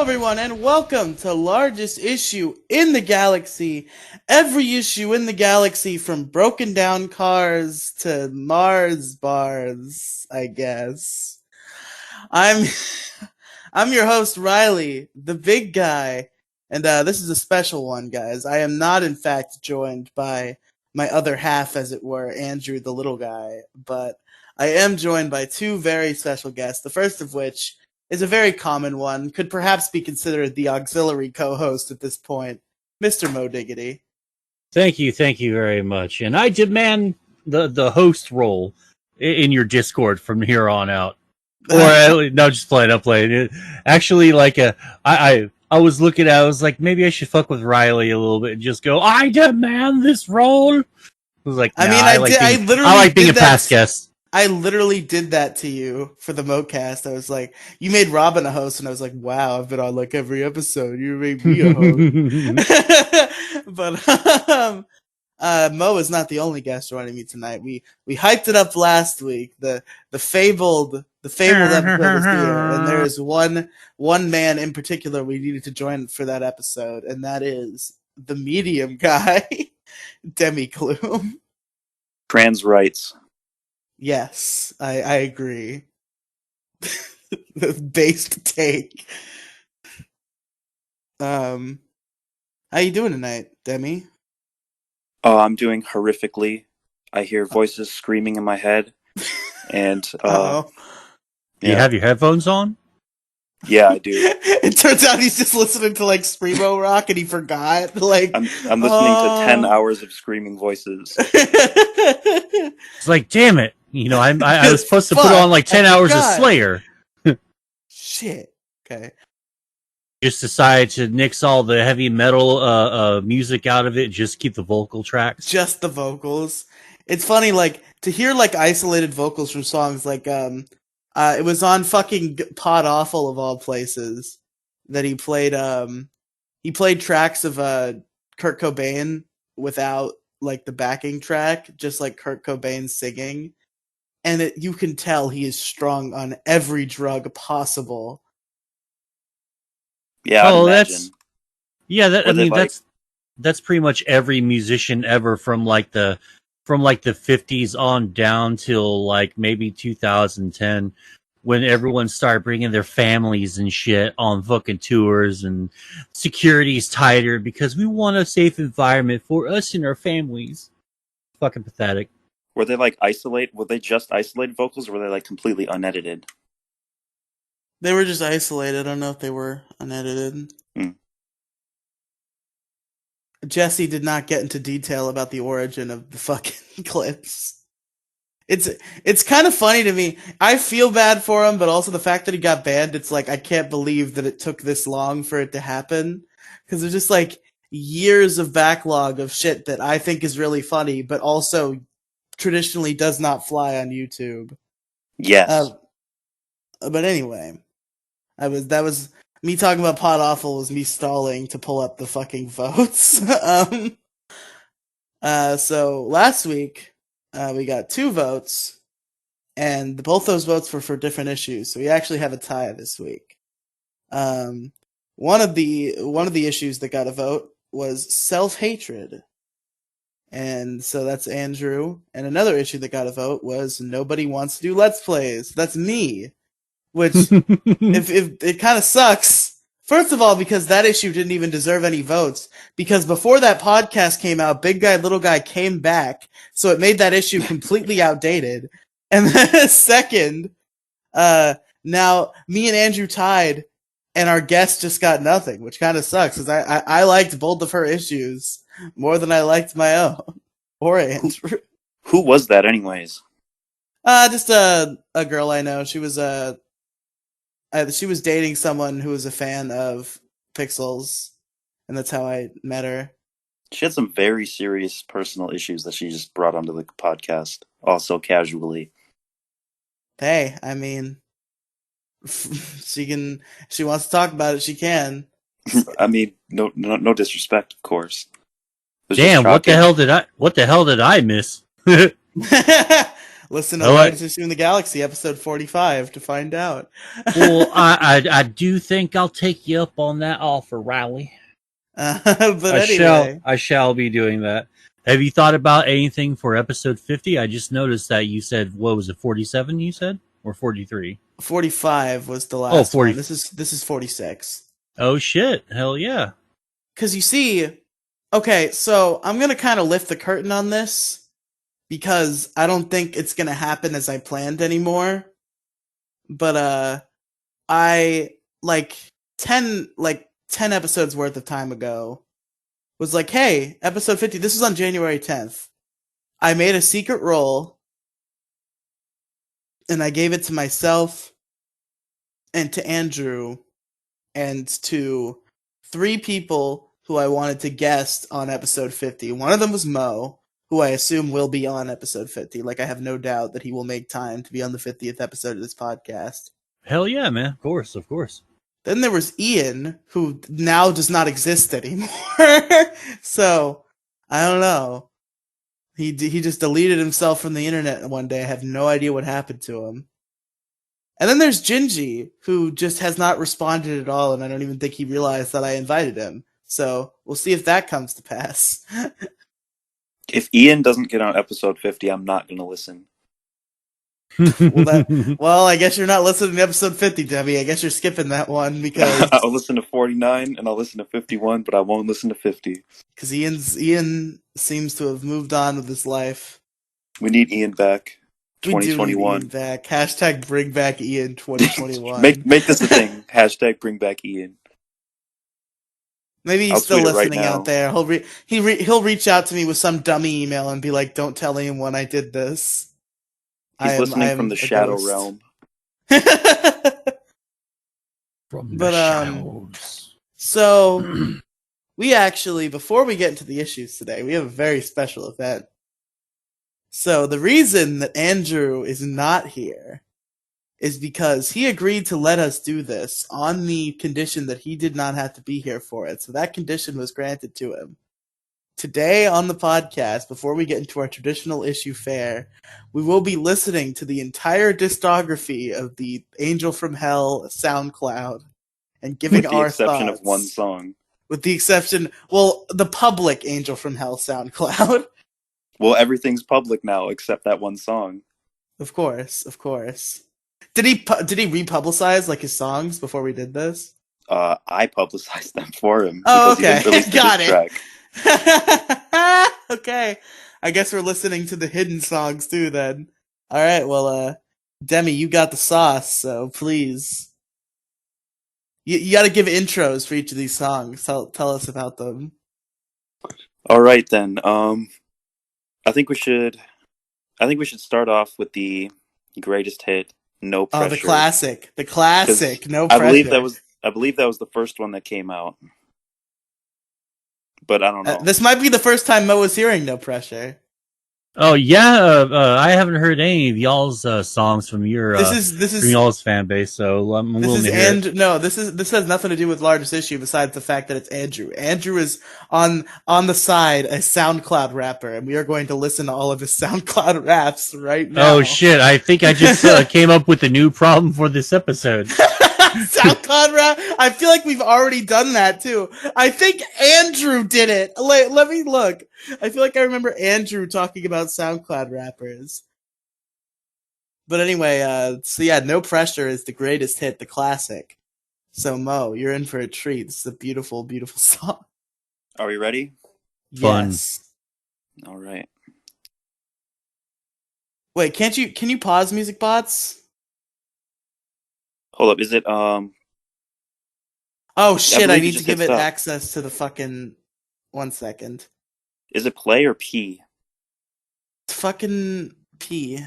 everyone, and welcome to Largest Issue in the Galaxy. Every issue in the galaxy, from broken down cars to Mars bars, I guess. I'm I'm your host, Riely, the big guy, and this is a special one, guys. I am not, in fact, joined by my other half, as it were, Andrew, the little guy, but I am joined by two very special guests, the first of which is a very common one, could perhaps be considered the auxiliary co-host at this point, Mr. Mo Diggity. Thank you very much. And I demand the host role in your Discord from here on out. Or no, just playing. I'm playing it. Actually, I was looking at. I was like, maybe I should fuck with Riely a little bit and just go. I demand this role. I was like, nah, I like being a past guest. I literally did that to you for the Mocast. I was like, you made Robin a host, and I was like, wow, I've been on like every episode. You made me a host. But Mo is not the only guest joining me tonight. We hyped it up last week. The fabled episode is here, and there is one man in particular we needed to join for that episode, and that is the medium guy, Demi Gloom. Trans rights. Yes, I agree. The based take. How you doing tonight, Demi? Oh, I'm doing horrifically. I hear voices screaming in my head, and Do you have your headphones on? Yeah, I do. It turns out he's just listening to like screamo rock, and he forgot. Like I'm listening to 10 hours of screaming voices. It's like, damn it! You know, I was supposed to put on like 10 hours of Slayer. Shit. Okay. Just decided to nix all the heavy metal music out of it. Just keep the vocal tracks. Just the vocals. It's funny, like to hear like isolated vocals from songs. Like it was on fucking Pod Awful of all places that he played. He played tracks of Kurt Cobain without like the backing track, just like Kurt Cobain singing. And you can tell he is strung on every drug possible. Yeah, that's pretty much every musician ever from the 50s on down till like maybe 2010, when everyone started bringing their families and shit on fucking tours, and security's tighter because we want a safe environment for us and our families. Fucking pathetic. Were they just isolated vocals, or were they like completely unedited? They were just isolated. I don't know if they were unedited. Jesse did not get into detail about the origin of the fucking clips. It's kind of funny to me. I feel bad for him, but also the fact that he got banned, it's like, I can't believe that it took this long for it to happen. Because there's just like years of backlog of shit that I think is really funny, but also traditionally does not fly on YouTube. Yes. But anyway, that was me talking about Pod Awful was me stalling to pull up the fucking votes. So last week we got 2 votes, and both those votes were for different issues. So we actually have a tie this week. One of the issues that got a vote was self-hatred. And so that's Andrew. And another issue that got a vote was nobody wants to do Let's Plays. That's me. Which, if it kind of sucks. First of all, because that issue didn't even deserve any votes. Because before that podcast came out, Big Guy, Little Guy came back. So it made that issue completely outdated. And then second, now me and Andrew tied, and our guest just got nothing, which kind of sucks. Because I liked both of her issues more than I liked my own. Or Andrew. Who was that anyways? Just a girl I know. She was dating someone who was a fan of Pixels, and that's how I met her. She had some very serious personal issues that she just brought onto the podcast, also casually. Hey, I mean, she wants to talk about it, she can. I mean, no disrespect, of course. Damn, what the hell did I miss? Listen to Oh, Largest Issue in the Galaxy, episode 45, to find out. well, I do think I'll take you up on that offer, Riely. But anyway, I shall be doing that. Have you thought about anything for episode 50? I just noticed that you said, what was it, 47 you said? Or 43? 45 was the Oh, last 40. one. This is 46. Oh, shit. Hell yeah. Because you see, okay, so I'm going to kind of lift the curtain on this because I don't think it's going to happen as I planned anymore. But I like 10 episodes worth of time ago was like, "Hey, episode 50, this was on January 10th. I made a secret roll and I gave it to myself and to Andrew and to 3 people who I wanted to guest on episode 50. One of them was Mo, who I assume will be on episode 50. Like, I have no doubt that he will make time to be on the 50th episode of this podcast. Hell yeah, man. Of course, of course. Then there was Ian, who now does not exist anymore. So, I don't know. He just deleted himself from the internet one day. I have no idea what happened to him. And then there's Gingy, who just has not responded at all, and I don't even think he realized that I invited him. So we'll see if that comes to pass. If Ian doesn't get on episode 50, I'm not going to listen. Well, I guess you're not listening to episode 50, Debbie. I guess you're skipping that one because I'll listen to 49 and I'll listen to 51, but I won't listen to 50. Ian seems to have moved on with his life. We need Ian back. We do need 2021. Ian back. Hashtag bring back Ian 2021. make this a thing. Hashtag bring back Ian. Maybe he's I'll still tweet it right listening now. out there. He'll reach out to me with some dummy email and be like, "Don't tell anyone I did this." He's listening from the Shadow Realm. From the But, shadows. So, we actually, before we get into the issues today, we have a very special event. So, the reason that Andrew is not here is because he agreed to let us do this on the condition that he did not have to be here for it. So that condition was granted to him. Today on the podcast, before we get into our traditional issue fare, we will be listening to the entire discography of the Angel From Hell SoundCloud and giving With the our exception thoughts. of one song. With the exception, well, the public Angel From Hell SoundCloud. Well, everything's public now except that one song. Of course, of course. Did he republicize like his songs before we did this? I publicized them for him. Oh, because he didn't okay. release the Got diss it. track. Okay. I guess we're listening to the hidden songs too then. Alright, well, Demi, you got the sauce, so please. You gotta give intros for each of these songs. Tell us about them. Alright then. I think we should start off with the greatest hit, No Pressure. Oh, the classic. The classic, No Pressure. I believe that was the first one that came out. But I don't know. This might be the first time Mo was hearing No Pressure. Oh yeah, I haven't heard any of y'all's songs from your from y'all's fan base, so I'm willing to hear it. No, this has nothing to do with Largest Issue besides the fact that it's Andrew. Andrew is on the side a SoundCloud rapper, and we are going to listen to all of his SoundCloud raps right now. Oh shit! I think I just came up with a new problem for this episode. SoundCloud rap. I feel like we've already done that too. I think Andrew did it. Let me look. I feel like I remember Andrew talking about SoundCloud rappers. But anyway, so yeah, No Pressure is the greatest hit, the classic. So Mo, you're in for a treat. This is a beautiful, beautiful song. Are we ready? Fun. Yes. All right. Wait, can you pause Music Bots? Hold up, is it Oh shit, I need to give it access to the fucking 1 second. Is it play or P? It's fucking P.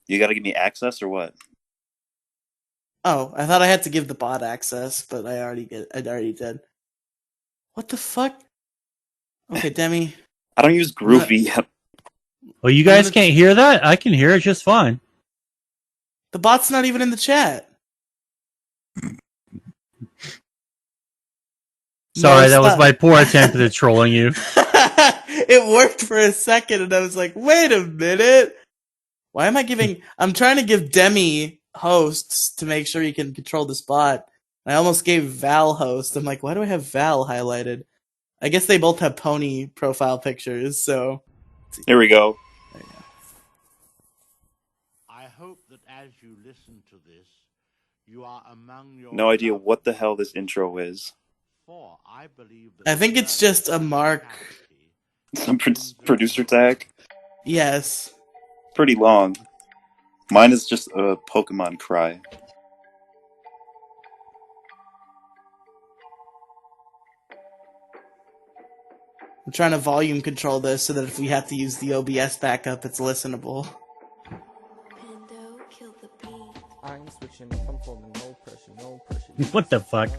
You gotta give me access or what? Oh, I thought I had to give the bot access, but I already did. What the fuck? Okay, Demi. I don't use Groovy yet. Well, you guys can't hear that? I can hear it just fine. The bot's not even in the chat. Sorry, that was my poor attempt at trolling you. it worked for a second, and I was like, wait a minute. Why am I giving... I'm trying to give Demi hosts to make sure he can control the spot. I almost gave Val host. I'm like, why do I have Val highlighted? I guess they both have pony profile pictures, so... Here we go. There you go. I hope that as you listen to this, you are among your No idea loved what the hell this intro is. for I believe that I think it's just a mark. Some producer tag. Yes. Pretty long. Mine is just a Pokemon cry. I'm trying to volume control this so that if we have to use the OBS backup, it's listenable. I'm switching up, I'm falling, no pressure, no pressure. What the fuck?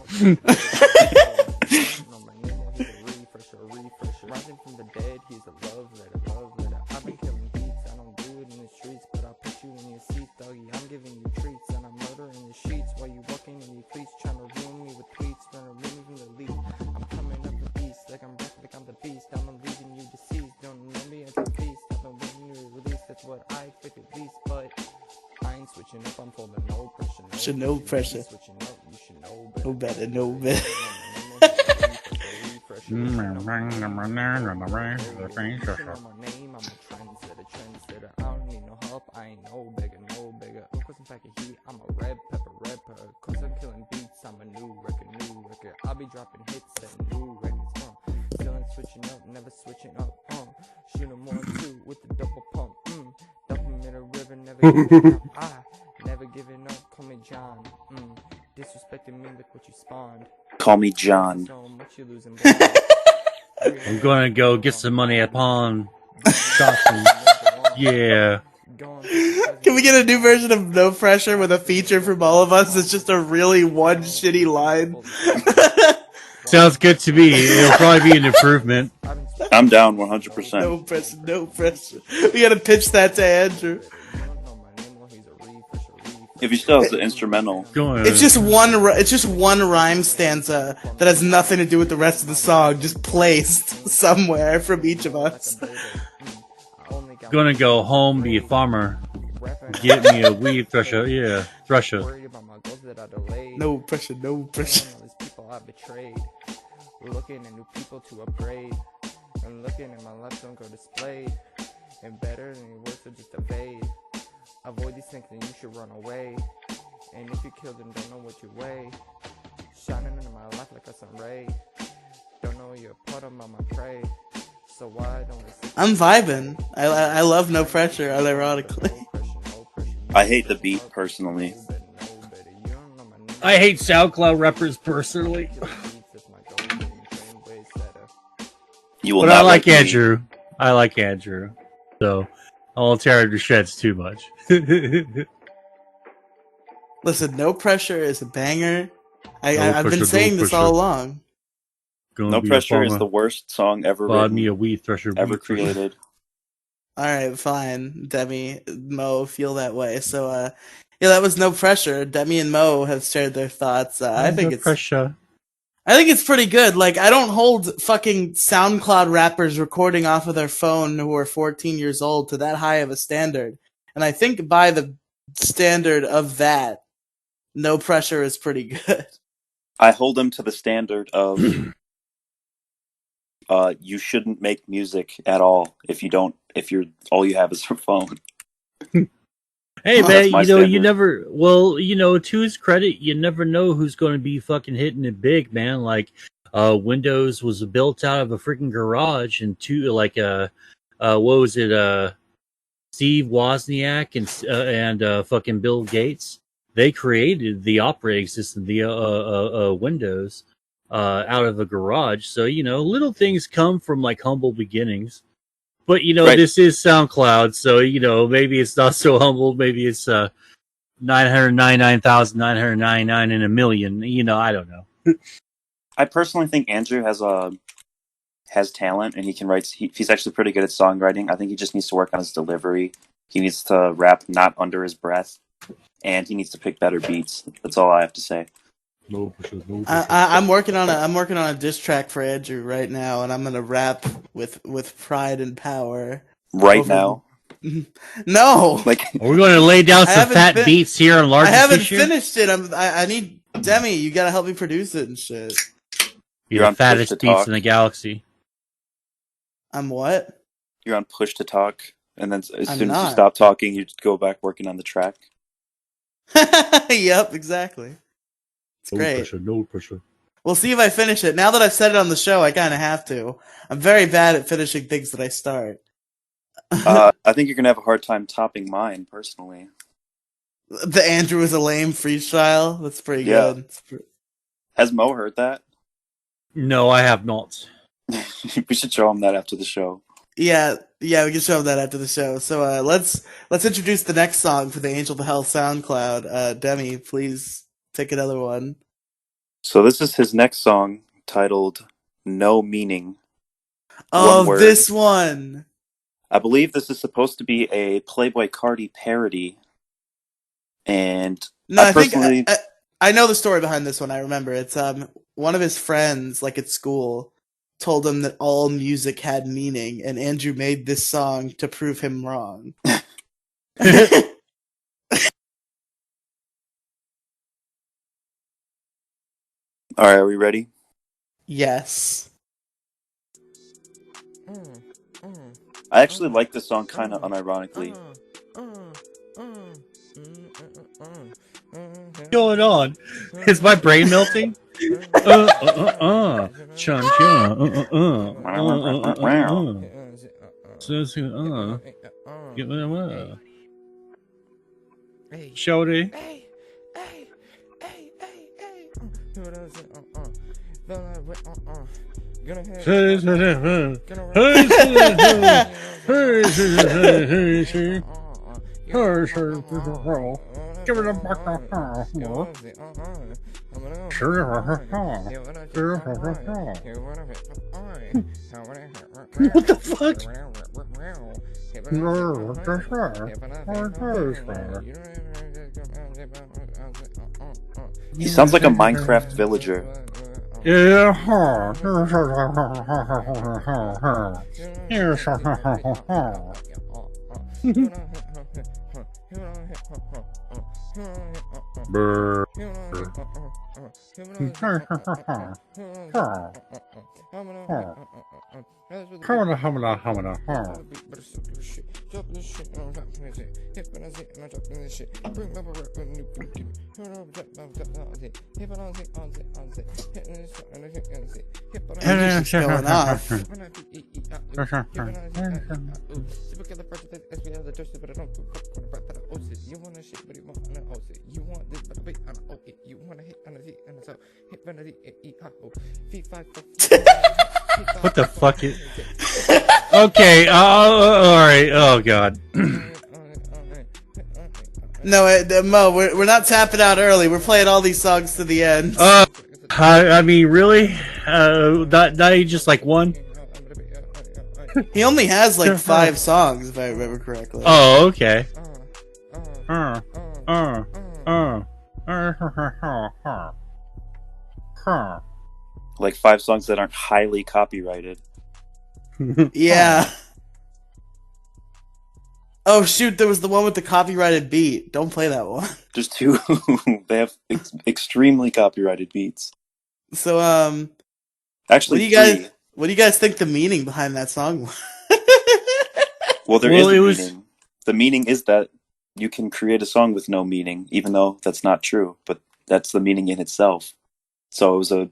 Rising from the dead, he's a love letter, love letter. I've been killing beats, I don't do it in the streets, but I'll put you in your seat, doggy. I'm giving you treats, and I'm murdering your sheets while you walking in your cleats, trying to ruin me with tweets, trying to remove me from the lead. I'm coming up the beast, like I'm breath, like I'm the beast. I'm leaving you deceased, don't know me as a beast. I've been waiting you to release, that's what I expect at least, but I ain't switching up, I'm folding no pressure. No pressure. Switching up, you should know No better, no better. On my name, I'm a trendsetter. I don't need no help, I ain't no beggar, no beggar. Of course I'm packing heat, I'm a red pepper. Cause I'm killing beats, I'm a new record. I'll be dropping hits, setting new records, Still ain't switching up, never switching up, Shoot 'em 1-2 with the double pump, Dump 'em in a river, never giving up, never giving up, call me John, Disrespecting me, look what you spawned. Call me John. So much you losing, I'm gonna go get some money at pawn shopping. Yeah. Can we get a new version of No Pressure with a feature from all of us? It's just a really one shitty line. Sounds good to me. It'll probably be an improvement. I'm down 100%. No pressure, no pressure. We gotta pitch that to Andrew. If he still has the instrumental. It's just one rhyme stanza that has nothing to do with the rest of the song, just placed somewhere from each of us. Gonna go home, be a farmer, get me a weed thresher. Yeah, thresher. No pressure, no pressure. Looking at new people to upgrade. I'm looking at my life don't go displayed. And better than your words to just evade. Avoid these things and you should run away. And if you kill them, don't know what you weigh. Shining into my life like a sun ray. Don't know you're part of my prey. So why don't we... I'm vibing. I love No Pressure, unironically. I hate the beat, personally. I hate SoundCloud rappers personally. You will But not I like me. Andrew. I like Andrew. So I won't tear him to shreds too much. Listen, No Pressure is a banger. I've been pressure, saying no this all along. No Pressure is the worst song ever Bought written, me a weed thresher. ever created. Alright, fine. Demi, Mo feel that way. So, yeah, that was No Pressure. Demi and Mo have shared their thoughts. I think it's pressure. I think it's pretty good. Like, I don't hold fucking SoundCloud rappers recording off of their phone who are 14 years old to that high of a standard. And I think by the standard of that, No Pressure is pretty good. I hold them to the standard of you shouldn't make music at all if you're all you have is your phone. Hey Well, man, you standard. never. To his credit, you never know who's going to be fucking hitting it big, man. Like, Windows was built out of a freaking garage, and what was it? Steve Wozniak and fucking Bill Gates. They created the operating system, the Windows, out of a garage. So little things come from like humble beginnings. But, Right. This is SoundCloud, so, maybe it's not so humble. Maybe it's 999,999 in a million. I don't know. I personally think Andrew has talent, and he can write. He's actually pretty good at songwriting. I think he just needs to work on his delivery. He needs to rap not under his breath, and he needs to pick better beats. That's all I have to say. No pressure, no I, pressure. I, I'm working on a diss track for Andrew right now, and I'm gonna rap with pride and power. Right Over now. no, Like, Are we going to lay down I some haven't fat fin- beats here on I larger haven't tissue? finished it. I need Demi. You gotta help me produce it and shit. Be you're the on push to fattest beats talk. in the galaxy. I'm what? You're on push to talk. And then as I'm soon as you not. stop talking, you just go back working on the track. Yep, exactly. It's No great. pressure, no pressure. We'll see if I finish it. Now that I've said it on the show, I kind of have to. I'm very bad at finishing things that I start. I think you're going to have a hard time topping mine, personally. The Andrew is a lame freestyle. That's pretty Yeah. good. Has Mo heard that? No, I have not. We should show him that after the show. Yeah, we can show him that after the show. So let's introduce the next song for the Angel From Hell Soundcloud. Demi, please take another one. So this is his next song, titled No Meaning. Oh, One word. this one. I believe this is supposed to be a Playboy Cardi parody. And No, I think personally... I know the story behind this one. I remember it's one of his friends, like at school, told him that all music had meaning, and Andrew made this song to prove him wrong. Alright, are we ready? Yes. I actually like this song kind of unironically. What's going on? Is my brain melting? Chun chun. Shorty. Give it a What the fuck? He sounds like a Minecraft villager. Yeah. Brr. Andrew's just going off. What the fuck is... Okay, alright, oh god. No, Mo, we're not tapping out early. We're playing all these songs to the end. I mean, really? Not just like one? He only has like 5 songs, if I remember correctly. Oh, okay. Like 5 songs that aren't highly copyrighted. Yeah. Oh shoot, there was the one with the copyrighted beat. Don't play that one. There's 2. They have extremely copyrighted beats. So Actually, what do you guys think the meaning behind that song was? Well, there is a meaning. The meaning is that you can create a song with no meaning, even though that's not true. But that's the meaning in itself. So it was a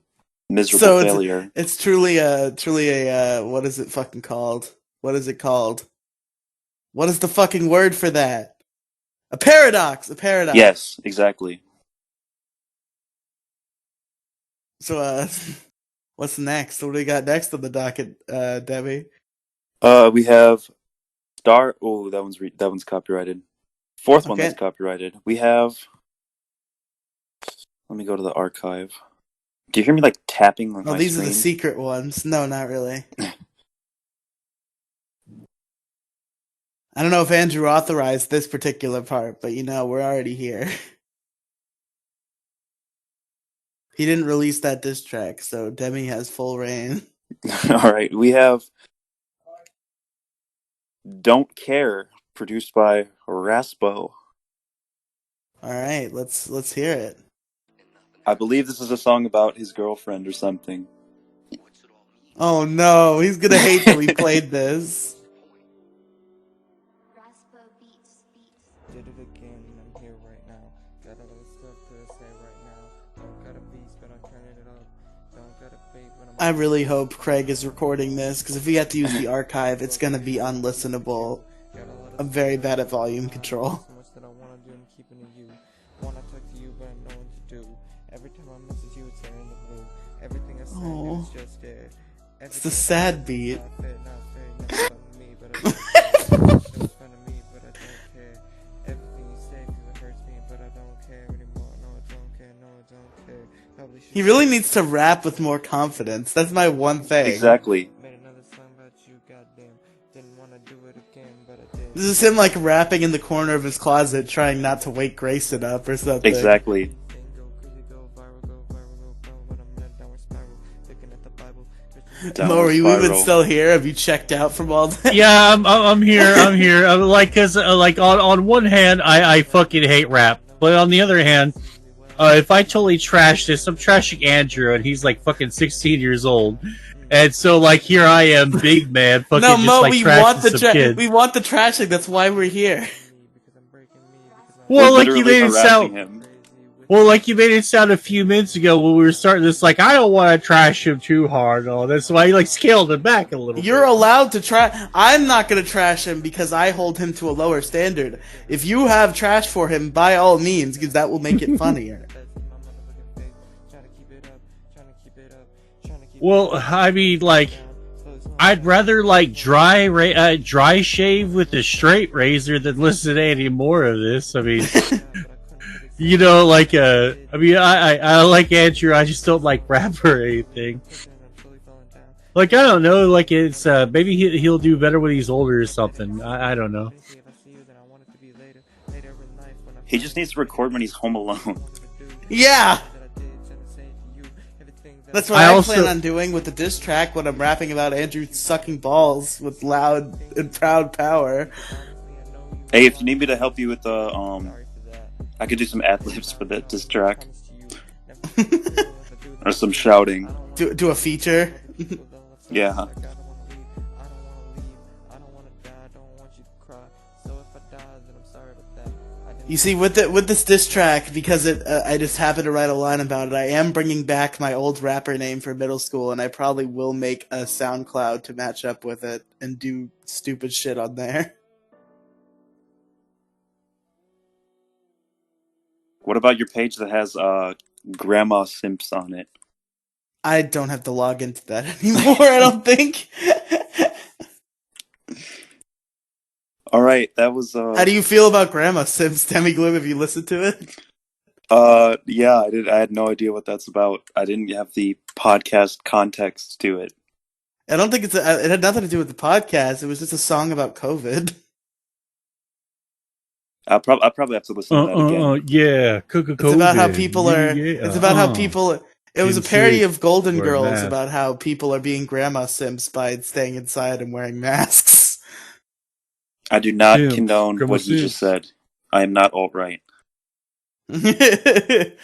miserable failure. It's truly a what is it fucking called? What is it called? What is the fucking word for that? A paradox. A paradox. Yes, exactly. So what's next? What do we got next on the docket, Debbie? We have Star. Oh, that one's copyrighted. Fourth one that's copyrighted. We have. Let me go to the archive. Do you hear me like tapping on my these screen? are the secret ones. No, not really. I don't know if Andrew authorized this particular part, but we're already here. He didn't release that diss track, so Demi has full reign. All right, we have "Don't Care," produced by Raspo. All right, let's hear it. I believe this is a song about his girlfriend or something. Oh no, he's gonna hate that we played this. Did it again, I'm here right now. Got a lot of stuff to say right now. Don't got a beast, but I'm turning it up. Don't got a beat, but I really hope Craig is recording this, because if we have to use the archive, it's gonna be unlistenable. I'm very bad at volume control. So much that I wanna do, I'm keeping it you. Wanna talk to you, but I know what to do. Every time I message you, it's in the blue. Everything I say, it's just there. It's the sad beat. He really needs to rap with more confidence. That's my one thing. Exactly. This is him like rapping in the corner of his closet, trying not to wake Grayson up or something. Exactly. Mo, are you even still here? Have you checked out from all that? Yeah, I'm here. I'm here. Like, cause like on one hand, I fucking hate rap, but on the other hand, if I totally trash this, I'm trashing Andrew, and he's like fucking 16 years old, and so like here I am, big man, fucking no, just Mo, like trashing some kids. We want the trashing. That's why we're here. Well, like you made it sound. Well, like you made it sound a few minutes ago when we were starting this, like, I don't want to trash him too hard. Oh, that's why he, like, scaled it back a little You're allowed to try. I'm not going to trash him because I hold him to a lower standard. If you have trash for him, by all means, because that will make it funnier. Well, I mean, like, I'd rather, like, dry shave with a straight razor than listen to any more of this. I mean... You know, like, I mean, I like Andrew, I just don't like rap or anything. Like, I don't know, like, it's, maybe he'll do better when he's older or something. I don't know. He just needs to record when he's home alone. Yeah! That's what I plan on doing with the diss track when I'm rapping about Andrew sucking balls with loud and proud power. Hey, if you need me to help you with the, I could do some ad-libs for that diss track. Or some shouting. Do a feature? Yeah. You see, with this diss track, because I just happened to write a line about it, I am bringing back my old rapper name for middle school, and I probably will make a SoundCloud to match up with it and do stupid shit on there. What about your page that has Grandma Simps on it? I don't have to log into that anymore, I don't think. Alright, that was... How do you feel about Grandma Simps, Demi Gloom? Have you listened to it? Yeah, I did. I had no idea what that's about. I didn't have the podcast context to it. I don't think it had nothing to do with the podcast. It was just a song about COVID. I'll probably have to listen to that again. Yeah, it's about how people are. It's about how people. It was a parody of Golden Girls about how people are being grandma simps by staying inside and wearing masks. I do not condone what you just said. I am not alt-right. But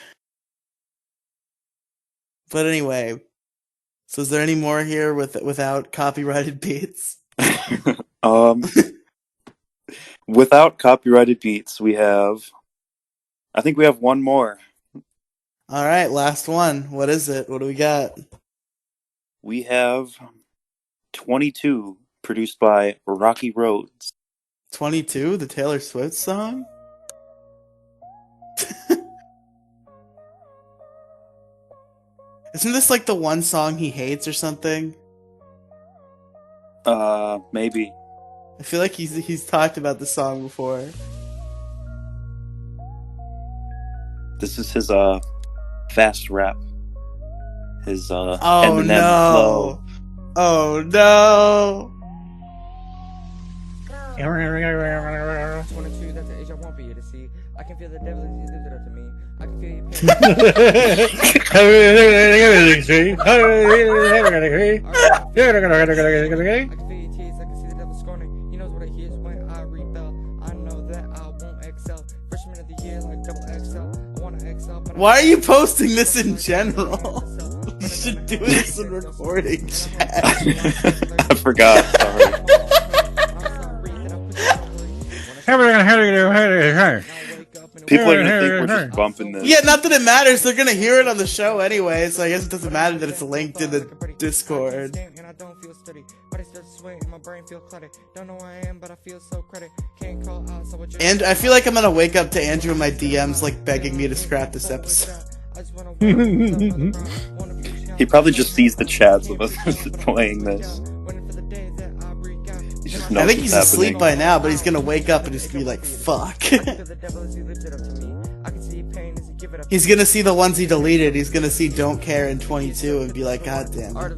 anyway, so is there any more here without copyrighted beats? Without copyrighted beats, we have... I think we have one more. Alright, last one. What is it? What do we got? We have 22, produced by Rocky Roads. 22? The Taylor Swift song? Isn't this like the one song he hates or something? Maybe. I feel like he's talked about the song before. This is his fast rap. His Eminem flow. Oh no! 22, that's the age I want for you to see. I can feel the devil, he did it up to me. I can feel you I can feel your tears, I can see the devil scorning. He knows what I hear when I rebel. I know that I won't excel. Freshman of the year like double XL. I wanna excel, but Why are you posting this in general? You should do this in recording chat. I forgot. Sorry. People are gonna think we're just bumping this. Yeah, not that it matters. They're gonna hear it on the show anyway, so I guess it doesn't matter that it's linked in the Discord. And I feel like I'm gonna wake up to Andrew in my DMs like begging me to scrap this episode. He probably just sees the chats of us playing this. He just knows I think he's what's asleep happening. by now, but he's gonna wake up and just be like, fuck. He's gonna see the ones he deleted. He's gonna see Don't Care in 22 and be like, God damn it.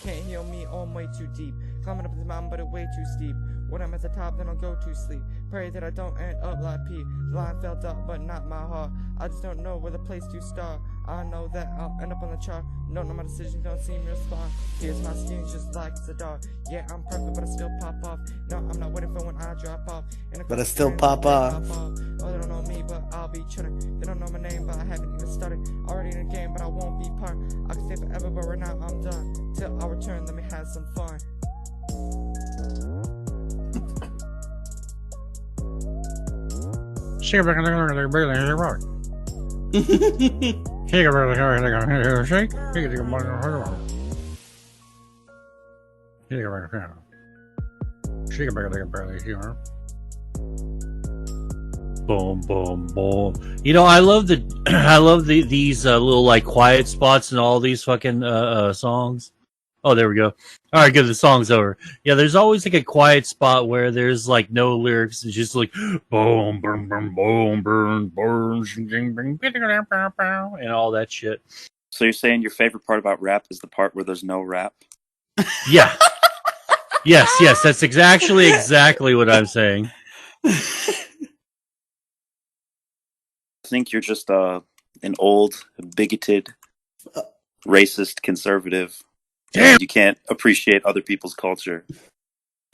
Can't heal me, I'm way too deep. Climbing up this mountain, but it's way too steep. When I'm at the top, then I'll go to sleep. Pray that I don't end up like P. The line fell up, but not my heart. I just don't know where the place to start. I know that I'll end up on the chart. No, my decisions don't seem real smart. Here's my skin just like the dark. Yeah, I'm perfect, but I still pop off. No, I'm not waiting for when I drop off. But I still pop off. Oh, they don't know me, but I'll be chilling. They don't know my name, but I haven't even started. Already in the game, but I won't be part. I can stay forever, but right now I'm done. Till I return, let me have some fun. Boom, boom, boom. You know, I love these little like quiet spots in all these fucking songs. Oh, there we go. All right, good. The song's over. Yeah, there's always like a quiet spot where there's like no lyrics. It's just like boom, boom, boom, boom, boom, boom, and all that shit. So you're saying your favorite part about rap is the part where there's no rap? Yeah. Yes. That's exactly what I'm saying. I think you're just an old, bigoted, racist conservative. Damn. And you can't appreciate other people's culture.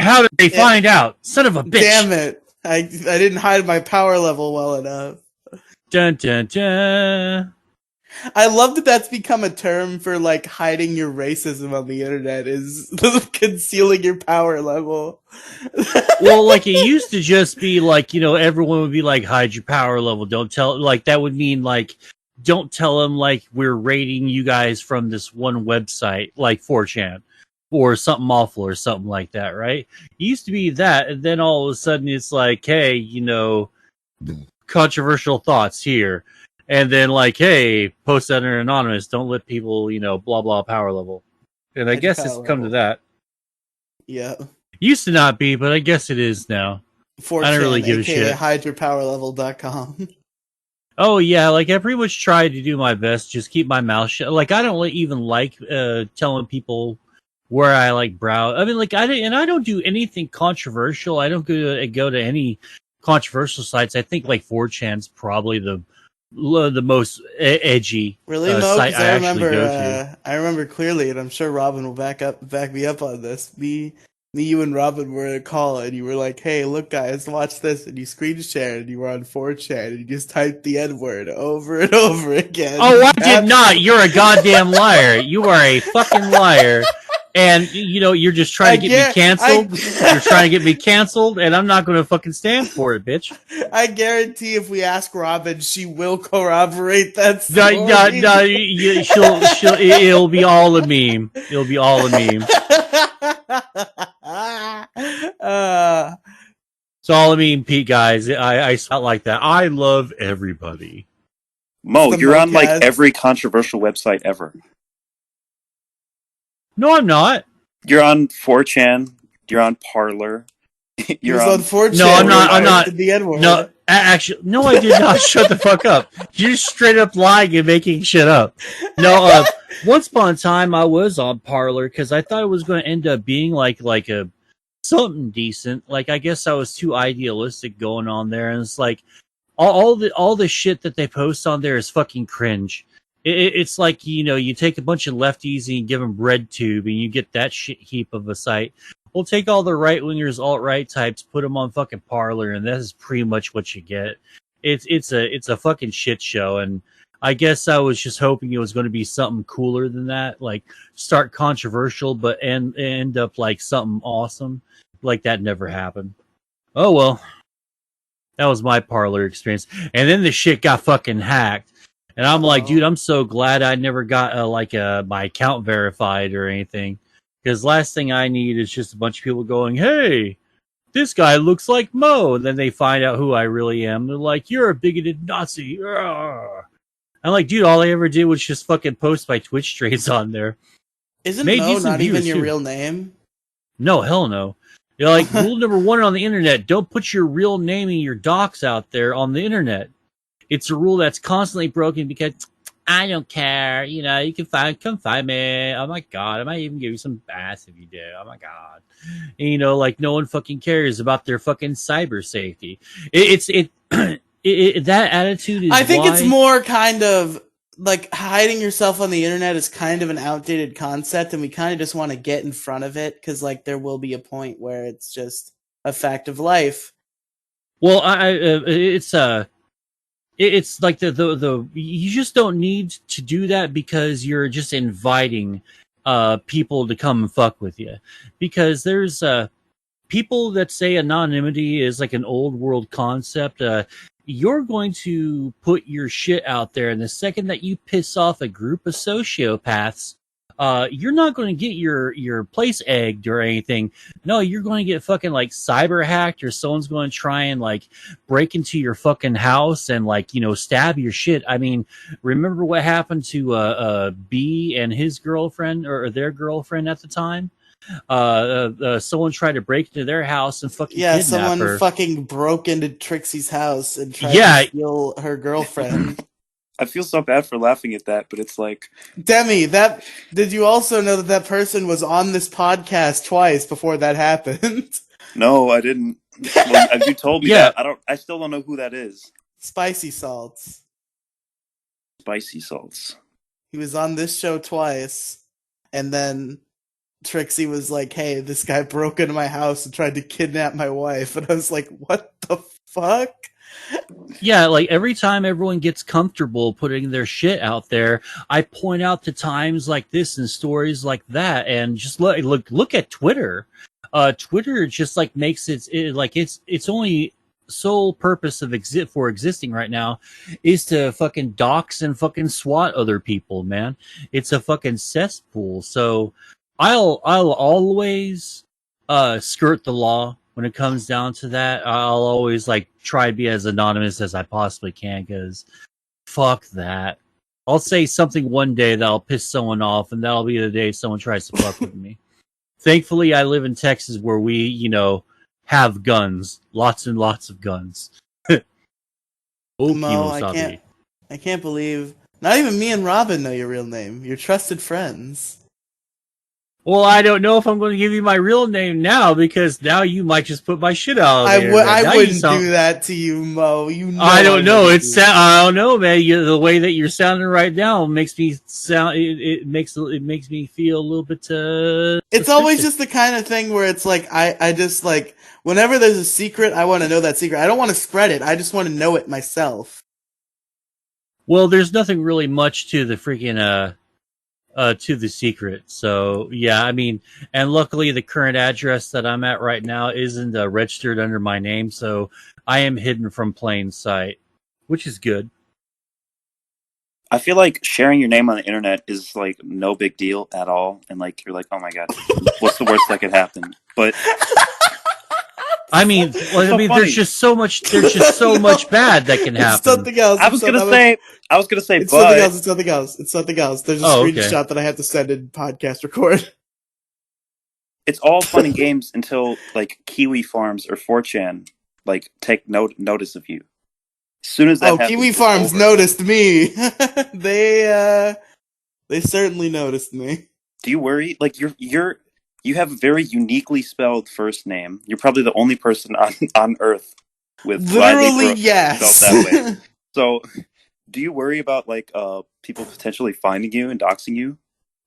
How did they find out? Son of a bitch. Damn it. I didn't hide my power level well enough. Dun, dun, dun. I love that that's become a term for like hiding your racism on the internet is concealing your power level. Well, like it used to just be like, you know, everyone would be like, hide your power level. Don't tell, like that would mean like, don't tell them like we're rating you guys from this one website, like 4chan or something awful or something like that, right? It used to be that, and then all of a sudden it's like, hey, you know, controversial thoughts here. And then like, hey, post that in anonymous. Don't let people, you know, blah, blah, power level. And I guess it's come to that. Yeah. Used to not be, but I guess it is now. 4chan, I don't really give a aka shit. hideyourpowerlevel.com. Oh yeah, like I pretty much try to do my best, just keep my mouth shut. Like I don't even like telling people where I like browse. I mean, like I don't do anything controversial. I don't go to any controversial sites. I think like 4chan's probably the most edgy Really, Mo? site Because I actually go to. I remember clearly, and I'm sure Robin will back me up on this. Me, you, and Robin were in a call, and you were like, "Hey, look, guys, watch this," and you screen shared, and you were on 4chan, and you just typed the N-word over and over again. Oh, I did not. You're a goddamn liar. You are a fucking liar. And, you know, you're just trying to get me canceled. You're trying to get me canceled, and I'm not going to fucking stand for it, bitch. I guarantee if we ask Robin, she will corroberate that story. It'll be all a meme. It'll be all a meme. It's all a meme, Pete, guys. I felt like that. I love everybody. Mo, you're on like every controversial website ever. No, I'm not. You're on 4chan. You're on Parler. You're on 4chan. No, I'm not. I'm not. The N-word. No, actually, no, I did not. Shut the fuck up. You're straight up lying and making shit up. No, once upon a time, I was on Parler because I thought it was going to end up being like a something decent. Like, I guess I was too idealistic going on there, and it's like all the shit that they post on there is fucking cringe. It's like, you take a bunch of lefties and you give them RedTube and you get that shit heap of a site. We'll take all the right wingers, alt right types, put them on fucking Parlor, and that is pretty much what you get. It's a fucking shit show, and I guess I was just hoping it was going to be something cooler than that, like start controversial, but end up like something awesome. Like that never happened. Oh well, that was my Parlor experience, and then the shit got fucking hacked. And I'm like, dude, I'm so glad I never got my account verified or anything. Because last thing I need is just a bunch of people going, hey, this guy looks like Moe. And then they find out who I really am. They're like, you're a bigoted Nazi. Arrgh. I'm like, dude, all I ever did was just fucking post my Twitch streams on there. Isn't Moe not even your real name? No, hell no. You're like, rule number 1 on the internet, don't put your real name and your docs out there on the internet. It's a rule that's constantly broken because I don't care. You can come find me. Oh my God. I might even give you some bass if you do. Oh my God. And, like no one fucking cares about their fucking cyber safety. That attitude is I think it's more kind of like hiding yourself on the internet is kind of an outdated concept, and we kind of just want to get in front of it because like there will be a point where it's just a fact of life. Well, it's like the you just don't need to do that because you're just inviting people to come and fuck with you, because there's people that say anonymity is like an old world concept. You're going to put your shit out there, and the second that you piss off a group of sociopaths, you're not going to get your place egged or anything. No, you're going to get fucking like cyber hacked, or someone's going to try and like break into your fucking house and like, stab your shit. I mean, remember what happened to B and his girlfriend, or their girlfriend at the time? Someone tried to break into their house and fucking kidnap someone her. Fucking broke into Trixie's house and tried to steal her girlfriend. I feel so bad for laughing at that, but it's like, Demi, did you also know that person was on this podcast twice before that happened? No, I didn't. Well, as you told me that, I still don't know who that is. Spicy Salts. Spicy Salts. He was on this show twice, and then Trixie was like, hey, this guy broke into my house and tried to kidnap my wife. And I was like, what the fuck? Yeah, like every time everyone gets comfortable putting their shit out there, I point out to times like this and stories like that, and just look at Twitter. Twitter just like makes its only sole purpose of existing right now is to fucking dox and fucking swat other people, man. It's a fucking cesspool. So I'll always skirt the law when it comes down to that. I'll always like try to be as anonymous as I possibly can, because fuck that. I'll say something one day that'll piss someone off, and that'll be the day someone tries to fuck with me. Thankfully, I live in Texas where we, have guns, lots and lots of guns. Mo, I can't believe not even me and Robin know your real name. You're trusted friends. Well, I don't know if I'm going to give you my real name now, because now you might just put my shit out there. I wouldn't do that to you, Mo. I don't know. I don't know, man. The way that you're sounding right now makes me sound. It makes me feel a little bit. It's always just the kind of thing where it's like I just like whenever there's a secret, I want to know that secret. I don't want to spread it. I just want to know it myself. Well, there's nothing really much to the freaking to the secret. So yeah, I mean, and luckily the current address that I'm at right now isn't registered under my name, so I am hidden from plain sight, which is good. I feel like sharing your name on the internet is like no big deal at all, and like you're like, oh my god, what's the worst that could happen? But I mean, there's just so much bad that can happen. It's something else. I was gonna say, it's something else. There's a screenshot that I have to send in podcast record. It's all fun and games until like Kiwi Farms or 4chan like take notice of you. As soon as that happens, Kiwi Farms noticed me. They certainly noticed me. Do you worry? Like you're you have a very uniquely spelled first name. You're probably the only person on Earth with Literally, Riely yes. spelled that way. So, do you worry about people potentially finding you and doxing you?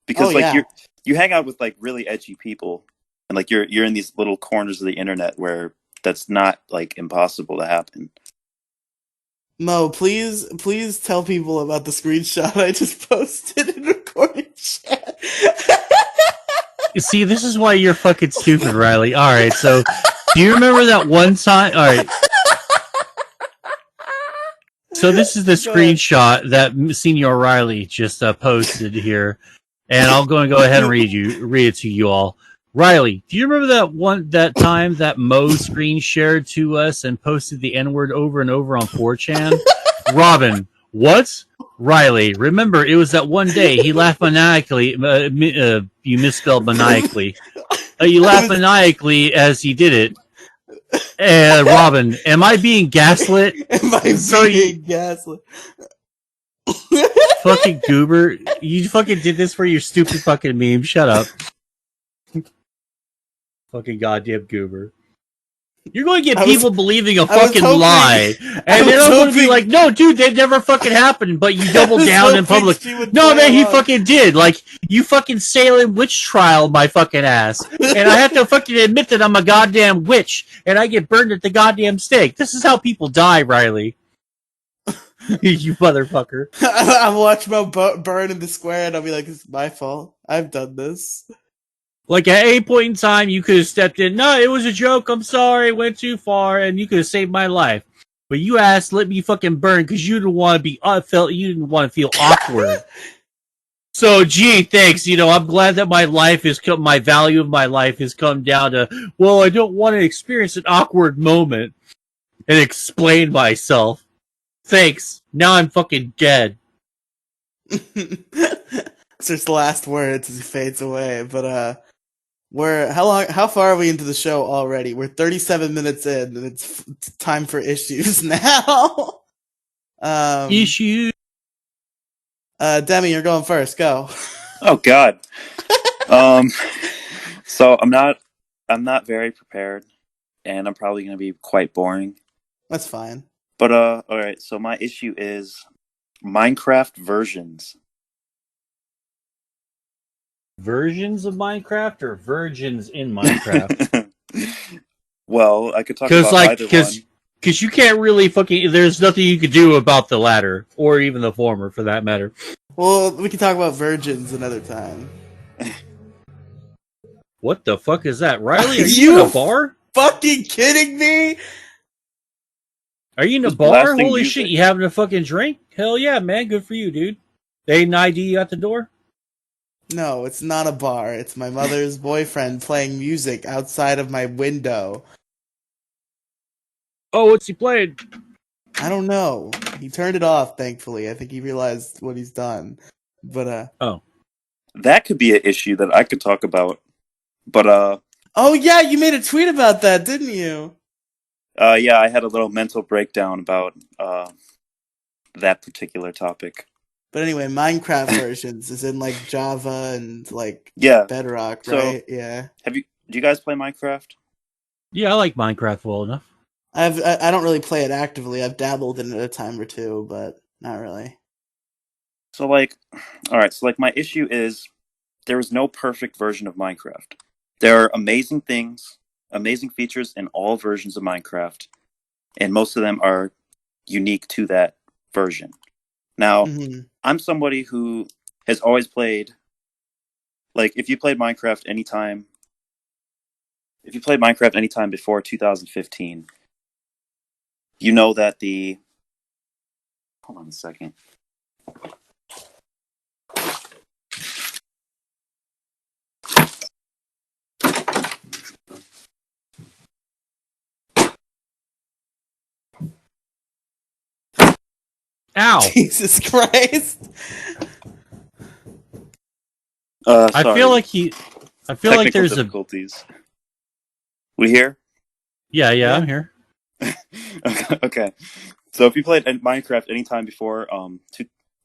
Because yeah. you hang out with like really edgy people, and like you're in these little corners of the internet where that's not like impossible to happen. Mo, please tell people about the screenshot I just posted in recording chat. See, this is why you're fucking stupid, Riely. All right, so do you remember that one time? All right. So this is the screenshot that Senior Riely just posted here, and I'll go ahead and read it to you all. Riely, do you remember that time that Mo screen shared to us and posted the N-word over and over on 4chan? Robin, what? Riely, remember it was that one day he laughed maniacally. You misspelled maniacally. You laughed maniacally as he did it. Robin, am I being gaslit? Am I being gaslit? Fucking goober. You fucking did this for your stupid fucking meme. Shut up. Fucking goddamn goober. You're going to get people believing a fucking lie. And they're going to be like, no, dude, that never fucking happened. But you double down in public. No, man, he fucking did. Like, you fucking Salem witch trial my fucking ass. And I have to fucking admit that I'm a goddamn witch. And I get burned at the goddamn stake. This is how people die, Riely. You motherfucker. I'll watch Mo burn in the square and I'll be like, it's my fault. I've done this. Like, at any point in time, you could have stepped in. No, it was a joke. I'm sorry. It went too far. And you could have saved my life. But you asked, let me fucking burn because you didn't want to be you didn't want to feel awkward. So, gee, thanks. You know, I'm glad that my value of my life has come down to, well, I don't want to experience an awkward moment and explain myself. Thanks. Now I'm fucking dead. It's just the last words as he fades away. But how far are we into the show already? We're 37 minutes in, and it's time for issues now. Issues. Demi, you're going first. Go. Oh God. So I'm not very prepared, and I'm probably going to be quite boring. That's fine. But all right. So my issue is Minecraft versions. Versions of Minecraft or virgins in Minecraft? Well, I could talk about either one. Because you can't really there's nothing you could do about the latter, or even the former, for that matter. Well, we can talk about virgins another time. What the fuck is that? Riely, are you in a bar? Fucking kidding me? Are you in a bar? Holy shit, you having a fucking drink? Hell yeah, man, good for you, dude. They ain't an ID at the door? No, it's not a bar. It's my mother's boyfriend playing music outside of my window. Oh, what's he playing? I don't know. He turned it off, thankfully. I think he realized what he's done. But, Oh. That could be an issue that I could talk about. But, oh, yeah, you made a tweet about that, didn't you? Yeah, I had a little mental breakdown about, that particular topic. But anyway, Minecraft versions is in, like, Java and, like, Bedrock, right? Yeah. Do you guys play Minecraft? Yeah, I like Minecraft well enough. I don't really play it actively. I've dabbled in it a time or two, but not really. So, like, alright, so, like, my issue is there is no perfect version of Minecraft. There are amazing things, amazing features in all versions of Minecraft, and most of them are unique to that version. Now, I'm somebody who has always played, like, if you played Minecraft anytime before 2015, you know that hold on a second. Ow! Jesus Christ! I feel like there's difficulties. We here? Yeah, I'm here. Okay. So if you played Minecraft anytime before,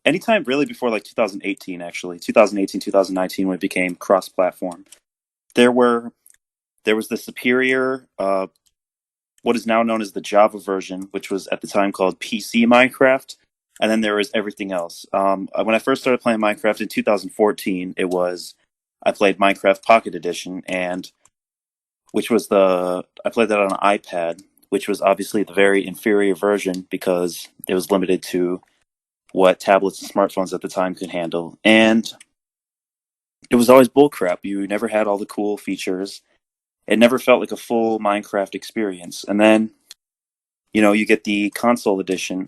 anytime really before like 2018, actually, 2018, 2019, when it became cross-platform, there was the superior, what is now known as the Java version, which was at the time called PC Minecraft, and then there was everything else. When I first started playing Minecraft in 2014, I played Minecraft Pocket Edition, and I played that on an iPad, which was obviously the very inferior version because it was limited to what tablets and smartphones at the time could handle, and it was always bullcrap. You never had all the cool features. It never felt like a full Minecraft experience. And then, you get the console edition,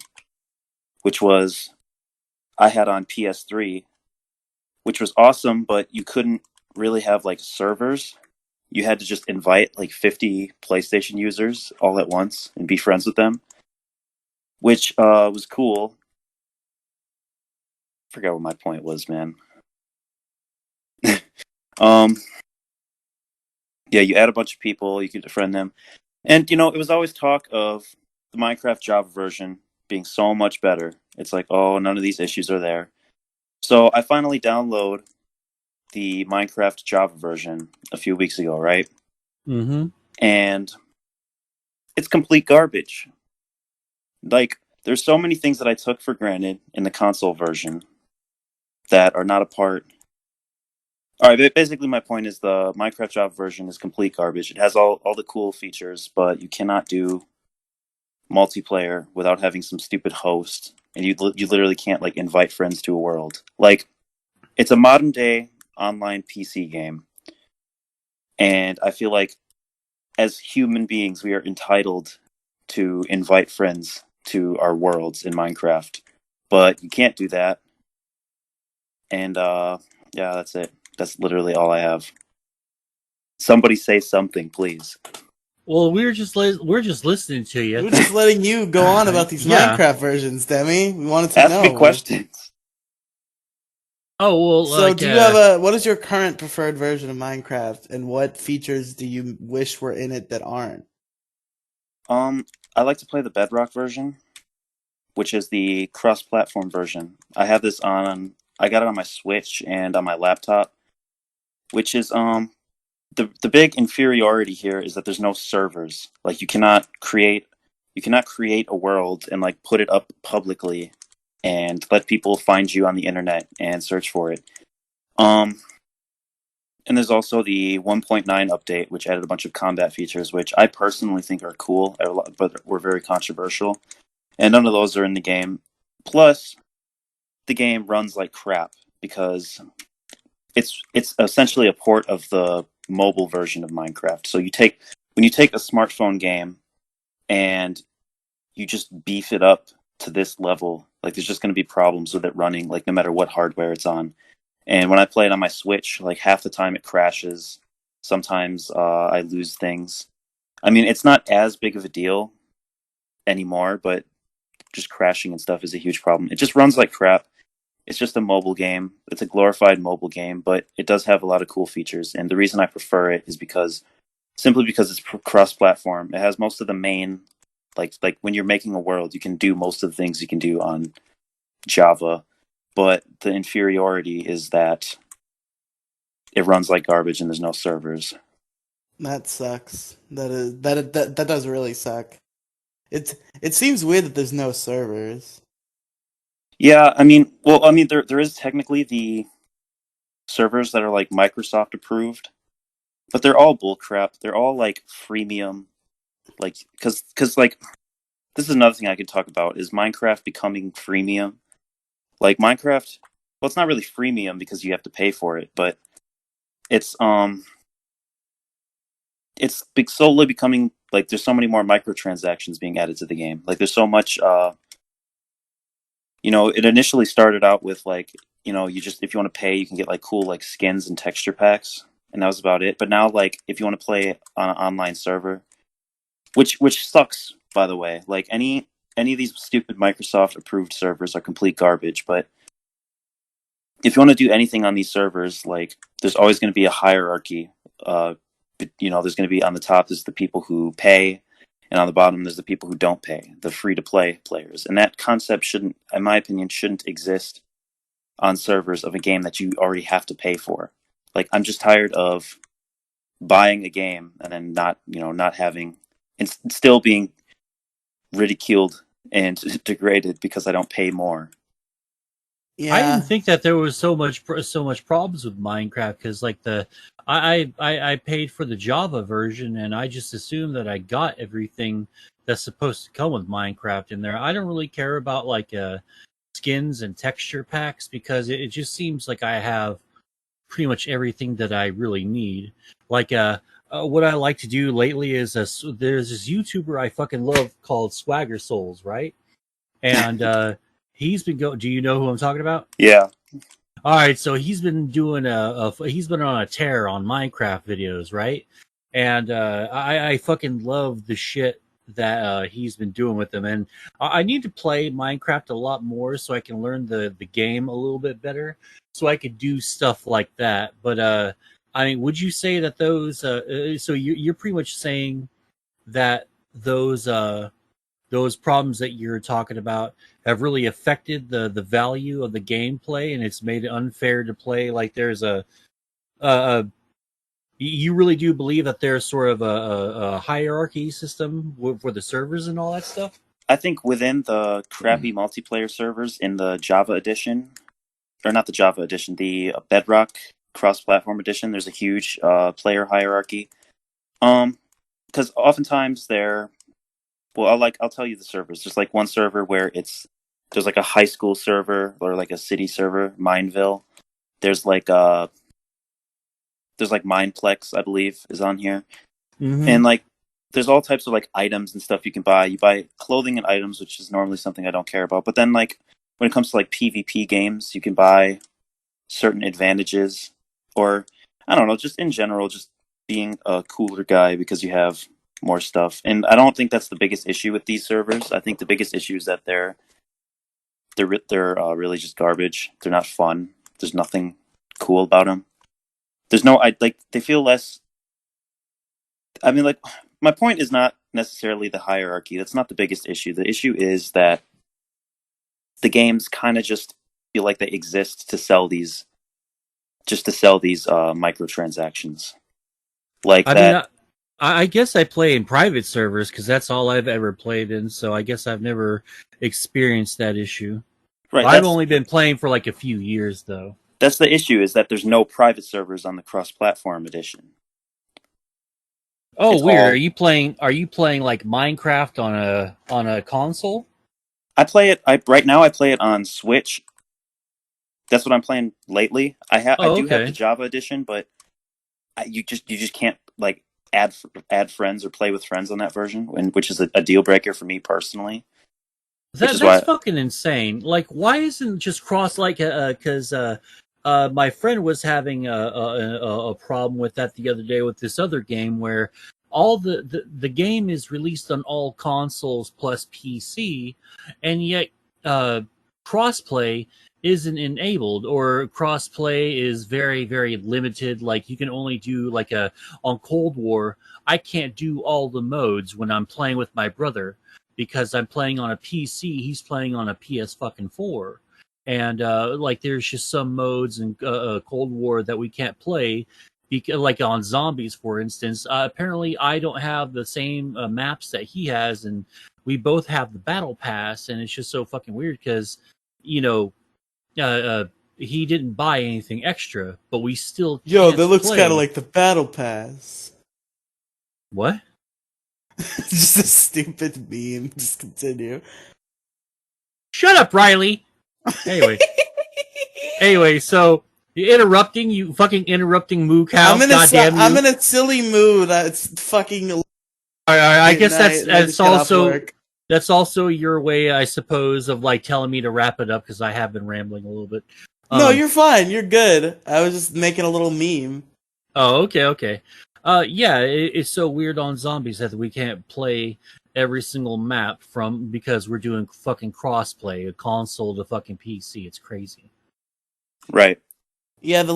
which I had on PS3, which was awesome, but you couldn't really have like servers. You had to just invite like 50 PlayStation users all at once and be friends with them, which was cool. I forgot what my point was, man. um, yeah, you add a bunch of people, you can befriend them. And, it was always talk of the Minecraft Java version being so much better. It's like, oh, none of these issues are there. So I finally download the Minecraft Java version a few weeks ago, right? Mm-hmm. And it's complete garbage. Like, there's so many things that I took for granted in the console version that are not a part. All right, basically my point is the Minecraft Java version is complete garbage. It has all the cool features, but you cannot do multiplayer without having some stupid host, and you literally can't like invite friends to a world. Like, it's a modern day online PC game, and I feel like as human beings we are entitled to invite friends to our worlds in Minecraft, but you can't do that. And yeah, that's it. That's literally all I have. Somebody say something, please. Well, we're just listening to you. We're just letting you go on about these Yeah. Minecraft versions, Demi. We wanted to Ask know. me questions. Oh well, So, like, do you have what is your current preferred version of Minecraft, and what features do you wish were in it that aren't? I like to play the Bedrock version, which is the cross-platform version. I have this on. I got it on my Switch and on my laptop, which is the big inferiority here is that there's no servers. Like, you cannot create a world and like put it up publicly and let people find you on the internet and search for it. Um, and there's also the 1.9 update, which added a bunch of combat features, which I personally think are cool, but were very controversial. And none of those are in the game. Plus, the game runs like crap because it's essentially a port of the mobile version of Minecraft. So when you take a smartphone game and you just beef it up to this level, like there's just going to be problems with it running, like no matter what hardware it's on. And when I play it on my Switch, like half the time it crashes. Sometimes I lose things. I mean, it's not as big of a deal anymore, but just crashing and stuff is a huge problem. It just runs like crap. It's just a mobile game. It's a glorified mobile game, but it does have a lot of cool features. And the reason I prefer it is simply because it's cross-platform. It has most of the main, like when you're making a world, you can do most of the things you can do on Java, but the inferiority is that it runs like garbage and there's no servers. That sucks. That does really suck. It seems weird that there's no servers. Yeah, there is technically the servers that are like Microsoft approved, but they're all bullcrap. They're all like freemium, like because like this is another thing I could talk about is Minecraft becoming freemium. Like Minecraft, well, it's not really freemium because you have to pay for it, but it's slowly becoming like there's so many more microtransactions being added to the game. Like there's so much. It initially started out with like you just if you want to pay, you can get like cool like skins and texture packs, and that was about it. But now like if you want to play on an online server, which sucks by the way. Like any of these stupid Microsoft approved servers are complete garbage. But if you want to do anything on these servers, like there's always going to be a hierarchy. There's going to be on the top there's the people who pay, and on the bottom there's the people who don't pay, the free to play players. And that concept shouldn't, in my opinion, shouldn't exist on servers of a game that you already have to pay for. Like I'm just tired of buying a game and then not having, and still being ridiculed and degraded because I don't pay more. Yeah. I didn't think that there was so much problems with Minecraft because like I paid for the Java version and I just assumed that I got everything that's supposed to come with Minecraft in there. I don't really care about like skins and texture packs because it just seems like I have pretty much everything that I really need. Like what I like to do lately is there's this YouTuber I fucking love called Swagger Souls, right? And he's been do you know who I'm talking about? Yeah. All right, so he's been doing he's been on a tear on Minecraft videos, right? And I fucking love the shit that he's been doing with them, and I need to play Minecraft a lot more so I can learn the game a little bit better, so I could do stuff like that. But I mean, would you say that those? So you're pretty much saying that those problems that you're talking about have really affected the value of the gameplay, and it's made it unfair to play. Like there's a you really do believe that there's sort of a hierarchy system for the servers and all that stuff? I think within the crappy multiplayer servers in the Java edition, or not the Java edition, the Bedrock cross-platform edition, there's a huge player hierarchy. Because oftentimes I'll tell you the servers. There's like one server where there's like a high school server or like a city server, Mineville. There's like Mineplex, I believe, is on here. Mm-hmm. And like there's all types of like items and stuff you can buy. You buy clothing and items, which is normally something I don't care about. But then like when it comes to like PvP games, you can buy certain advantages, or I don't know, just in general, just being a cooler guy because you have more stuff. And I don't think that's the biggest issue with these servers. I think the biggest issue is that they're really just garbage. They're not fun. There's nothing cool about them. There's no they feel less. I mean, like, my point is not necessarily the hierarchy. That's not the biggest issue. The issue is that the games kind of just feel like they exist to sell these microtransactions. Like I that. mean, I guess I play in private servers because that's all I've ever played in. So I guess I've never experienced that issue. Right. I've only been playing for like a few years, though. That's the issue, is that there's no private servers on the cross-platform edition. Oh, It's weird. all. Are you playing like Minecraft on a console? I play it. Right now I play it on Switch. That's what I'm playing lately. I Oh, do have okay. the Java edition, but you just can't like add friends or play with friends on that version, which is a deal breaker for me personally. That's fucking insane. Like, why isn't just cross like because my friend was having a problem with that the other day with this other game where all the game is released on all consoles plus PC, and yet crossplay isn't enabled, or crossplay is very very limited. Like you can only do like on Cold War. I can't do all the modes when I'm playing with my brother because I'm playing on a PC. He's playing on a PS fucking 4. And like there's just some modes in Cold War that we can't play because, like on zombies, for instance. Apparently, I don't have the same maps that he has, and we both have the battle pass, and it's just so fucking weird because, you know, he didn't buy anything extra, but we still Yo, can't that looks play. kind of like the battle pass. What? Just a stupid meme. Just continue. Shut up, Riely. Anyway, so you're interrupting. You fucking interrupting Moo Cow. Goddamn you! I'm in a silly mood. It's fucking. All right, I guess that's also your way, I suppose, of like telling me to wrap it up because I have been rambling a little bit. No, you're fine. You're good. I was just making a little meme. Oh, okay. Yeah, it's so weird on zombies that we can't play every single map because we're doing fucking crossplay, a console to fucking PC. It's crazy. Right. Yeah, the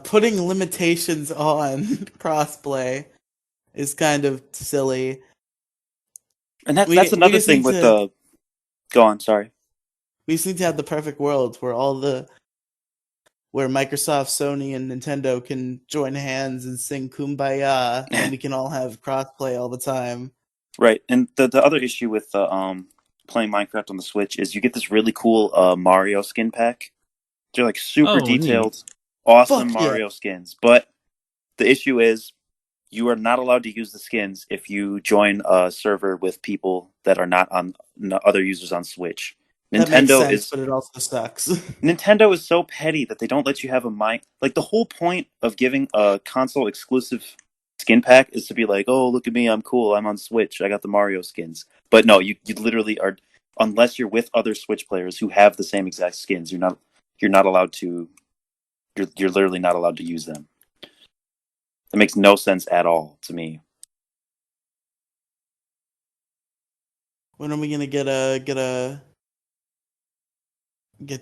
putting limitations on crossplay is kind of silly. And that's another thing with the. Go on, sorry. We just need to have the perfect world where all the where Microsoft, Sony, and Nintendo can join hands and sing Kumbaya, and we can all have crossplay all the time. Right, and the other issue with playing Minecraft on the Switch is you get this really cool Mario skin pack. They're like super detailed, neat. awesome Fuck Mario yeah. skins. But the issue is you are not allowed to use the skins if you join a server with people that are not on other users on Switch. That makes sense, but it also sucks. Nintendo is so petty that they don't let you have a mic. Like, the whole point of giving a console exclusive skin pack is to be like, oh, look at me, I'm cool, I'm on Switch, I got the Mario skins. But no, you literally are, unless you're with other Switch players who have the same exact skins, you're not allowed to. You're literally not allowed to use them. That makes no sense at all to me. When are we gonna get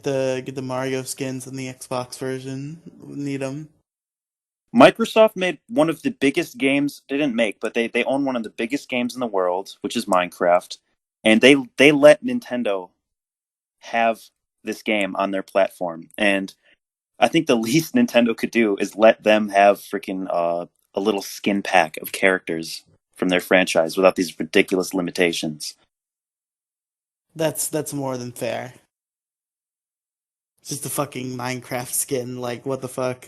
the Mario skins in the Xbox version? We need them. Microsoft made one of the biggest games. They didn't make, but they own one of the biggest games in the world, which is Minecraft, and they let Nintendo have this game on their platform. And I think the least Nintendo could do is let them have freaking a little skin pack of characters from their franchise without these ridiculous limitations. That's more than fair. Just a fucking Minecraft skin, like what the fuck?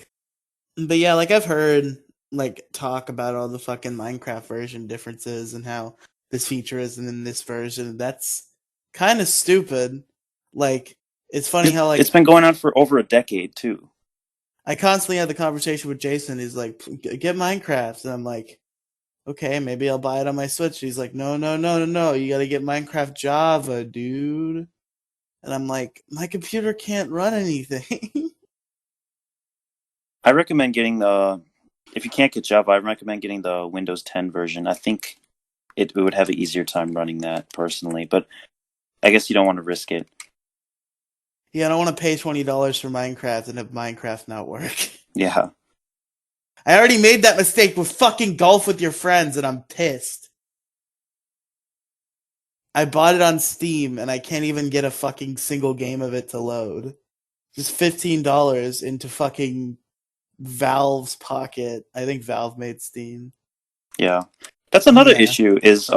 But yeah, like I've heard like talk about all the fucking Minecraft version differences and how this feature isn't in this version. That's kind of stupid. Like it's funny how like It's been going on for over a decade too. I constantly have the conversation with Jason. He's like, "Get Minecraft," and I'm like, "Okay, maybe I'll buy it on my Switch." He's like, "No, no, no, no, no! You gotta get Minecraft Java, dude." And I'm like, "My computer can't run anything." I recommend getting if you can't get Java, I recommend getting the Windows 10 version. I think it would have an easier time running that personally, but I guess you don't want to risk it. Yeah, I don't want to pay $20 for Minecraft and have Minecraft not work. Yeah. I already made that mistake with fucking Golf with Your Friends, and I'm pissed. I bought it on Steam, and I can't even get a fucking single game of it to load. Just $15 into fucking Valve's pocket. I think Valve made Steam. Yeah. That's another issue is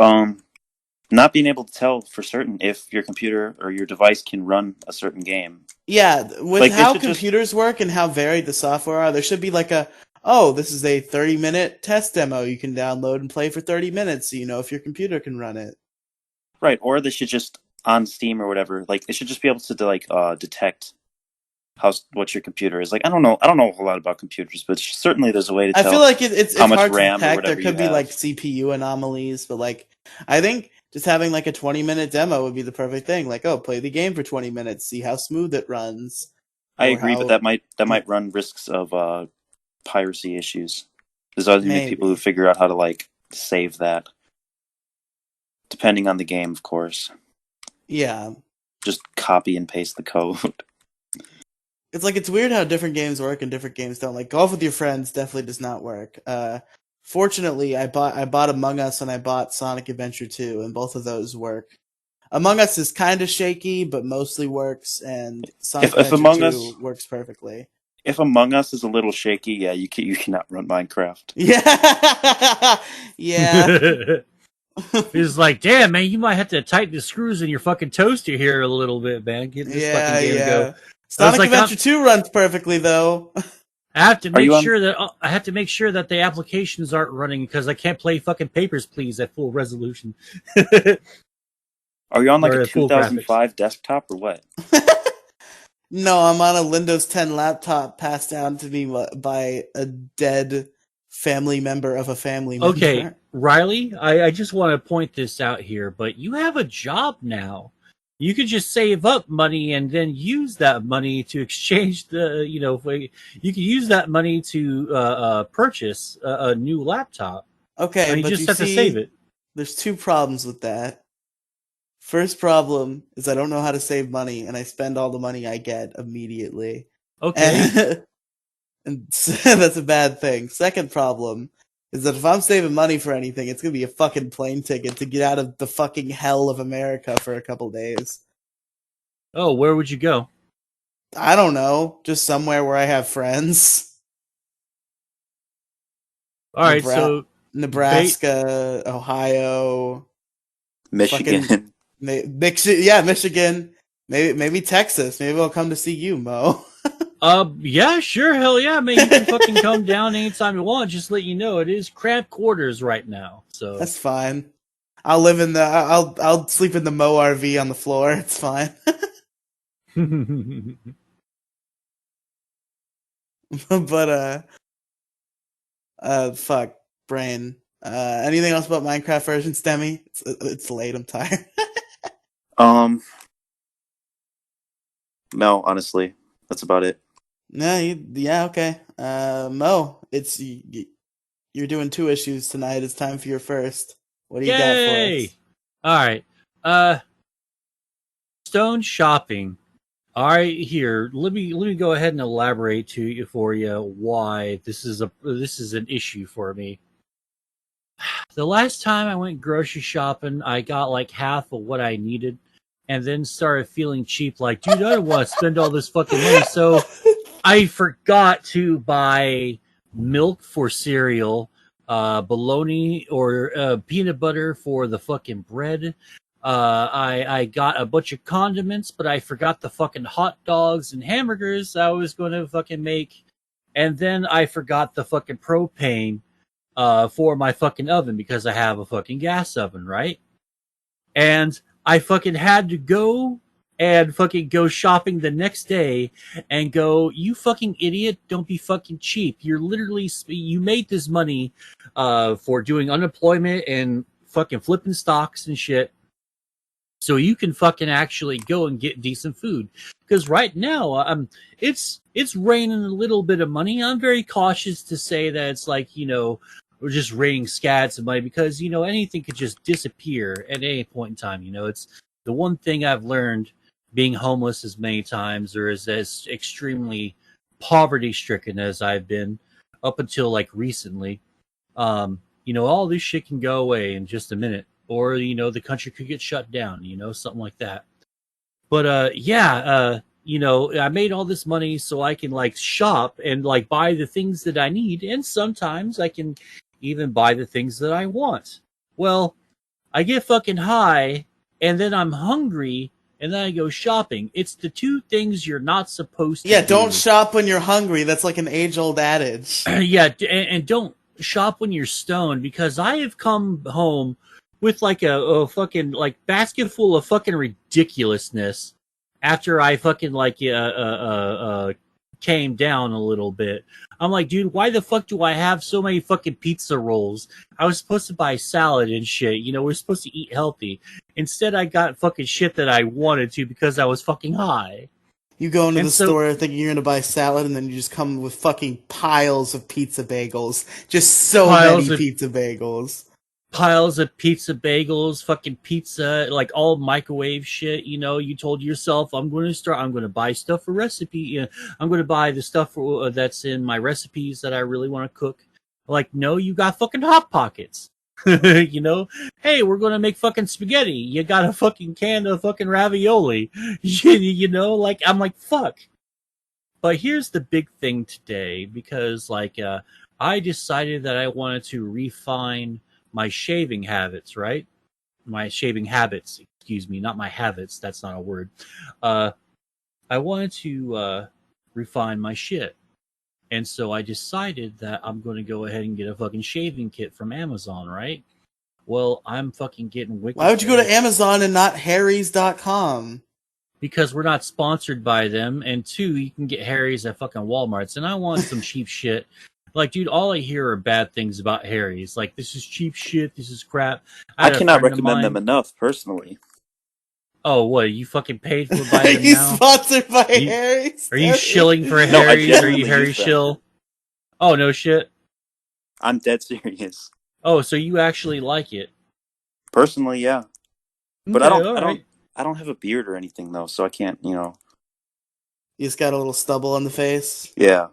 not being able to tell for certain if your computer or your device can run a certain game. Yeah, with Like, how computers work and how varied the software are, there should be like this is a 30-minute test demo you can download and play for 30 minutes so you know if your computer can run it. Right, or they should just, on Steam or whatever, like, they should just be able to like detect what your computer is. Like, I don't know a whole lot about computers, but certainly there's a way to tell. I feel like it's how much hard RAM to or detect. whatever There could be have. like CPU anomalies, but like I think just having like a 20-minute demo would be the perfect thing. Like, play the game for 20 minutes, see how smooth it runs. I agree, but that might run risks of piracy issues. There's always gonna be people who figure out how to like save that, depending on the game, of course. Yeah. Just copy and paste the code. It's like it's weird how different games work and different games don't. Like Golf with Your Friends definitely does not work. Fortunately, I bought Among Us and I bought Sonic Adventure 2, and both of those work. Among Us is kind of shaky, but mostly works, and Sonic Adventure 2 works perfectly. If Among Us is a little shaky, yeah, you cannot run Minecraft. Yeah, yeah. It's like, damn, man, you might have to tighten the screws in your fucking toaster here a little bit, man. Get this fucking game to go. Sonic Adventure 2 runs perfectly though. I have to make sure that the applications aren't running because I can't play fucking Papers, Please at full resolution. Are you on like a 2005 desktop or what? No, I'm on a Windows 10 laptop passed down to me by a dead family member of a family member. Okay, Riely, I just want to point this out here, but you have a job now. You could just save up money and then use that money to exchange you could use that money to purchase a new laptop. Okay, but you just have to save it. There's two problems with that. First problem is I don't know how to save money, and I spend all the money I get immediately. Okay. And that's a bad thing. Second problem is that if I'm saving money for anything, it's going to be a fucking plane ticket to get out of the fucking hell of America for a couple days. Oh, where would you go? I don't know, just somewhere where I have friends. All right, so Nebraska, Ohio, Michigan. fucking Michigan. Maybe Texas. Maybe I'll come to see you, Mo. Yeah, sure, hell yeah, man. You can fucking come down anytime you want. Just let you know it is cramped quarters right now. So That's fine. I'll live in the. I'll sleep in the Mo RV on the floor. It's fine. But fuck, brain. Anything else about Minecraft versions, Demi? It's late. I'm tired. No, honestly, that's about it. No, yeah, okay. Mo, you're doing 2 issues tonight. It's time for your first. What do you got for Yay! us? All right. Stone shopping. All right, here. Let me go ahead and elaborate for you why this is an issue for me. The last time I went grocery shopping, I got like half of what I needed, and then started feeling cheap. Like, dude, I don't want to spend all this fucking money. So I forgot to buy milk for cereal, bologna or peanut butter for the fucking bread. I got a bunch of condiments, but I forgot the fucking hot dogs and hamburgers I was going to fucking make. And then I forgot the fucking propane for my fucking oven because I have a fucking gas oven, right? And I fucking had to go and fucking go shopping the next day and go, you fucking idiot, don't be fucking cheap. You're literally, you made this money for doing unemployment and fucking flipping stocks and shit. So you can fucking actually go and get decent food. Because right now, it's raining a little bit of money. I'm very cautious to say that it's like, you know, we're just raining scats of money because, you know, anything could just disappear at any point in time. You know, it's the one thing I've learned being homeless as many times or as extremely poverty stricken as I've been up until like recently. You know, all this shit can go away in just a minute. Or, you know, the country could get shut down, you know, something like that. But you know, I made all this money so I can like shop and like buy the things that I need, and sometimes I can even buy the things that I want. Well, I get fucking high and then I'm hungry and then I go shopping. It's the 2 things you're not supposed to Yeah, do. don't shop when you're hungry. That's like an age-old adage. Yeah, and don't shop when you're stoned because I have come home with like a fucking like basket full of fucking ridiculousness after I fucking like came down a little bit. I'm like, dude, why the fuck do I have so many fucking pizza rolls? I was supposed to buy salad and shit. You know, we're supposed to eat healthy. Instead, I got fucking shit that I wanted to because I was fucking high. You go into And the so, store thinking you're gonna buy salad, and then you just come with fucking piles of pizza bagels. Just so many pizza bagels. Piles of pizza bagels, fucking pizza, like all microwave shit. You know, you told yourself, I'm going to buy stuff for recipe. I'm going to buy the stuff for, that's in my recipes that I really want to cook. Like, no, you got fucking Hot Pockets. You know, hey, we're going to make fucking spaghetti. You got a fucking can of fucking ravioli. You know, like, I'm like, fuck. But here's the big thing today, because like, I decided that I wanted to refine my shaving habits, right? My shaving habits, excuse me, not my habits. That's not a word. I wanted to refine my shit. And so I decided that I'm going to go ahead and get a fucking shaving kit from Amazon, right? Well, I'm fucking getting wicked. Why would you go to Amazon and not Harry's.com? Because we're not sponsored by them. And 2, you can get Harry's at fucking Walmart's. And I want some cheap shit. Like, dude, all I hear are bad things about Harry's. Like, this is cheap shit. This is crap. I cannot recommend them enough, personally. Oh, what? You fucking paid for buying them you now? Sponsored by Harry's? Are you shilling for No, Harry's? Are you Harry shill? Oh, no shit. I'm dead serious. Oh, so you actually like it? Personally, yeah. But Okay, I don't have a beard or anything though, so I can't, you know. You just got a little stubble on the face? Yeah.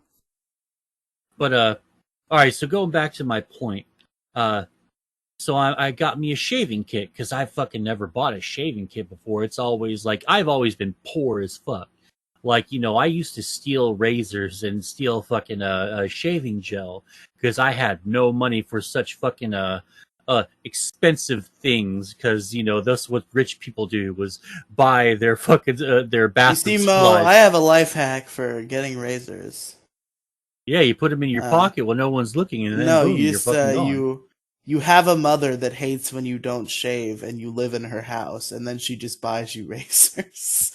But alright, so going back to my point. So I got me a shaving kit because I fucking never bought a shaving kit before. It's always like, I've always been poor as fuck. Like, I used to steal razors and steal fucking shaving gel because I had no money for such fucking expensive things. Because that's what rich people do, was buy their fucking their You bathroom see, Mo, I supplies. have a life hack for getting razors. Yeah, you put them in your pocket when no one's looking, and then No, boom, you you're just fucking gone. you have a mother that hates when you don't shave, and you live in her house, and then she just buys you razors.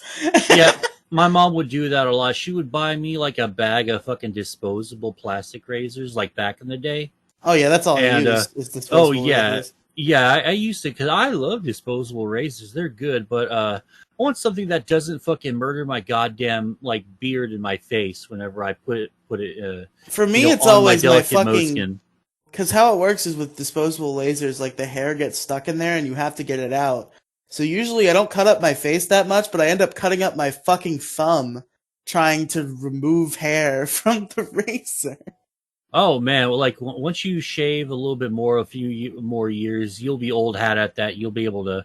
Yeah, my mom would do that a lot. She would buy me like a bag of fucking disposable plastic razors, like back in the day. Oh yeah, that's all I And use is oh disposable yeah, razors. yeah, I used to, because I love disposable razors. They're good, but I want something that doesn't fucking murder my goddamn like beard in my face whenever I put it For me, it's on my always my delicate Moe fucking. skin. Because how it works is with disposable lasers, like the hair gets stuck in there and you have to get it out. So usually I don't cut up my face that much, but I end up cutting up my fucking thumb trying to remove hair from the razor. Oh man, well, like once you shave a little bit more, a few more years, you'll be old hat at that. You'll be able to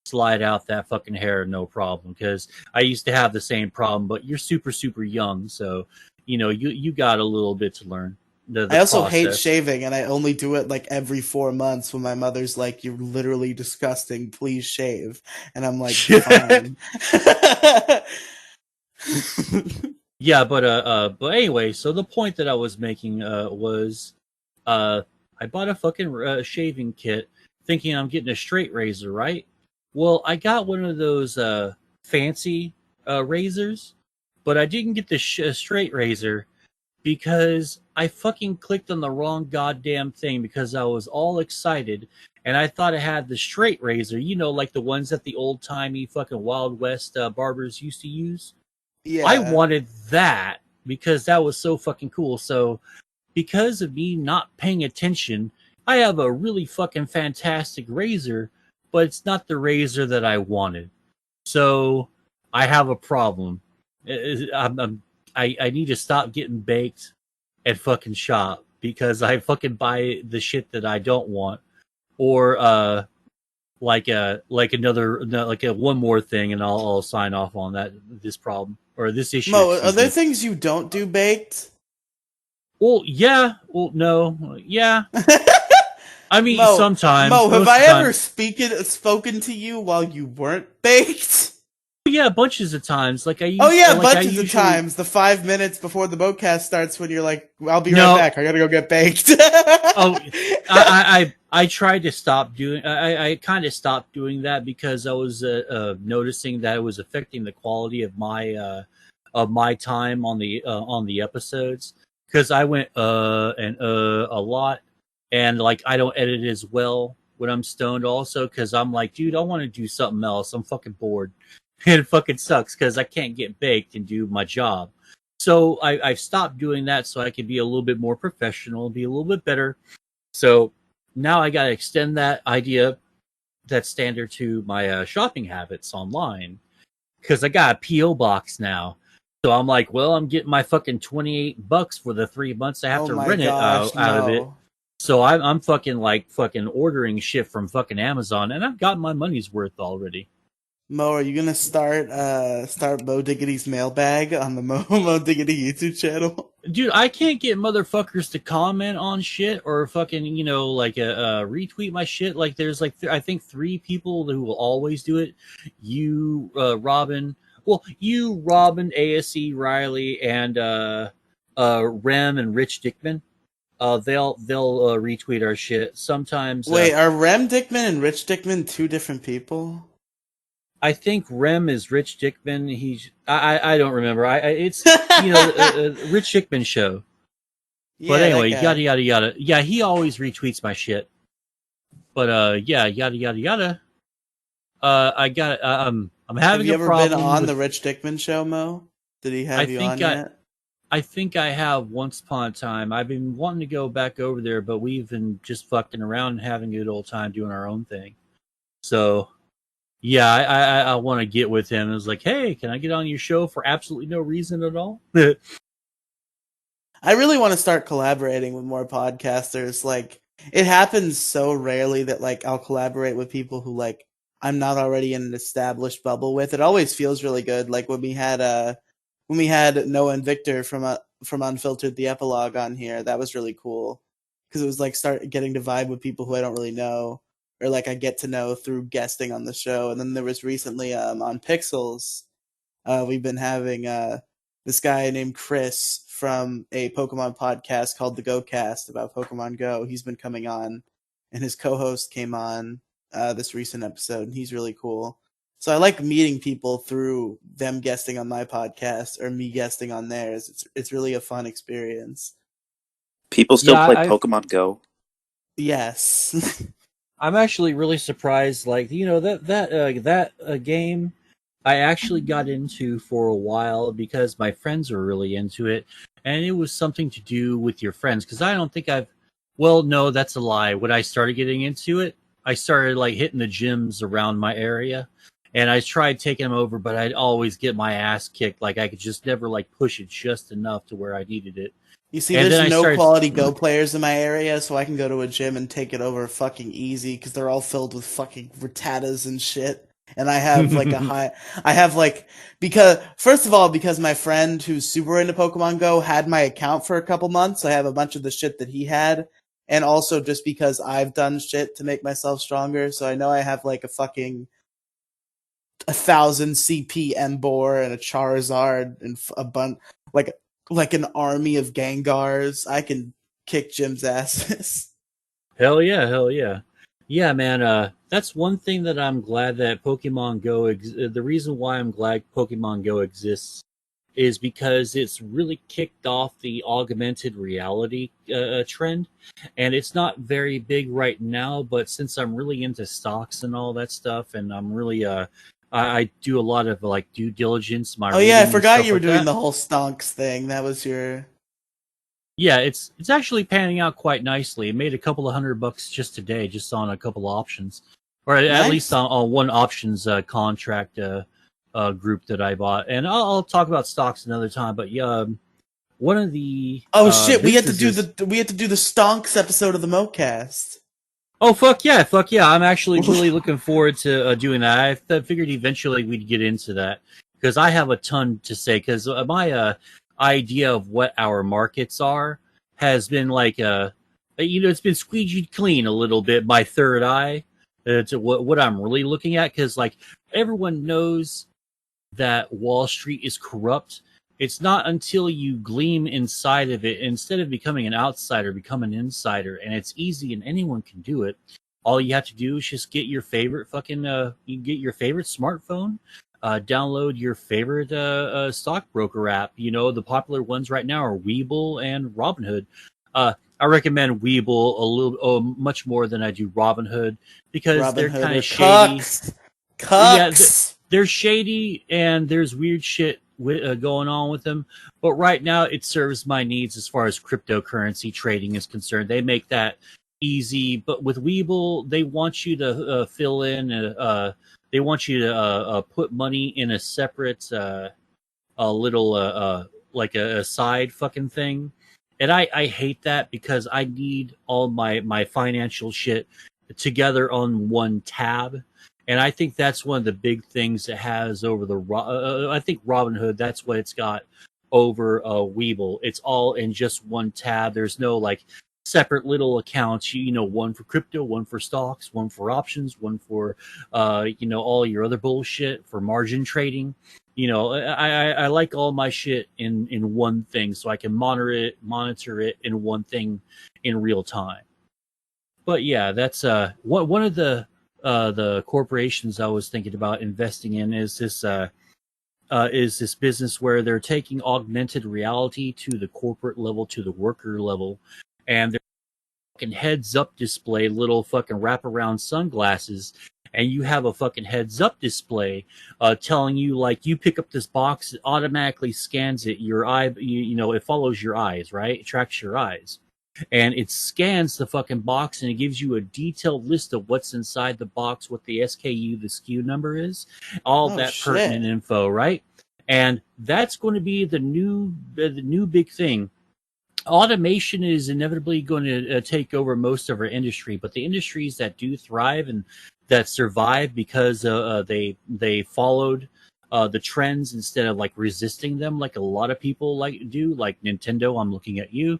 slide out that fucking hair no problem. Because I used to have the same problem, but you're super super young, so you got a little bit to learn the I also hate process. shaving, and I only do it like every 4 months when my mother's like, "You're literally disgusting. Please shave." And I'm like, "Fine." Yeah, but anyway, so the point that I was making was, uh, I bought a fucking shaving kit, thinking I'm getting a straight razor, right? Well, I got one of those fancy razors, but I didn't get the straight razor because I fucking clicked on the wrong goddamn thing because I was all excited and I thought it had the straight razor, like the ones that the old timey fucking Wild West barbers used to use. I Yeah. wanted that because that was so fucking cool. So because of me not paying attention, I have a really fucking fantastic razor, but it's not the razor that I wanted. So I have a problem. I need to stop getting baked and fucking shop because I fucking buy the shit that I don't want, or like another like a one more thing, and I'll sign off on this problem or this issue. Mo, are Excuse there me. things you don't do baked? Well, yeah. Well, no. Yeah. I mean, Mo, sometimes. Mo, have Most I of the time. ever spoken to you while you weren't baked? Yeah, bunches of times. Oh yeah, Like I bunches of usually. times. The 5 minutes before the boatcast starts, when you're like, "I'll be right No. back. I gotta go get baked." Oh, I tried to stop doing. I kind of stopped doing that because I was noticing that it was affecting the quality of my time on the episodes, because I went and a lot, and like I don't edit as well when I'm stoned also, because I'm like, dude, I want to do something else. I'm fucking bored. It fucking sucks because I can't get baked and do my job. So I've stopped doing that so I can be a little bit more professional, be a little bit better. So now I got to extend that idea, that standard, to my shopping habits online, because I got a PO box now. So I'm like, well, I'm getting my fucking $28 for the 3 months I have Oh to my rent it gosh, out of it. Mo. So I'm fucking ordering shit from fucking Amazon, and I've got my money's worth already. Mo, are you gonna start Mo Diggity's mailbag on the Mo Diggity YouTube channel? Dude, I can't get motherfuckers to comment on shit or fucking, like retweet my shit. Like, there's like I think 3 people who will always do it. You, Robin. Well, you, Robin, ASE, Riely, and Rem and Rich Dickman. They'll retweet our shit sometimes. Wait, are Rem Dickman and Rich Dickman two different people? I think Rem is Rich Dickman. I don't remember. It's Rich Dickman show. But Yeah, that anyway, yada guy. yada yada. Yeah, he always retweets my shit. But yeah, yada yada yada. I got I'm Have having you a ever been problem on with. the Rich Dickman show, Mo? Did he I have you think on I yet? I think I have once upon a time. I've been wanting to go back over there, but we've been just fucking around and having a good old time doing our own thing. So yeah, I want to get with him. I was like, hey, can I get on your show for absolutely no reason at all? I really want to start collaborating with more podcasters. Like, it happens so rarely that like I'll collaborate with people who like I'm not already in an established bubble with. It always feels really good. Like when we had when we had Noah and Victor from Unfiltered the Epilogue on here. That was really cool because it was like start getting to vibe with people who I don't really know, or like I get to know through guesting on the show. And then there was recently on Pixels, we've been having this guy named Chris from a Pokemon podcast called the Go Cast about Pokemon Go. He's been coming on, and his co-host came on this recent episode, and he's really cool. So I like meeting people through them guesting on my podcast or me guesting on theirs. It's really a fun experience. People still play Pokemon Go? Yes. I'm actually really surprised. Like, you know, that game I actually got into for a while because my friends were really into it, and it was something to do with your friends. Because I don't think well, no, that's a lie. When I started getting into it, I started like hitting the gyms around my area, and I tried taking them over, but I'd always get my ass kicked. Like I could just never like push it just enough to where I needed it. You see, there's no quality Go players in my area, so I can go to a gym and take it over fucking easy because they're all filled with fucking Rattatas and shit. And I have like because first of all, because my friend who's super into Pokemon Go had my account for a couple months, I have a bunch of the shit that he had. And also just because I've done shit to make myself stronger. So I know I have like a fucking 1,000 CP Emboar and a Charizard and a bunch like an army of Gengars. I can kick Jim's asses. Hell yeah. Yeah, man, that's one thing that I'm glad that Pokemon Go the reason why I'm glad Pokemon Go exists is because it's really kicked off the augmented reality trend. And it's not very big right now, but since I'm really into stocks and all that stuff, and I'm really I do a lot of like due diligence. I forgot you were doing the whole stonks thing. That was your. Yeah, it's actually panning out quite nicely. It made a couple of $100 just today, just on a couple of options, or at least on one options contract group that I bought. And I'll talk about stocks another time. But yeah, one of the shit, we had to do the stonks episode of the MoCast. Oh fuck yeah! I'm actually really looking forward to doing that. I figured eventually we'd get into that because I have a ton to say. Because my idea of what our markets are has been like it's been squeegeed clean a little bit. My third eye to what I'm really looking at, because like everyone knows that Wall Street is corrupt. It's not until you gleam inside of it, instead of becoming an outsider, become an insider, and it's easy and anyone can do it. All you have to do is just get your favorite you get your favorite smartphone, download your favorite stockbroker app. You know, the popular ones right now are Webull and Robinhood. I recommend Webull a little much more than I do Robinhood because they're kind of shady. Cucks. Yeah, they're shady and there's weird shit going on with them, but right now it serves my needs as far as cryptocurrency trading is concerned. They make that easy, but with Webull, they want you to fill in. They want you to put money in a separate, a little like a side fucking thing, and I hate that because I need all my financial shit together on one tab. And I think that's one of the big things it has over I think Robinhood, that's what it's got over Webull. It's all in just one tab. There's no like separate little accounts, you know, one for crypto, one for stocks, one for options, one for, all your other bullshit for margin trading. You know, I like all my shit in one thing so I can monitor it in one thing in real time. But yeah, that's one of the corporations I was thinking about investing in is this business where they're taking augmented reality to the corporate level, to the worker level, and they're fucking heads-up display, little fucking wraparound sunglasses, and you have a fucking heads-up display telling you, like, you pick up this box, it automatically scans it, your eye, it follows your eyes, right? It tracks your eyes. And it scans the fucking box and it gives you a detailed list of what's inside the box, what the SKU, the SKU number is, all that pertinent info, right? And that's going to be the new big thing. Automation is inevitably going to take over most of our industry, but the industries that do thrive and that survive because they followed the trends instead of like resisting them like a lot of people like do, like Nintendo. I'm looking at you.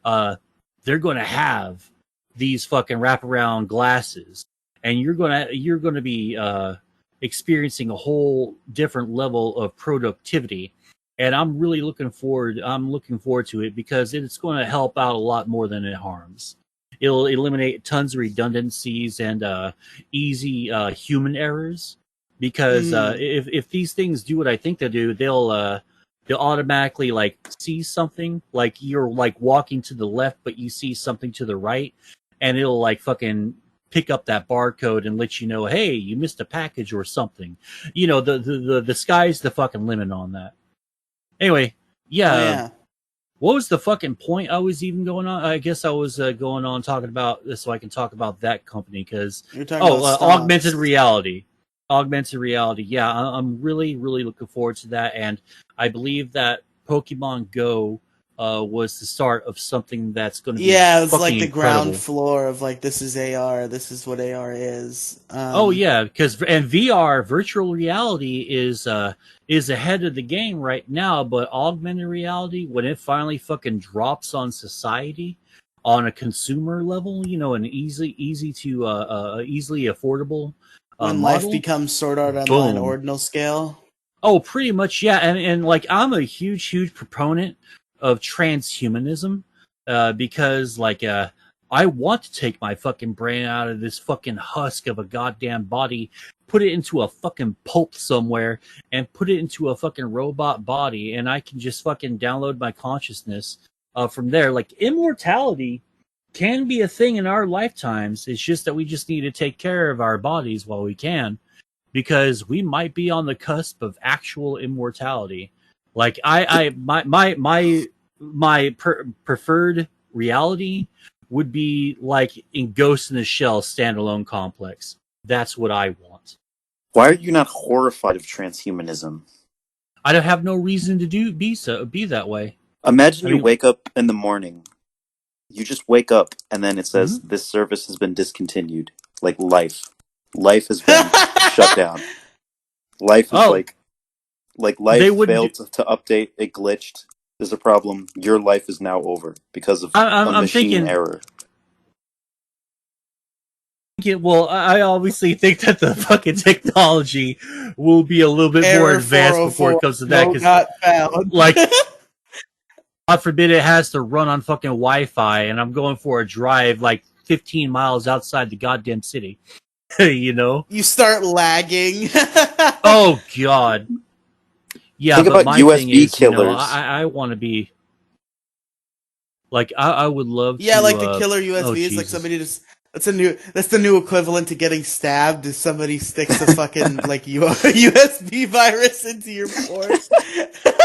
They're going to have these fucking wraparound glasses, and you're gonna be experiencing a whole different level of productivity. And I'm really looking forward. I'm looking forward to it because it's going to help out a lot more than it harms. It'll eliminate tons of redundancies and easy human errors. Because if these things do what I think they do, they'll automatically like see something, like you're like walking to the left, but you see something to the right, and it'll like fucking pick up that barcode and let you know, hey, you missed a package or something. You know, the sky's the fucking limit on that. Anyway, yeah. Oh, yeah. What was the fucking point I was even going on? I guess I was going on talking about this so I can talk about that company because augmented reality. Augmented reality. Yeah, I'm really, really looking forward to that, and I believe that Pokemon Go was the start of something that's going to be it was like the incredible. ground floor of like, this is AR, this is what AR is. Oh yeah, because VR, virtual reality, is ahead of the game right now. But augmented reality, when it finally fucking drops on society, on a consumer level, you know, an easily affordable when model, life becomes Sword Art Online ordinal scale. Oh, pretty much, yeah. And like, I'm a huge proponent of transhumanism because like I want to take my fucking brain out of this fucking husk of a goddamn body, put it into a fucking pulp somewhere, and put it into a fucking robot body, and I can just fucking download my consciousness from there. Like, immortality can be a thing in our lifetimes. It's just that we just need to take care of our bodies while we can, because we might be on the cusp of actual immortality. Like my preferred reality would be like in Ghost in the Shell standalone complex. That's what I want. Why are you not horrified of transhumanism? I don't have no reason to be that way. Imagine you wake up in the morning. You just wake up and then it says this service has been discontinued. Like life has been shut down. Life is like life failed to update. It glitched. There's a problem. Your life is now over because of a machine error. Well, I obviously think that the fucking technology will be a little bit more advanced before it comes to that. Not found. Like, God forbid it has to run on fucking Wi-Fi, and I'm going for a drive like 15 miles outside the goddamn city. You know, you start lagging. Oh God. Yeah, think but about my USB thing is, killers. You know, I want to be like, I would love to. Yeah, like the killer USB is like somebody just. That's the new equivalent to getting stabbed. Is somebody sticks a fucking like USB virus into your port?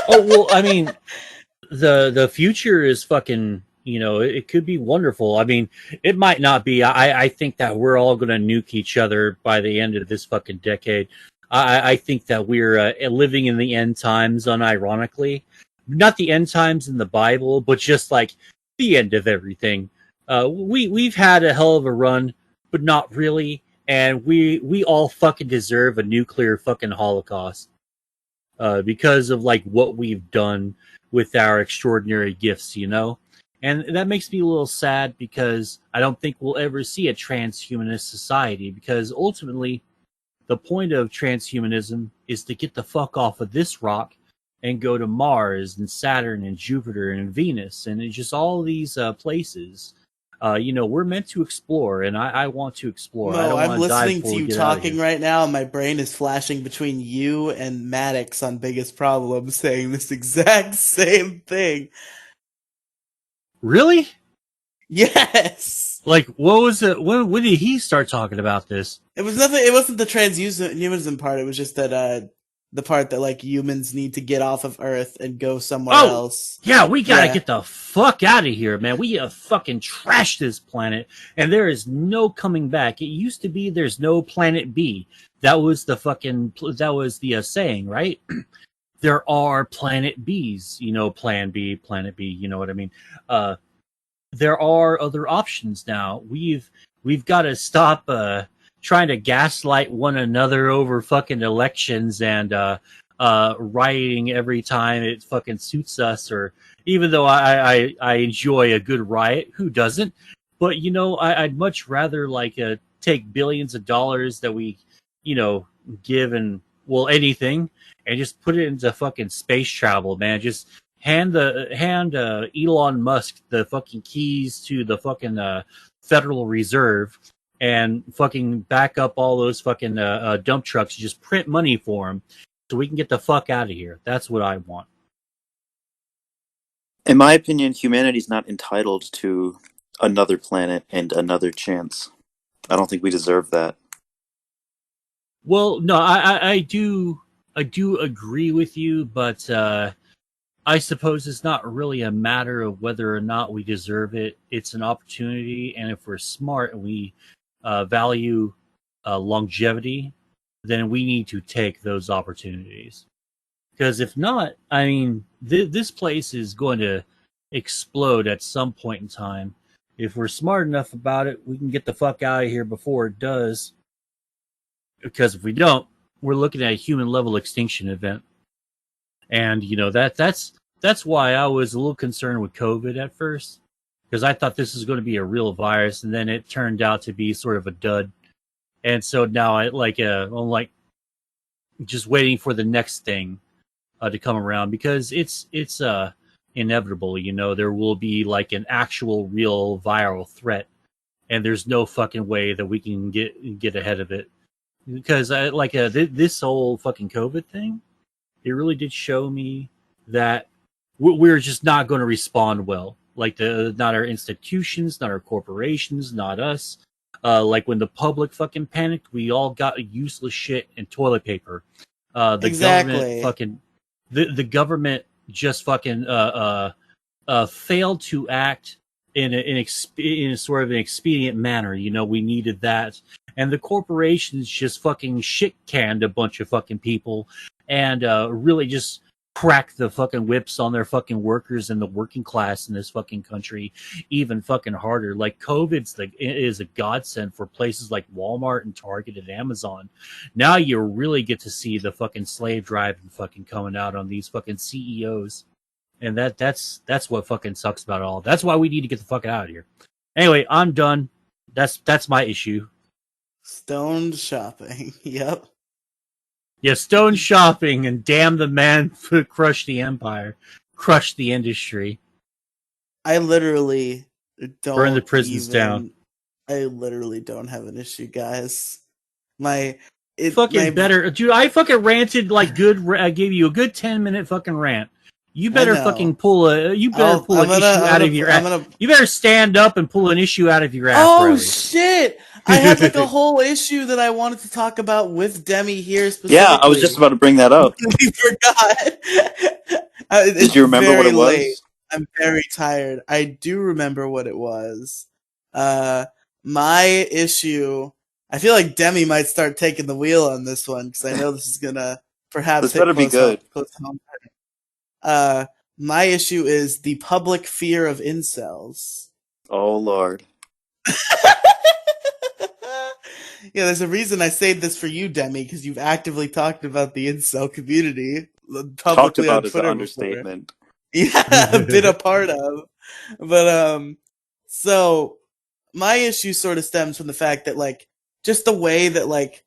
Oh well, I mean, the future is fucking. You know, it could be wonderful. I mean, it might not be. I think that we're all going to nuke each other by the end of this fucking decade. I think that we're living in the end times, unironically. Not the end times in the Bible, but just like the end of everything. We've had a hell of a run, but not really. And we all fucking deserve a nuclear fucking holocaust. Because of like what we've done with our extraordinary gifts, you know? And that makes me a little sad because I don't think we'll ever see a transhumanist society, because ultimately the point of transhumanism is to get the fuck off of this rock and go to Mars and Saturn and Jupiter and Venus and just all these places. You know, we're meant to explore, and I want to explore. No, I don't I'm listening to you talking right now, and my brain is flashing between you and Maddox on Biggest Problem, saying this exact same thing. Really? Yes. Like, what was it? When did he start talking about this? It was nothing. It wasn't the transhumanism part. It was just that the part that like humans need to get off of Earth and go somewhere else. Yeah, we gotta get the fuck out of here, man. We fucking trashed this planet, and there is no coming back. It used to be there's no planet B. That was the saying, right? There are planet Bs, you know, plan B, planet B, you know what I mean? There are other options now. We've got to stop trying to gaslight one another over fucking elections and rioting every time it fucking suits us. Or even though I enjoy a good riot, who doesn't? But I'd much rather take billions of dollars that we give and anything and just put it into fucking space travel, man. Just hand Elon Musk the fucking keys to the fucking Federal Reserve and fucking back up all those fucking dump trucks. Just print money for them so we can get the fuck out of here. That's what I want. In my opinion, humanity's not entitled to another planet and another chance. I don't think we deserve that. Well, no, I do agree with you, but I suppose it's not really a matter of whether or not we deserve it. It's an opportunity, and if we're smart and we value longevity, then we need to take those opportunities. Because if not, I mean, this place is going to explode at some point in time. If we're smart enough about it, we can get the fuck out of here before it does. Because if we don't, we're looking at a human level extinction event. And that's why I was a little concerned with COVID at first, because I thought this was going to be a real virus, and then it turned out to be sort of a dud. And so now I'm just waiting for the next thing to come around, because it's inevitable. There will be like an actual real viral threat, and there's no fucking way that we can get ahead of it. Because this whole fucking COVID thing, it really did show me that we're just not going to respond well. Not our institutions, not our corporations, not us. When the public fucking panicked, we all got useless shit and toilet paper. Exactly. The government just fucking failed to act in a sort of an expedient manner. We needed that. And the corporations just fucking shit canned a bunch of fucking people and really just crack the fucking whips on their fucking workers and the working class in this fucking country even fucking harder. Like COVID is a godsend for places like Walmart and Target and Amazon. Now you really get to see the fucking slave driving fucking coming out on these fucking CEOs. And that's what fucking sucks about it all. That's why we need to get the fuck out of here. Anyway, I'm done. That's my issue. Stoned shopping. Yep. Yeah, stone shopping, and damn the man who crushed the empire, crushed the industry. I literally don't burn the prisons down. I literally don't have an issue, guys. Better, dude. I fucking ranted like good. I gave you a good 10-minute fucking rant. You better fucking pull an issue out of your ass. You better stand up and pull an issue out of your ass. Oh, Riely. Shit! I had like a whole issue that I wanted to talk about with Demi here specifically. Yeah, I was just about to bring that up. We forgot. Did you remember what it was? Late. I'm very tired. I do remember what it was. My issue. I feel like Demi might start taking the wheel on this one, because I know this is gonna perhaps. This better be good. My issue is the public fear of incels. Oh Lord. Yeah, there's a reason I saved this for you, Demi, because you've actively talked about the incel community. Talked about is an understatement. Yeah, been a part of. But so my issue sort of stems from the fact that just the way that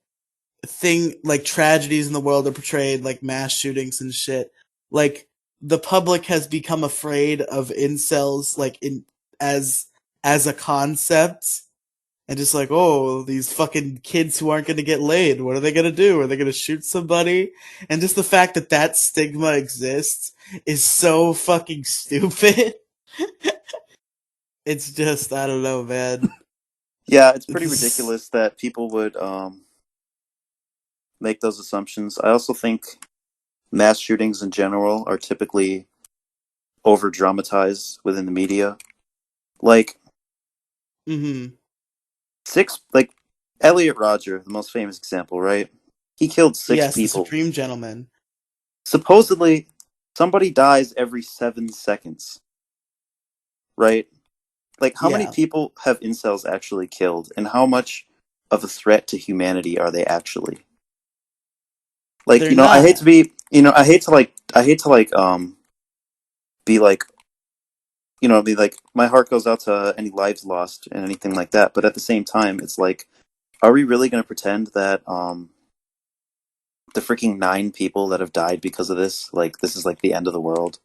tragedies in the world are portrayed, like mass shootings and shit, the public has become afraid of incels as a concept. And just these fucking kids who aren't going to get laid, what are they going to do? Are they going to shoot somebody? And just the fact that stigma exists is so fucking stupid. It's just, I don't know, man. Yeah, it's pretty ridiculous that people would make those assumptions. I also think mass shootings in general are typically over-dramatized within the media. Elliot Rodger, the most famous example, right? He killed 6 people. Yes, the Supreme Gentleman. Supposedly, somebody dies every 7 seconds. Right? How many people have incels actually killed? And how much of a threat to humanity are they actually? Like, They're you know, I hate not. to be, you know, I hate to be like, you know, be like, my heart goes out to any lives lost and anything like that. But at the same time, it's like, are we really going to pretend that the freaking 9 people that have died because of this, like, this is like the end of the world?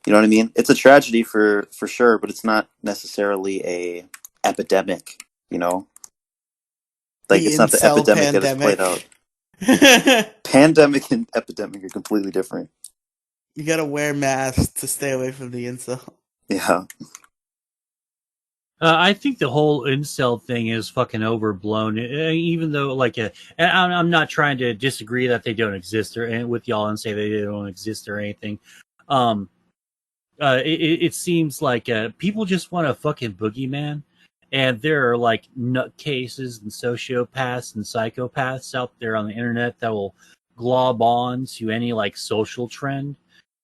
You know what I mean? It's a tragedy for sure, but it's not necessarily a epidemic. You know, like The it's not the incel epidemic that has played out. pandemic. Pandemic and epidemic are completely different. You gotta wear masks to stay away from the incel. Yeah. I think the whole incel thing is fucking overblown. Even though, like, and I'm not trying to disagree that they don't exist or with y'all and say they don't exist or anything. Um, it seems like people just want a fucking boogeyman, and there are like nutcases and sociopaths and psychopaths out there on the internet that will glob on to any like social trend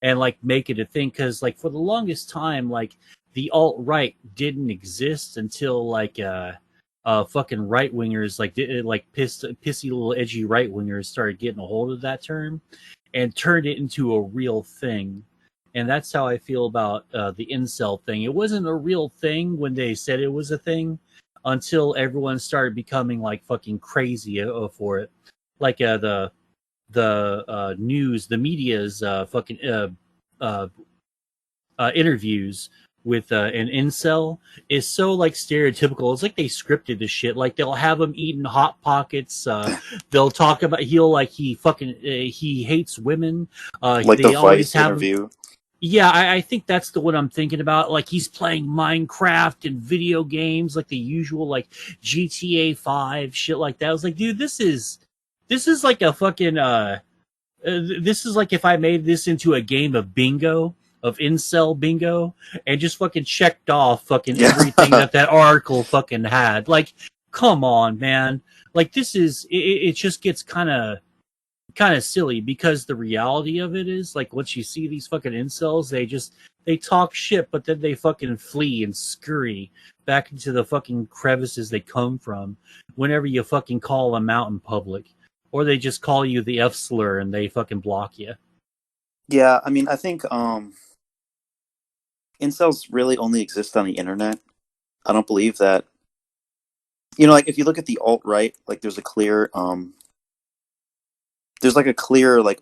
and like make it a thing. Because like for the longest time, like the alt right didn't exist until like fucking right wingers like pissy little edgy right wingers started getting a hold of that term and turned it into a real thing. And that's how I feel about the incel thing. It wasn't a real thing when they said it was a thing until everyone started becoming like fucking crazy for it. Like the news, the media's fucking uh, interviews with an incel is so like stereotypical. It's like they scripted the shit. Like they'll have him eating hot pockets. They'll talk about he fucking he hates women. Like the They always Vice have him. interview. Yeah, I think that's the one I'm thinking about. Like he's playing Minecraft and video games, like the usual, like GTA 5 shit like that. I was like, dude, this is like a fucking this is like if I made this into a game of bingo, of incel bingo, and just fucking checked off fucking Yeah. everything that article fucking had. Like, come on, man. Like this is it just gets kind of silly because the reality of it is like once you see these fucking incels, they talk shit, but then they fucking flee and scurry back into the fucking crevices they come from whenever you fucking call them out in public. Or they just call you the F slur and they fucking block you. Yeah, I mean, I think incels really only exist on the internet. I don't believe that. You know, like if you look at the alt right, like there's like a clear like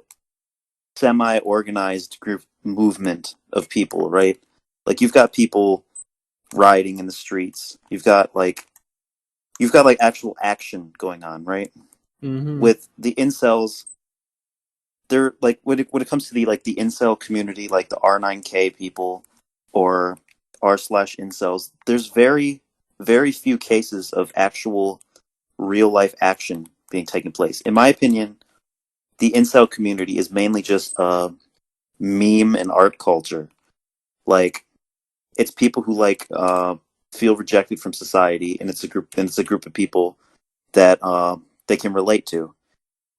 semi organized group movement of people, right? Like you've got people rioting in the streets. You've got like actual action going on, right? Mm-hmm. With the incels, they're like when it comes to the incel community, like the R9K people or r/incels, there's very few cases of actual real life action being taken place. In my opinion, the incel community is mainly just meme and art culture. Like it's people who feel rejected from society, and it's a group of people that they can relate to.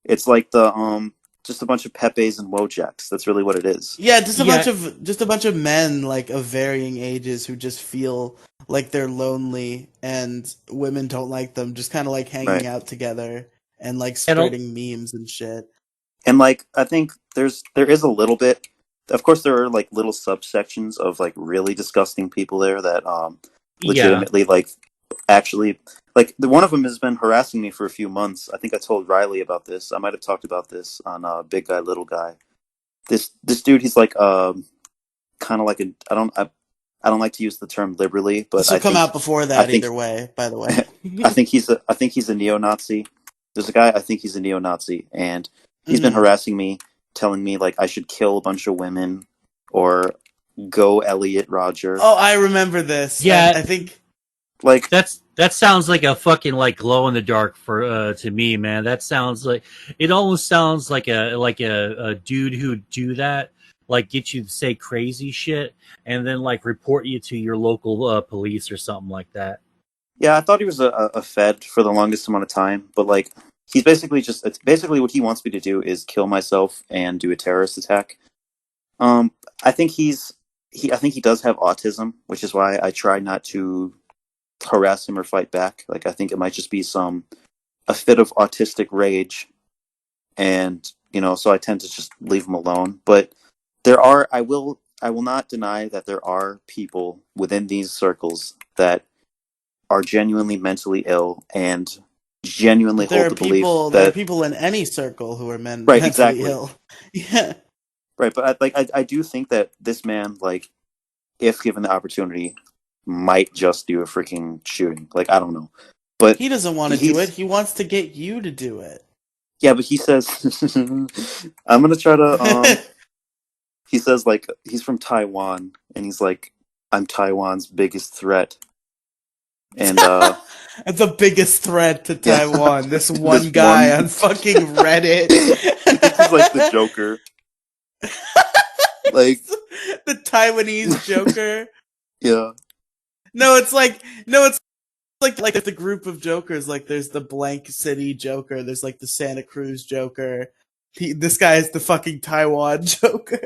It's like the just a bunch of Pepes and Wojaks. That's really what it is. Yeah, Yeah, just a bunch of men like of varying ages who just feel like they're lonely and women don't like them, just kind of like hanging Right. out together and like and spreading memes and shit. And like I think there is a little bit. Of course, there are like little subsections of like really disgusting people there that yeah, legitimately like actually like the one of them has been harassing me for a few months. I think I told Riely about this. I might have talked about this on Big Guy Little Guy. This dude, he's like kind of like a I don't like to use the term liberally, but This will come out before I that think either way, by the way. I think he's a neo-Nazi. There's a guy I think he's a neo-Nazi, and he's been Mm. harassing me, telling me like I should kill a bunch of women or go Elliot Roger. Oh, I remember this. yeah. I think Like That sounds like a fucking like glow in the dark for to me, man. That sounds like it almost sounds like a dude who'd do that, like get you to say crazy shit and then like report you to your local police or something like that. yeah, I thought he was a Fed for the longest amount of time, but like he's basically just it's basically what he wants me to do is kill myself and do a terrorist attack. Um, I think I think he does have autism, which is why I try not to harass him or fight back. Like, I think it might just be a fit of autistic rage, and so I tend to just leave him alone. But I will not deny that there are people within these circles that are genuinely mentally ill and genuinely But there hold are the belief there are that people in any circle who are right, mentally exactly, ill. Yeah. right. But I do think that this man, like, if given the opportunity, might just do a freaking shooting. Like, I don't know, but He doesn't want to do it. he's He wants to get you to do it. yeah, but he says I'm gonna try to he says, like, he's from Taiwan, and he's like, I'm Taiwan's biggest threat. And the biggest threat to yeah, Taiwan. This this one guy one, on fucking Reddit. he thinks he's like the Joker, like, the Taiwanese Joker. yeah, No, it's like the group of Jokers. Like, there's the Blank City Joker. There's like the Santa Cruz Joker. This guy is the fucking Taiwan Joker.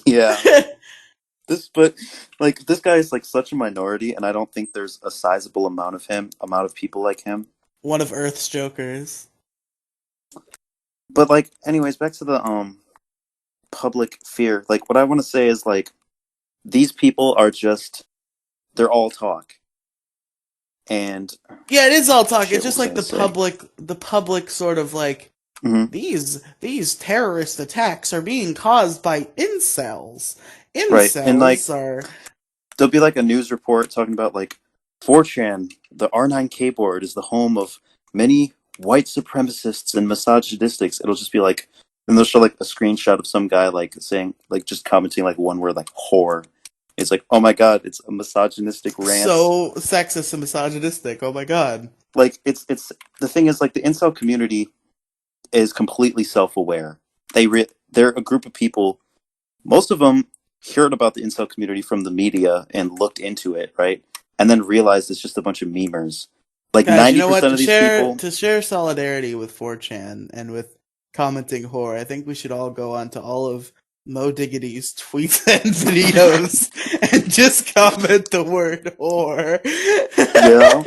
yeah. But like, this guy is like such a minority, and I don't think there's a sizable amount of people like him. One of Earth's Jokers. But like, anyways, back to the public fear. Like, what I want to say is, like, these people are just, they're all talk. And yeah, it is all talk. Shit, it's just what like was I gonna say? the public sort of like Mhm. these terrorist attacks are being caused by incels. Right, and like, Incels are there'll be like a news report talking about, like, 4chan, the R9K board is the home of many white supremacists and misogynistics. It'll just be like, and they'll show like a screenshot of some guy like saying, like, just commenting like one word, like, whore. It's like, oh my god, it's a misogynistic rant. so sexist and misogynistic. Oh my god. Like, it's the thing is, like, the incel community is completely self-aware. They're a group of people. Most of them heard about the incel community from the media and looked into it, right? And then realized it's just a bunch of memers. Like, Guys, you know 90% what? of these people. To share solidarity with 4chan and with commenting whore, I think we should all go on to all of Mo Diggity's tweets and videos and just comment the word whore. Yeah.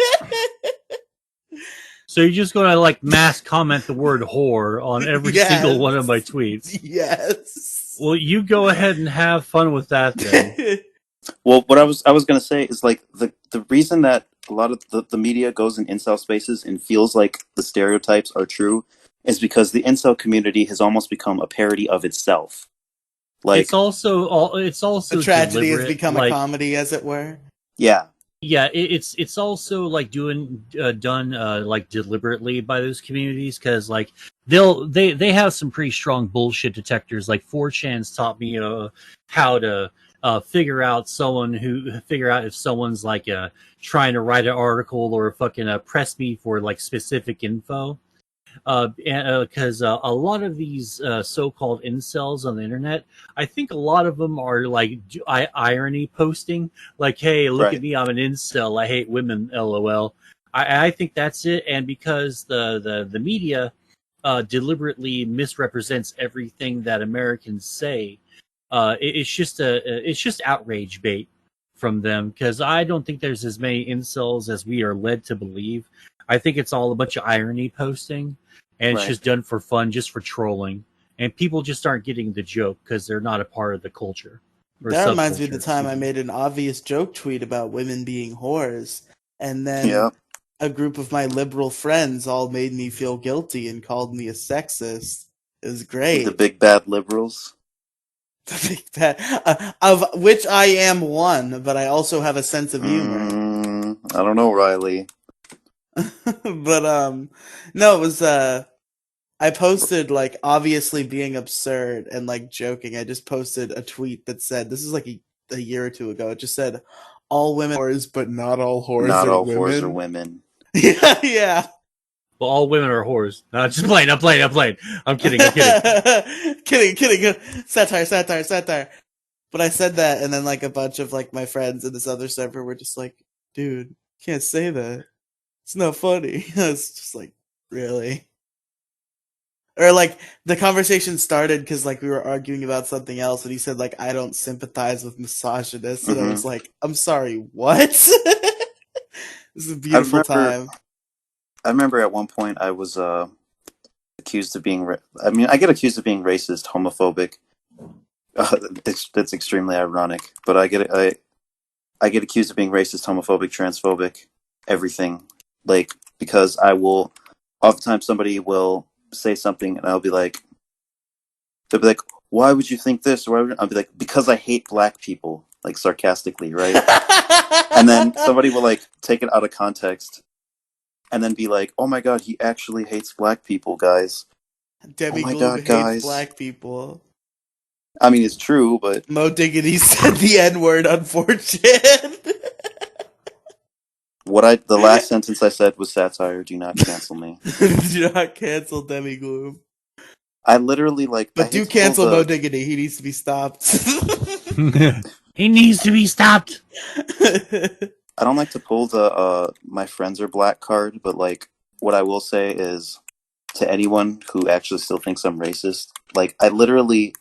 So you're just going to like mass comment the word whore on every Yes. single one of my tweets? Yes. Well, you go ahead and have fun with that then. Well, what I was going to say is, like, the reason that a lot of the media goes in incel spaces and feels like the stereotypes are true is because the incel community has almost become a parody of itself. Like, it's also a tragedy has become like, a comedy, as it were. yeah. Yeah, it's also like done like deliberately by those communities, because like they have some pretty strong bullshit detectors. Like 4chan's taught me how to figure out if someone's like trying to write an article or fucking press me for like specific info. Because a lot of these so-called incels on the internet, I think a lot of them are like irony posting, like, "Hey, look Right. at me, I'm an incel. I hate women. LOL." I think that's it, and because the media deliberately misrepresents everything that Americans say, it's just outrage bait from them. Because I don't think there's as many incels as we are led to believe. I think it's all a bunch of irony posting. And it's Right. just done for fun, just for trolling. And people just aren't getting the joke because they're not a part of the culture. That reminds me of the time I made an obvious joke tweet about women being whores. And then Yeah. a group of my liberal friends all made me feel guilty and called me a sexist. It was great. The big bad liberals. The big bad, of which I am one, but I also have a sense of humor. I don't know, Riely. But no, it was I posted, like, obviously being absurd and like joking. I just posted a tweet that said, this is like a year or two ago. It just said, all women are whores, but not all whores Not are all women. whores are women. Yeah, yeah. Well, all women are whores. No, just playing. I'm kidding. kidding. Satire. But I said that, and then like a bunch of like my friends in this other server were just like, dude, you can't say that. It's not funny. It's just like, really? Or like the conversation started because like we were arguing about something else, and he said like, I don't sympathize with misogynists, and I was like, I'm sorry, what? This is a beautiful time. I remember at one point I was accused of being. I get accused of being racist, homophobic. That's extremely ironic, but I get accused of being racist, homophobic, transphobic, everything. Like, because I will, oftentimes somebody will say something and they'll be like, why would you think this? Or I'll be like, because I hate black people, like sarcastically, right? And then somebody will like take it out of context and then be like, oh my god, he actually hates black people, guys. Demi oh my Gloom god, hates guys. black people. I mean, it's true, but Mo Diggity said the N-word on 4chan. the last sentence I said was satire. Do not cancel me. Do not cancel Demi Gloom. I literally But do cancel Mo Diggity. He needs to be stopped. He needs to be stopped. I don't like to pull the my friends are black card, but like what I will say is to anyone who actually still thinks I'm racist, like I literally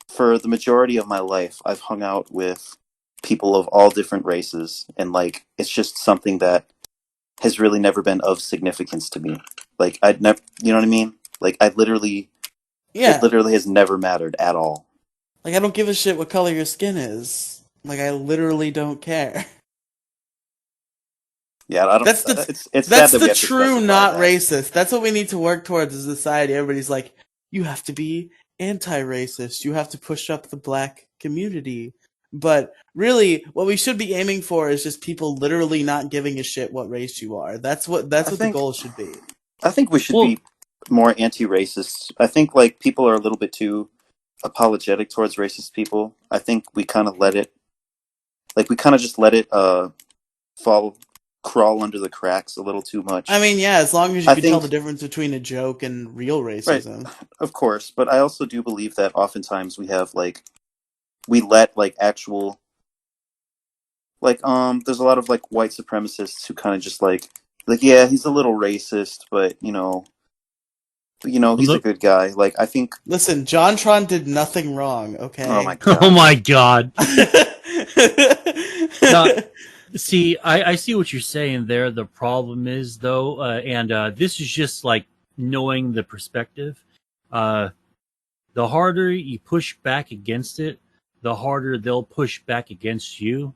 for the majority of my life I've hung out with people of all different races, and like it's just something that has really never been of significance to me. Like I'd never, you know what I mean? Like it literally has never mattered at all. Like I don't give a shit what color your skin is. Like I literally don't care. Yeah, I don't. That's the it's that's sad that we the have to true specify not that. racist. That's what we need to work towards as a society. Everybody's like, you have to be anti-racist. You have to push up the black community. But really, what we should be aiming for is just people literally not giving a shit what race you are. That's what the goal should be. I think we should be more anti-racist. I think like people are a little bit too apologetic towards racist people. I think we kind of just let it crawl under the cracks a little too much. I mean, yeah, as long as you can tell the difference between a joke and real racism. Right, of course, but I also do believe that oftentimes we let like actual there's a lot of like white supremacists who kind of just like yeah, he's a little racist, but he's a good guy. Like I think. Listen, JonTron did nothing wrong. Okay. Oh my god. Oh my god. No, see, I see what you're saying there. The problem is though, and this is just like knowing the perspective. The harder you push back against it, the harder they'll push back against you.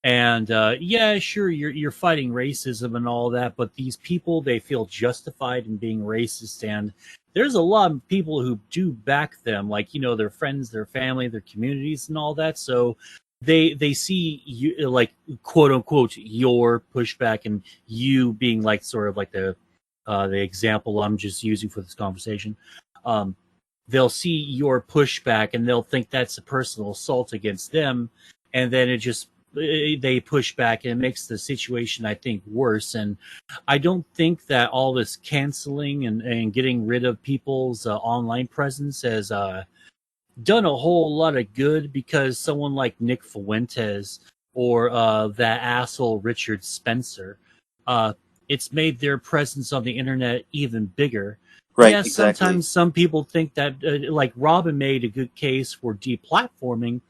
And yeah, sure, you're fighting racism and all that, but these people, they feel justified in being racist, and there's a lot of people who do back them, like their friends, their family, their communities, and all that. So they see you like quote unquote your pushback, and you being like sort of like the example I'm just using for this conversation. They'll see your pushback and they'll think that's a personal assault against them, and then they push back, and it makes the situation, I think, worse. And I don't think that all this canceling and getting rid of people's online presence has done a whole lot of good, because someone like Nick Fuentes or that asshole Richard Spencer, it's made their presence on the internet even bigger. Right, yes, exactly. Sometimes some people think that, like Robin made a good case for deplatforming,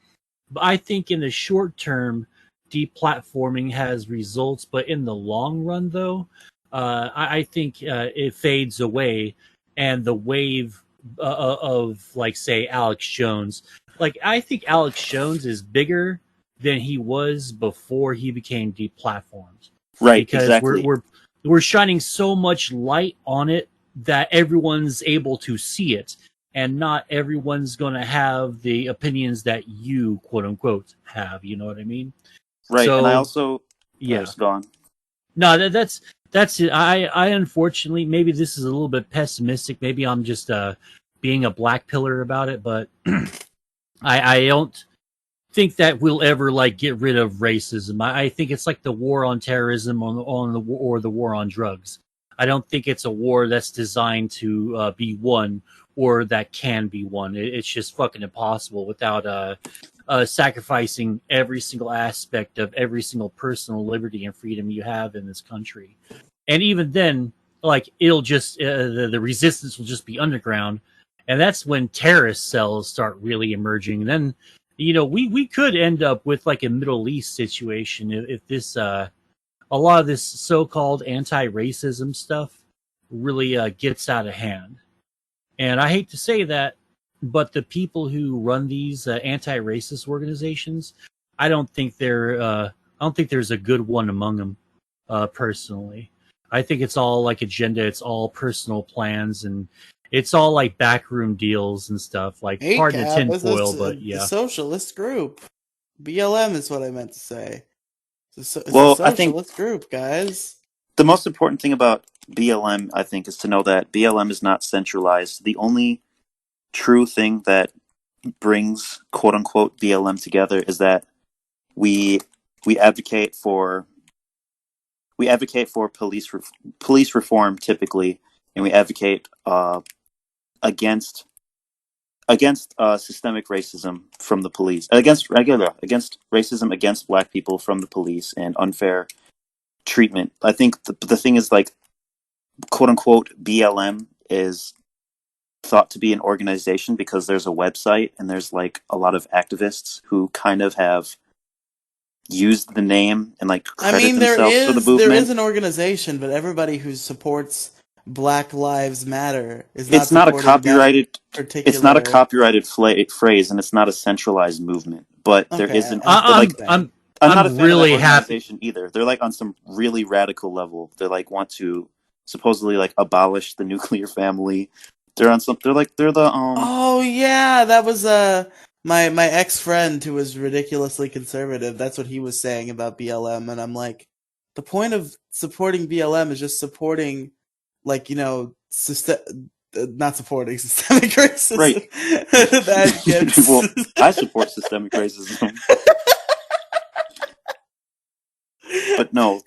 but I think in the short term, deplatforming has results. But in the long run, though, I think it fades away, and the wave of, like, say, Alex Jones. Like, I think Alex Jones is bigger than he was before he became deplatformed. Right, because exactly. We're shining so much light on it that everyone's able to see it, and not everyone's going to have the opinions that you, quote unquote, have. You know what I mean? Right, so, and I also... Yeah. Go on. No, that's it. I unfortunately, maybe this is a little bit pessimistic. Maybe I'm just being a black pillar about it, but I don't think that we'll ever like get rid of racism. I think it's like the war on terrorism or the war on drugs. I don't think it's a war that's designed to be won, or that can be won. It's just fucking impossible without sacrificing every single aspect of every single personal liberty and freedom you have in this country. And even then, like, it'll just the resistance will just be underground, and that's when terrorist cells start really emerging. And then, we could end up with like a Middle East situation if this a lot of this so-called anti-racism stuff really gets out of hand. And I hate to say that, but the people who run these anti-racist organizations, I don't think there's a good one among them, personally. I think it's all like agenda. It's all personal plans, and it's all like backroom deals and stuff. Like, pardon the ACAB tinfoil, is but the yeah. socialist group. BLM is what I meant to say. It's a Well, I think socialist group, guys. the most important thing about BLM, I think, is to know that BLM is not centralized. The only true thing that brings quote unquote BLM together is that we we advocate for police reform typically, and we advocate against systemic racism from the police, against racism against Black people from the police, and unfair treatment. I think the thing is, like, quote unquote BLM is thought to be an organization because there's a website and there's like a lot of activists who kind of have used the name and like credit themselves for the movement. There is an organization, but everybody who supports Black Lives Matter is not It's not a supporting copyrighted. particular. It's not a copyrighted phrase, and it's not a centralized movement. But there Okay, is an. I'm not a fan really of that happy. organization either. They're like on some really radical level. They like want to supposedly like abolish the nuclear family. They're on some. They're the. Oh yeah, that was my ex friend who was ridiculously conservative. That's what he was saying about BLM, and I'm like, the point of supporting BLM is just supporting, like, not supporting systemic racism. Right. That gets. Well, I support systemic racism, but no,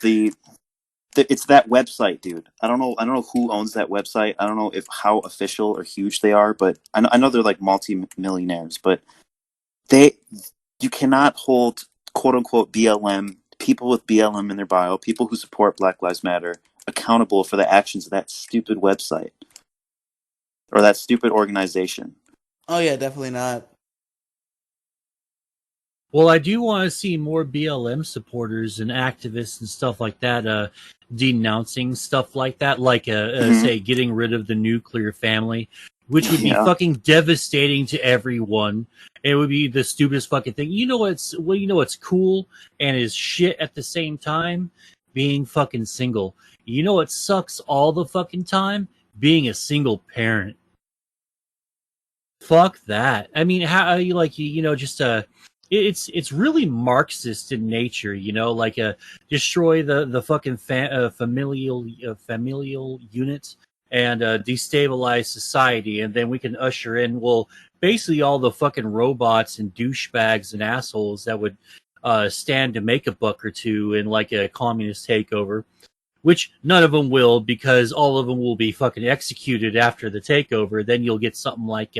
it's that website, dude. I don't know who owns that website. I don't know how official or huge they are, but I know they're like multi-millionaires. But you cannot hold quote unquote BLM, people with BLM in their bio, people who support Black Lives Matter, accountable for the actions of that stupid website or that stupid organization. Oh yeah, definitely not. Well, I do want to see more BLM supporters and activists and stuff like that denouncing stuff like that, like say getting rid of the nuclear family, which would be fucking devastating to everyone. It would be the stupidest fucking thing. You know what's cool and is shit at the same time? Being fucking single. You know what sucks all the fucking time? Being a single parent. Fuck that. I mean, how you like just it's really Marxist in nature, like destroy the fucking familial units and destabilize society, and then we can usher in basically all the fucking robots and douchebags and assholes that would stand to make a buck or two in like a communist takeover, which none of them will, because all of them will be fucking executed after the takeover. Then you'll get something like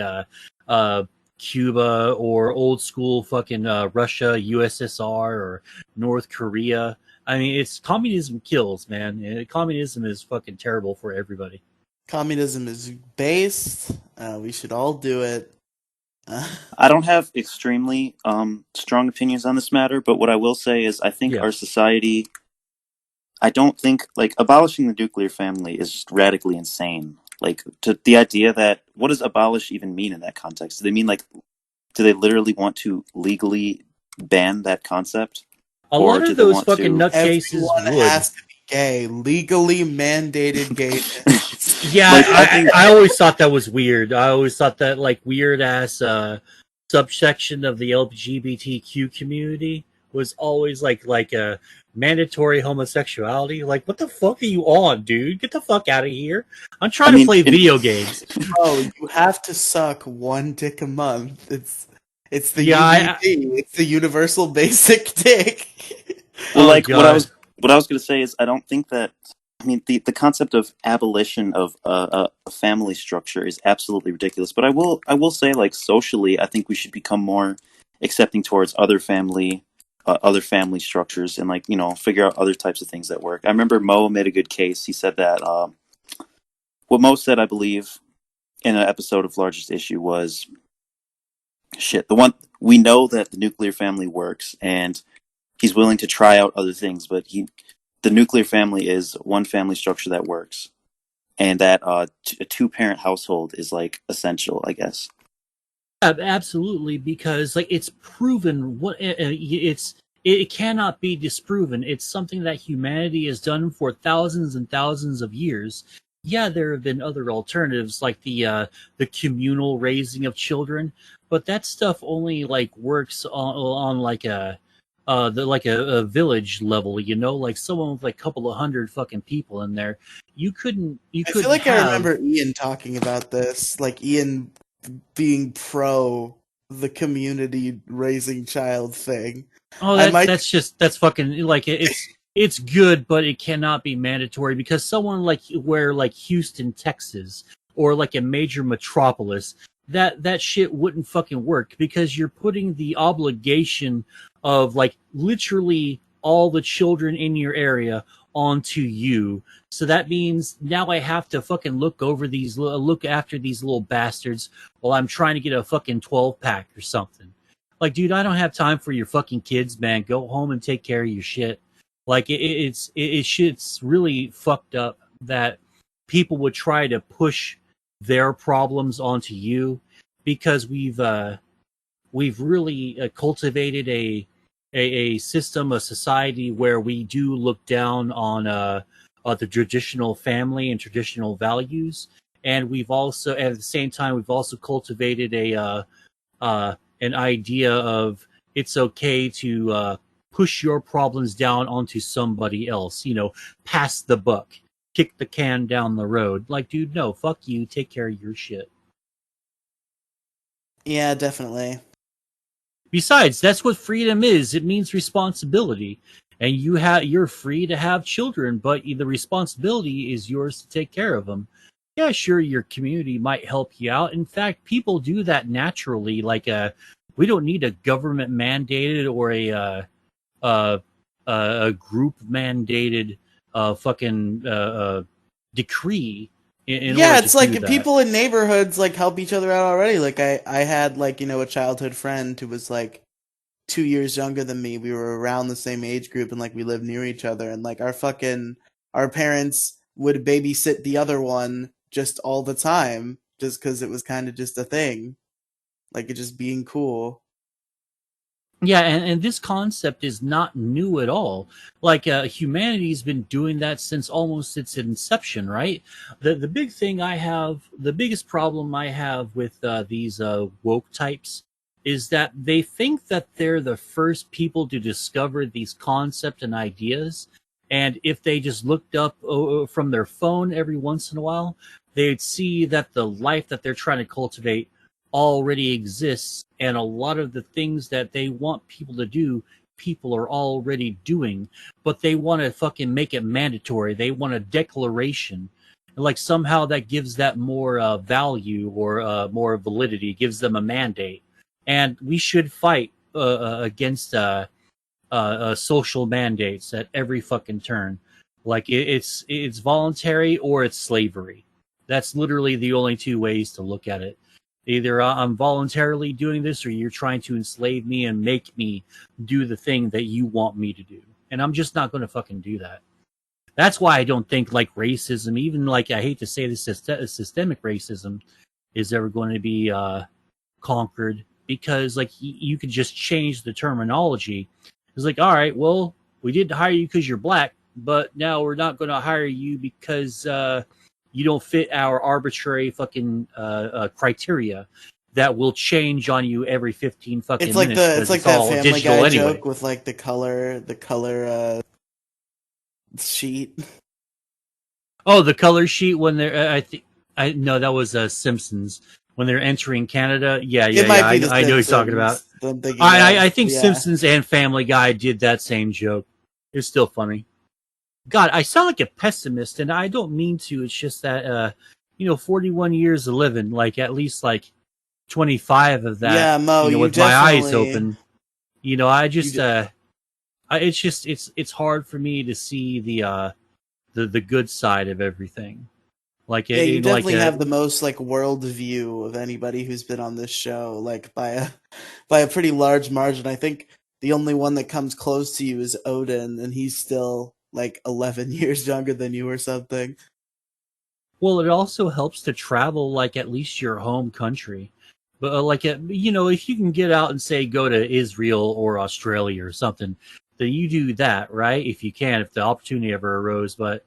Cuba or old school fucking Russia, USSR, or North Korea. I mean, communism kills, man. Communism is fucking terrible for everybody. Communism is based. We should all do it. I don't have extremely strong opinions on this matter, but what I will say is I think our society, I don't think, like, abolishing the nuclear family is just radically insane. Like, the idea that, what does abolish even mean in that context? Do they mean, like, do they literally want to legally ban that concept? A lot of those fucking nutcases would. Has to be gay, legally mandated gay. Yeah, like, I always thought that was weird. I always thought that, like, weird ass subsection of the LGBTQ community was always like a mandatory homosexuality. Like, what the fuck are you on, dude? Get the fuck out of here! I'm trying to play video games. Oh, you have to suck one dick a month. It's the UBD. It's the universal basic dick. Well, like, what I was going to say is, I don't think that. I mean, the concept of abolition of a family structure is absolutely ridiculous. But I will say, like, socially, I think we should become more accepting towards other family structures, and, like, figure out other types of things that work. I remember Moe made a good case. He said that what Moe said, I believe, in an episode of Largest Issue was, shit, the one, we know that the nuclear family works, and he's willing to try out other things, but the nuclear family is one family structure that works, and that a 2-parent household is like essential, I guess. Absolutely, because like it's proven it cannot be disproven. It's something that humanity has done for thousands and thousands of years. Yeah, there have been other alternatives like the communal raising of children, but that stuff only like works on like a village level, you know, like someone with like a couple of hundred fucking people in there. You couldn't I feel like I remember Ian talking about this, like Ian being pro the community raising child thing. Oh, that's fucking like it's good, but it cannot be mandatory because someone like where like Houston, Texas, or like a major metropolis, that shit wouldn't fucking work because you're putting the obligation of like literally all the children in your area onto you. So that means now I have to fucking look after these little bastards while I'm trying to get a fucking 12-pack or something. Like, dude, I don't have time for your fucking kids, man. Go home and take care of your shit. Like, it's really fucked up that people would try to push their problems onto you because we've really cultivated a system, a society where we do look down on the traditional family and traditional values, and we've also at the same time we've also cultivated an idea of it's okay to push your problems down onto somebody else. You know, pass the buck, kick the can down the road. Like, dude, no, fuck you. Take care of your shit. Yeah, definitely. Besides, that's what freedom is. It means responsibility. And you're free to have children, but the responsibility is yours to take care of them. Yeah, sure, your community might help you out. In fact, people do that naturally. Like, we don't need a government mandated or a group mandated fucking decree in Yeah, order it's to do like that. people in neighborhoods like help each other out already. Like I had like, you know, a childhood friend who was like 2 years younger than me. We were around the same age group and like we lived near each other and like our parents would babysit the other one just all the time just because it was kind of just a thing. Like it just being cool. Yeah, and this concept is not new at all. Like humanity's been doing that since almost its inception, right? The big thing the biggest problem I have with these woke types is that they think that they're the first people to discover these concepts and ideas, and if they just looked up from their phone every once in a while, they'd see that the life that they're trying to cultivate already exists, and a lot of the things that they want people to do people are already doing, but they want to fucking make it mandatory. They want a declaration, like somehow that gives that more value or more validity, gives them a mandate. And we should fight against social mandates at every fucking turn. Like it's voluntary or it's slavery. That's literally the only two ways to look at it. Either I'm voluntarily doing this, or you're trying to enslave me and make me do the thing that you want me to do, and I'm just not going to fucking do that. That's why I don't think like racism, even like I hate to say this, systemic racism, is ever going to be conquered because like you could just change the terminology. It's like, all right, well, we did hire you because you're black, but now we're not going to hire you because you don't fit our arbitrary fucking criteria that will change on you every 15 fucking minutes It's because like it's that all Family digital Guy anyway. joke with like the color sheet. Oh, the color sheet when they're I no, that was Simpsons when they're entering Canada. Yeah, It might be the I know what you're talking about. Simpsons that I'm thinking of. I think Yeah. Simpsons and Family Guy did that same joke. It's still funny. God, I sound like a pessimist, and I don't mean to. It's just that 41 years of living, like at least like 25 of that, Yeah, Mo, you with my eyes definitely open. I you just it's just it's hard for me to see the good side of everything. Like yeah, you like definitely have the most like world view of anybody who's been on this show, like by a pretty large margin. I think the only one that comes close to you is Odin, and he's still like 11 years younger than you or something. Well, it also helps to travel like at least your home country. But if you can get out and say go to Israel or Australia or something, then you do that, right? If you can, if the opportunity ever arose. But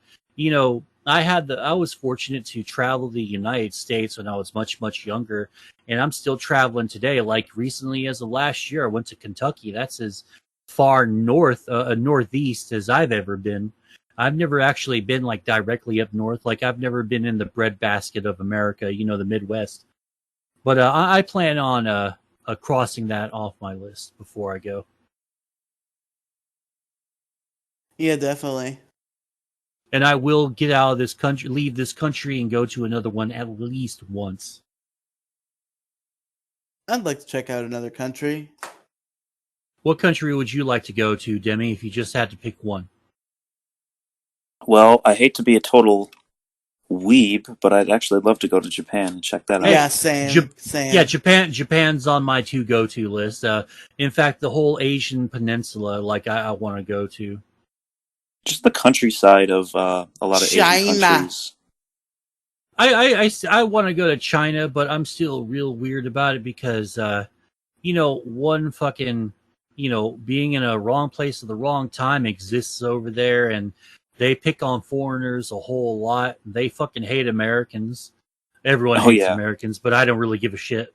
I was fortunate to travel the United States when I was much, much younger, and I'm still traveling today. Like recently as of last year, I went to Kentucky. That's as far northeast as I've ever been. I've never actually been like directly up north. Like I've never been in the breadbasket of America, the Midwest. But I plan on crossing that off my list before I go. Yeah, definitely. And I will get out of this country, leave this country, and go to another one at least once. I'd like to check out another country. What country would you like to go to, Demi, if you just had to pick one? Well, I hate to be a total weeb, but I'd actually love to go to Japan and check that out. Yeah, same. Yeah, Japan's on my to-go-to list. In fact, the whole Asian peninsula, like I want to go to. Just the countryside of a lot of Asian countries. I want to go to China, but I'm still real weird about it because, one fucking, being in a wrong place at the wrong time exists over there, and they pick on foreigners a whole lot. They fucking hate Americans. Everyone hates Americans, but I don't really give a shit.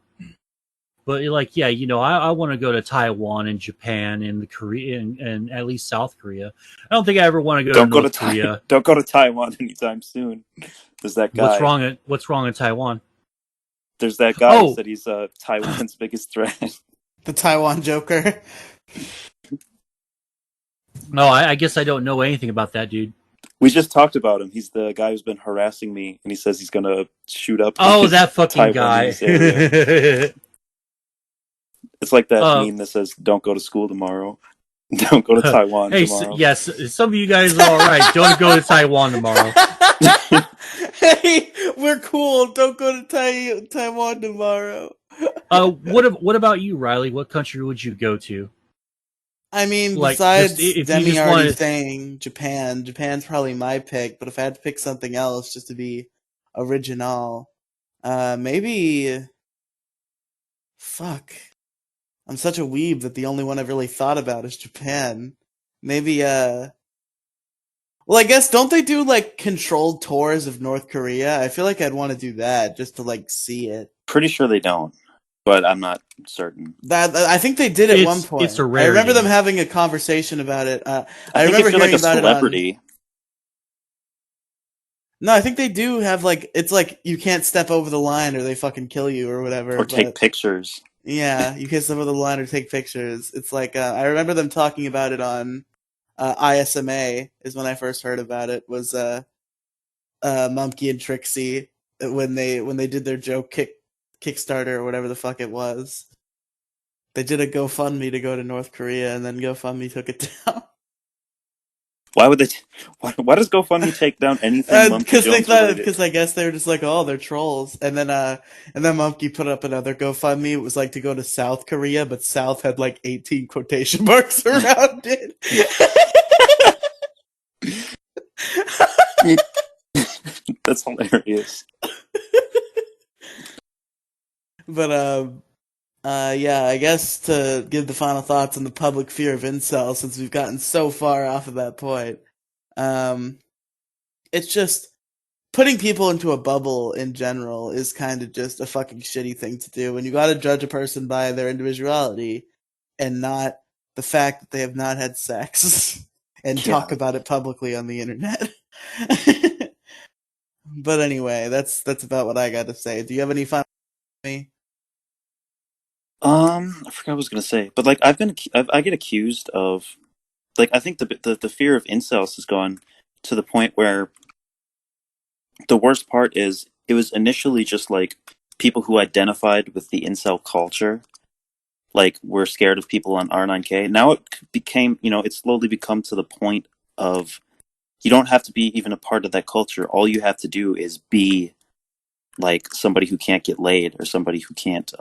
But I want to go to Taiwan and Japan and the Korea and at least South Korea. I don't think I ever want to go to North Korea. Don't go to Taiwan anytime soon. There's that guy. What's wrong in Taiwan? There's that guy who said he's Taiwan's biggest threat. The Taiwan Joker. No, I guess I don't know anything about that dude. We just talked about him. He's the guy who's been harassing me, and he says he's gonna shoot up. Oh, that fucking guy! It's like that meme that says, "Don't go to school tomorrow. Don't go to Taiwan tomorrow." Yes, some of you guys are all right. Don't go to Taiwan tomorrow. Hey, we're cool. Don't go to Taiwan tomorrow. What about you, Riely? What country would you go to? I mean, besides Demi already saying Japan, Japan's probably my pick. But if I had to pick something else just to be original, maybe. Fuck. I'm such a weeb that the only one I've really thought about is Japan. Maybe, well, I guess, don't they do, like, controlled tours of North Korea? I feel like I'd want to do that, just to, like, see it. Pretty sure they don't, but I'm not certain. I think they did at one point. It's a rarity. I remember them having a conversation about it. I remember if you're hearing like a about celebrity. it on... No, I think they do have, like, it's like, you can't step over the line or they fucking kill you or whatever. Or take pictures. Yeah, you can't step over the line or take pictures. It's like, I remember them talking about it on ISMA, is when I first heard about it, was Mumkey and Trixie, when they did their joke Kickstarter or whatever the fuck it was. They did a GoFundMe to go to North Korea, and then GoFundMe took it down. Why would they? Why does GoFundMe take down anything? Because I guess they were just like, oh, they're trolls, and then Mumkey put up another GoFundMe. It was like to go to South Korea, but South had like 18 quotation marks around it. That's hilarious. But yeah, I guess to give the final thoughts on the public fear of incels, since we've gotten so far off of that point, it's just putting people into a bubble in general is kind of just a fucking shitty thing to do. And you got to judge a person by their individuality and not the fact that they have not had sex and talk about it publicly on the internet. But anyway, that's about what I got to say. Do you have any final me? I forgot what I was gonna say, but like I get accused of, like, I think the fear of incels has gone to the point where the worst part is it was initially just like people who identified with the incel culture, like were scared of people on R9K. Now it became, it's slowly become to the point of you don't have to be even a part of that culture. All you have to do is be like somebody who can't get laid or somebody who can't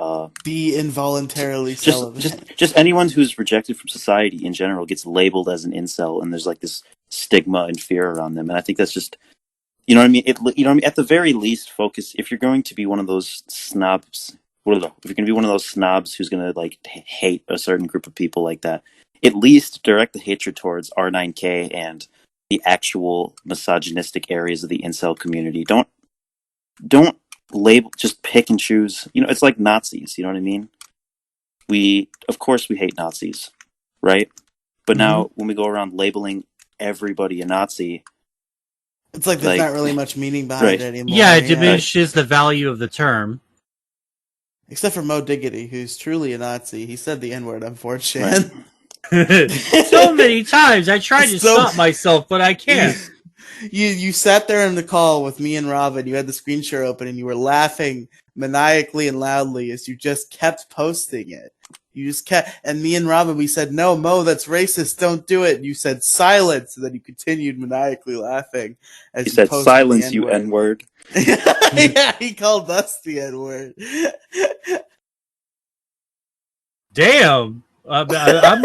be involuntarily celibate. Just anyone who's rejected from society in general gets labeled as an incel, and there's like this stigma and fear around them. And I think that's just, you know what I mean? At the very least, focus, if you're going to be one of those snobs, if you're going to be one of those snobs who's going to like hate a certain group of people like that, at least direct the hatred towards R9K and the actual misogynistic areas of the incel community. Don't label, just pick and choose. You know, it's like Nazis, you know what I mean? Of course we hate Nazis, right? But now when we go around labeling everybody a Nazi, it's like there's not really much meaning behind it anymore. Yeah, it diminishes the value of the term. Except for Mo Diggity, who's truly a Nazi. He said the N-word on 4chan. So many times I tried to stop myself, but I can't. You sat there in the call with me and Robin. You had the screen share open, and you were laughing maniacally and loudly as you just kept posting it. You just kept, and me and Robin, we said, "No, Mo, that's racist. Don't do it." And you said silence, and then you continued maniacally laughing as you said silence, you N-word. Yeah, he called us the N-word. Damn, I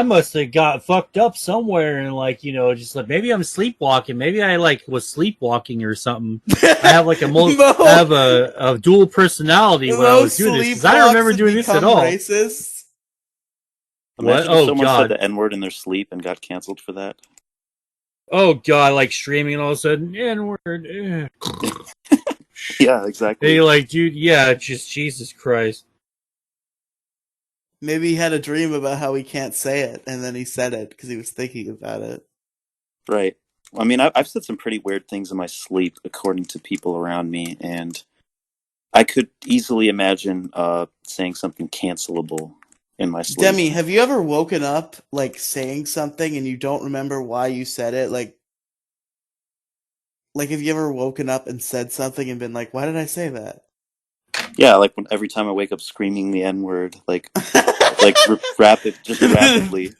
must have got fucked up somewhere, and like, you know, just like maybe I'm sleepwalking. Maybe I like was sleepwalking or something. I have like I have a dual personality when I was doing this, because I don't remember doing this at all. Racist. Imagine if someone said the N-word in their sleep and got canceled for that. Oh god, like streaming and all of a sudden, N-word. Yeah, exactly. And you're like, dude, yeah, just Jesus Christ. Maybe he had a dream about how he can't say it, and then he said it because he was thinking about it. Right. I mean, I've said some pretty weird things in my sleep, according to people around me, and I could easily imagine saying something cancelable in my sleep. Demi, have you ever woken up like saying something and you don't remember why you said it? Like have you ever woken up and said something and been like, "Why did I say that?" Yeah, like every time I wake up screaming the N-word, like rapidly.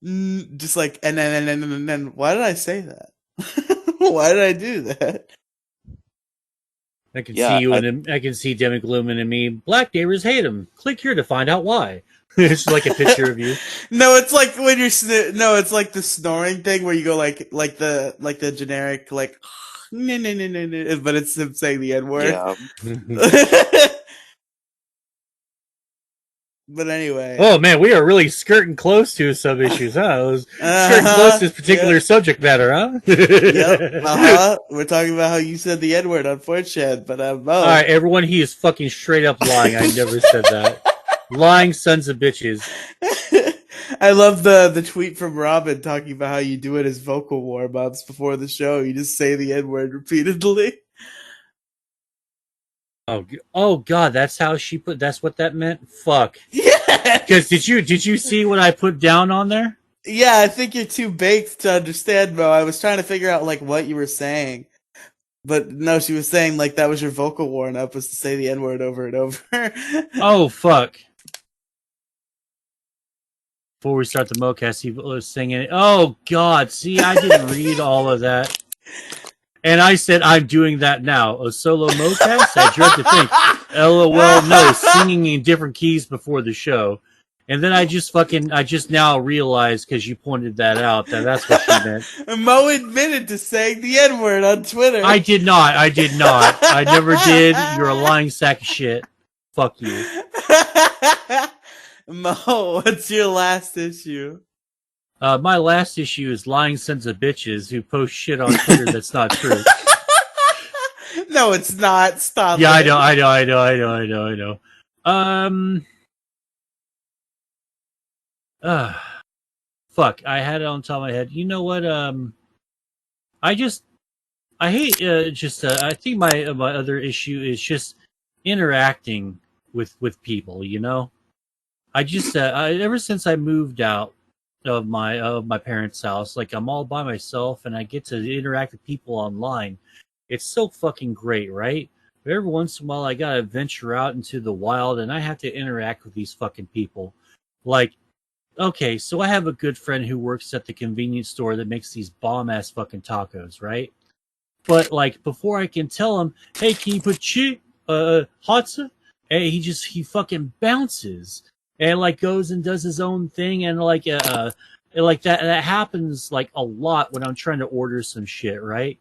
Just like, and then, why did I say that? Why did I do that? I can see you, and I can see Demi Glooming and me. Black neighbors hate him. Click here to find out why. It's like a picture of you. No, it's like when you're it's like the snoring thing where you go like the generic like no, but it's him saying the N-word. Yeah. But anyway. Oh man, we are really skirting close to some issues, huh? Skirting close to this particular subject matter, huh? Yep. We're talking about how you said the N-word on 4chan, but Mo. All right, everyone, he is fucking straight up lying. I never said that. Lying sons of bitches. I love the tweet from Robin talking about how you do it as vocal warm-ups before the show. You just say the N-word repeatedly. Oh god, that's how she put. That's what that meant. Fuck. Yeah. Because did you see what I put down on there? Yeah, I think you're too baked to understand, Mo. I was trying to figure out like what you were saying, but no, she was saying like that was your vocal warm-up, was to say the N-word over and over. Oh fuck. Before we start the MoCast, he was singing it. Oh god, see, I didn't read all of that. And I said, I'm doing that now. A solo MoCast? I dread to think. LOL, no, singing in different keys before the show. And then I just now realized, because you pointed that out, that's what she meant. Mo admitted to saying the N-word on Twitter. I did not. I never did. You're a lying sack of shit. Fuck you. Mo, what's your last issue? My last issue is lying sons of bitches who post shit on Twitter that's not true. No, it's not. Stop. Yeah, I know. Fuck, I had it on top of my head. You know what? I hate I think my other issue is just interacting with people. You know, I just ever since I moved out of my parents' house, like I'm all by myself and I get to interact with people online. It's so fucking great, right? But every once in a while I gotta venture out into the wild and I have to interact with these fucking people. Like, okay, so I have a good friend who works at the convenience store that makes these bomb ass fucking tacos, right? But like before I can tell him, hey, can you put hotsa? And he fucking bounces. And like goes and does his own thing, and like Like that happens like a lot when I'm trying to order some shit, right?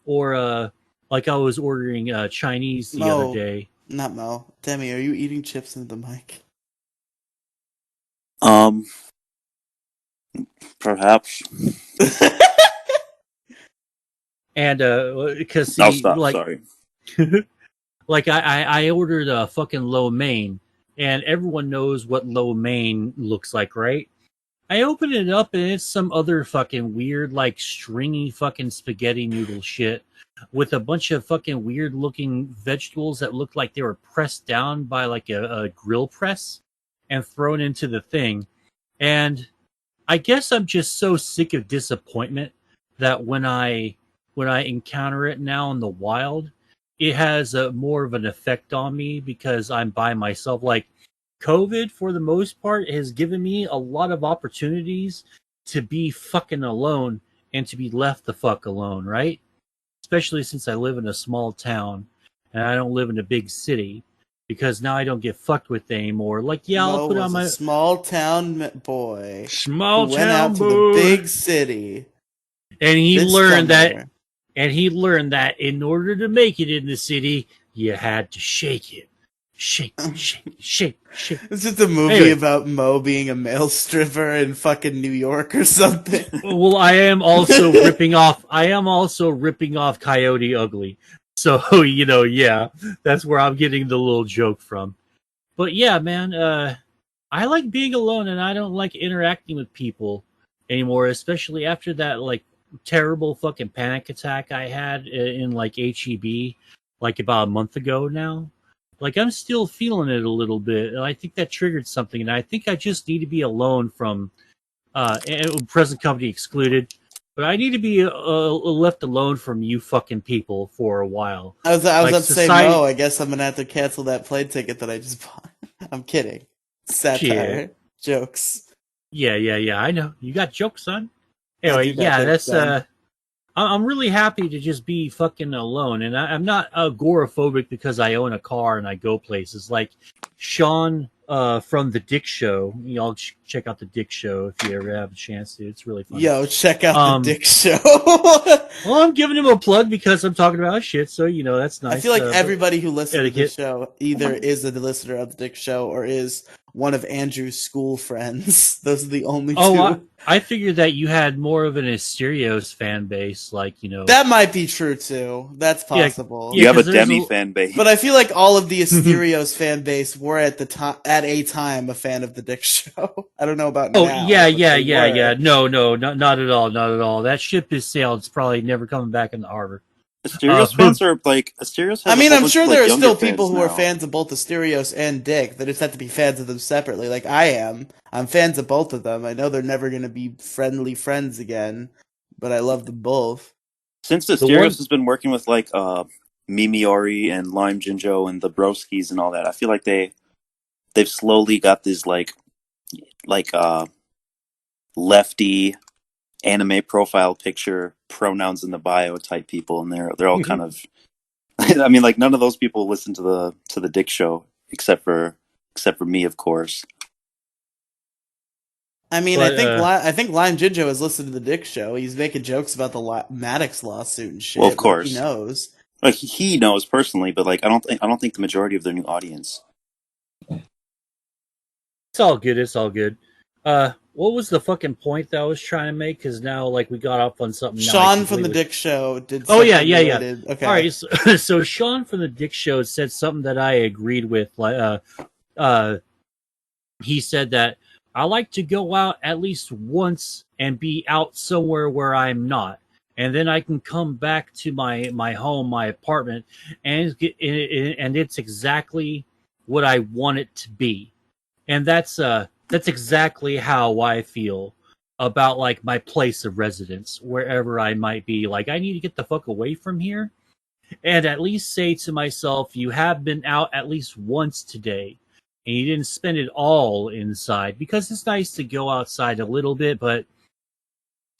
Or like I was ordering Chinese the other day. Not Mo. Demi, are you eating chips into the mic? Perhaps. And because I'll see, stop. like, Sorry. like I ordered a fucking lo mein, and everyone knows what lo mein looks like, right? I open it up and it's some other fucking weird, like stringy fucking spaghetti noodle shit with a bunch of fucking weird looking vegetables that look like they were pressed down by like a grill press and thrown into the thing. And I guess I'm just so sick of disappointment that when I encounter it now in the wild, it has a more of an effect on me because I'm by myself. Like COVID, for the most part, has given me a lot of opportunities to be fucking alone and to be left the fuck alone, right? Especially since I live in a small town and I don't live in a big city because now I don't get fucked with anymore. Like, yeah, I'll Mo put on was a my small town boy who small went out town to the boy, big city. and he This learned that summer. And he learned that in order to make it in the city, you had to shake it. Shake, shake, shake, shake. It's just a movie Anyway, about Mo being a male stripper in fucking New York or something. well, I am also ripping off Coyote Ugly. So, yeah, that's where I'm getting the little joke from. But yeah, man, I like being alone and I don't like interacting with people anymore, especially after that like terrible fucking panic attack I had in like HEB like about a month ago now. Like I'm still feeling it a little bit, and I think that triggered something. And I think I just need to be alone from present company excluded. But I need to be left alone from you fucking people for a while. I was Like about to say, Mo, society, I guess I'm gonna have to cancel that plane ticket that I just bought. I'm kidding. shit. Satire. Jokes. Yeah. I know you got jokes, son. I Anyway, do got yeah, jokes that's done. I'm really happy to just be fucking alone, and I'm not agoraphobic because I own a car and I go places. Like Sean from the Dick Show, y'all check out the Dick Show if you ever have a chance to. It's really funny. Yo, check out the Um, Dick Show. well, I'm giving him a plug because I'm talking about shit, so that's I feel nice. like But everybody who listens to the etiquette. show either is a listener of the Dick Show or is one of Andrew's school friends. Those are the only Oh, two. I figured that you had more of an Asterios fan base, like That might be true too. That's yeah, possible. You have a because there's Demi a fan base. But I feel like all of the Asterios fan base were at a time a fan of the Dick Show. I don't know about Oh now. But they were. No, not at all, not at all. That ship is sailed. It's probably never coming back into harbor. Asterios fans are like Asterios I has a mean, whole I'm bunch sure of like there are younger still people fans who are now. fans of both Asterios and Dick. They just have to be fans of them separately, like I am. I'm fans of both of them. I know they're never going to be friendly friends again, but I love them both. Since The one, Asterios has been working with like Mimi Ori and Lime Jinjo and the Broskis and all that, I feel like they've slowly got these like lefty anime profile picture pronouns in the bio type people, and they're all kind of. I mean, like none of those people listen to the Dick Show except for me, of course. I mean, but I think Lime Jinjo has listened to the Dick Show. He's making jokes about the Maddox lawsuit and Well, of shit. Like he course, knows. like he knows personally, but like I don't think the majority of their new audience. it's all good. It's all good. What was the fucking point that I was trying to make? Because now, like, we got off on something. Now I Sean from the completely. Dick Show did. Oh yeah. Something related. Okay. All right. So Sean from the Dick Show said something that I agreed with. Like, he said that I like to go out at least once and be out somewhere where I'm not, and then I can come back to my home, my apartment, and it's exactly what I want it to be. And that's exactly how I feel about like my place of residence, wherever I might be. Like I need to get the fuck away from here and at least say to myself, you have been out at least once today and you didn't spend it all inside, because it's nice to go outside a little bit, but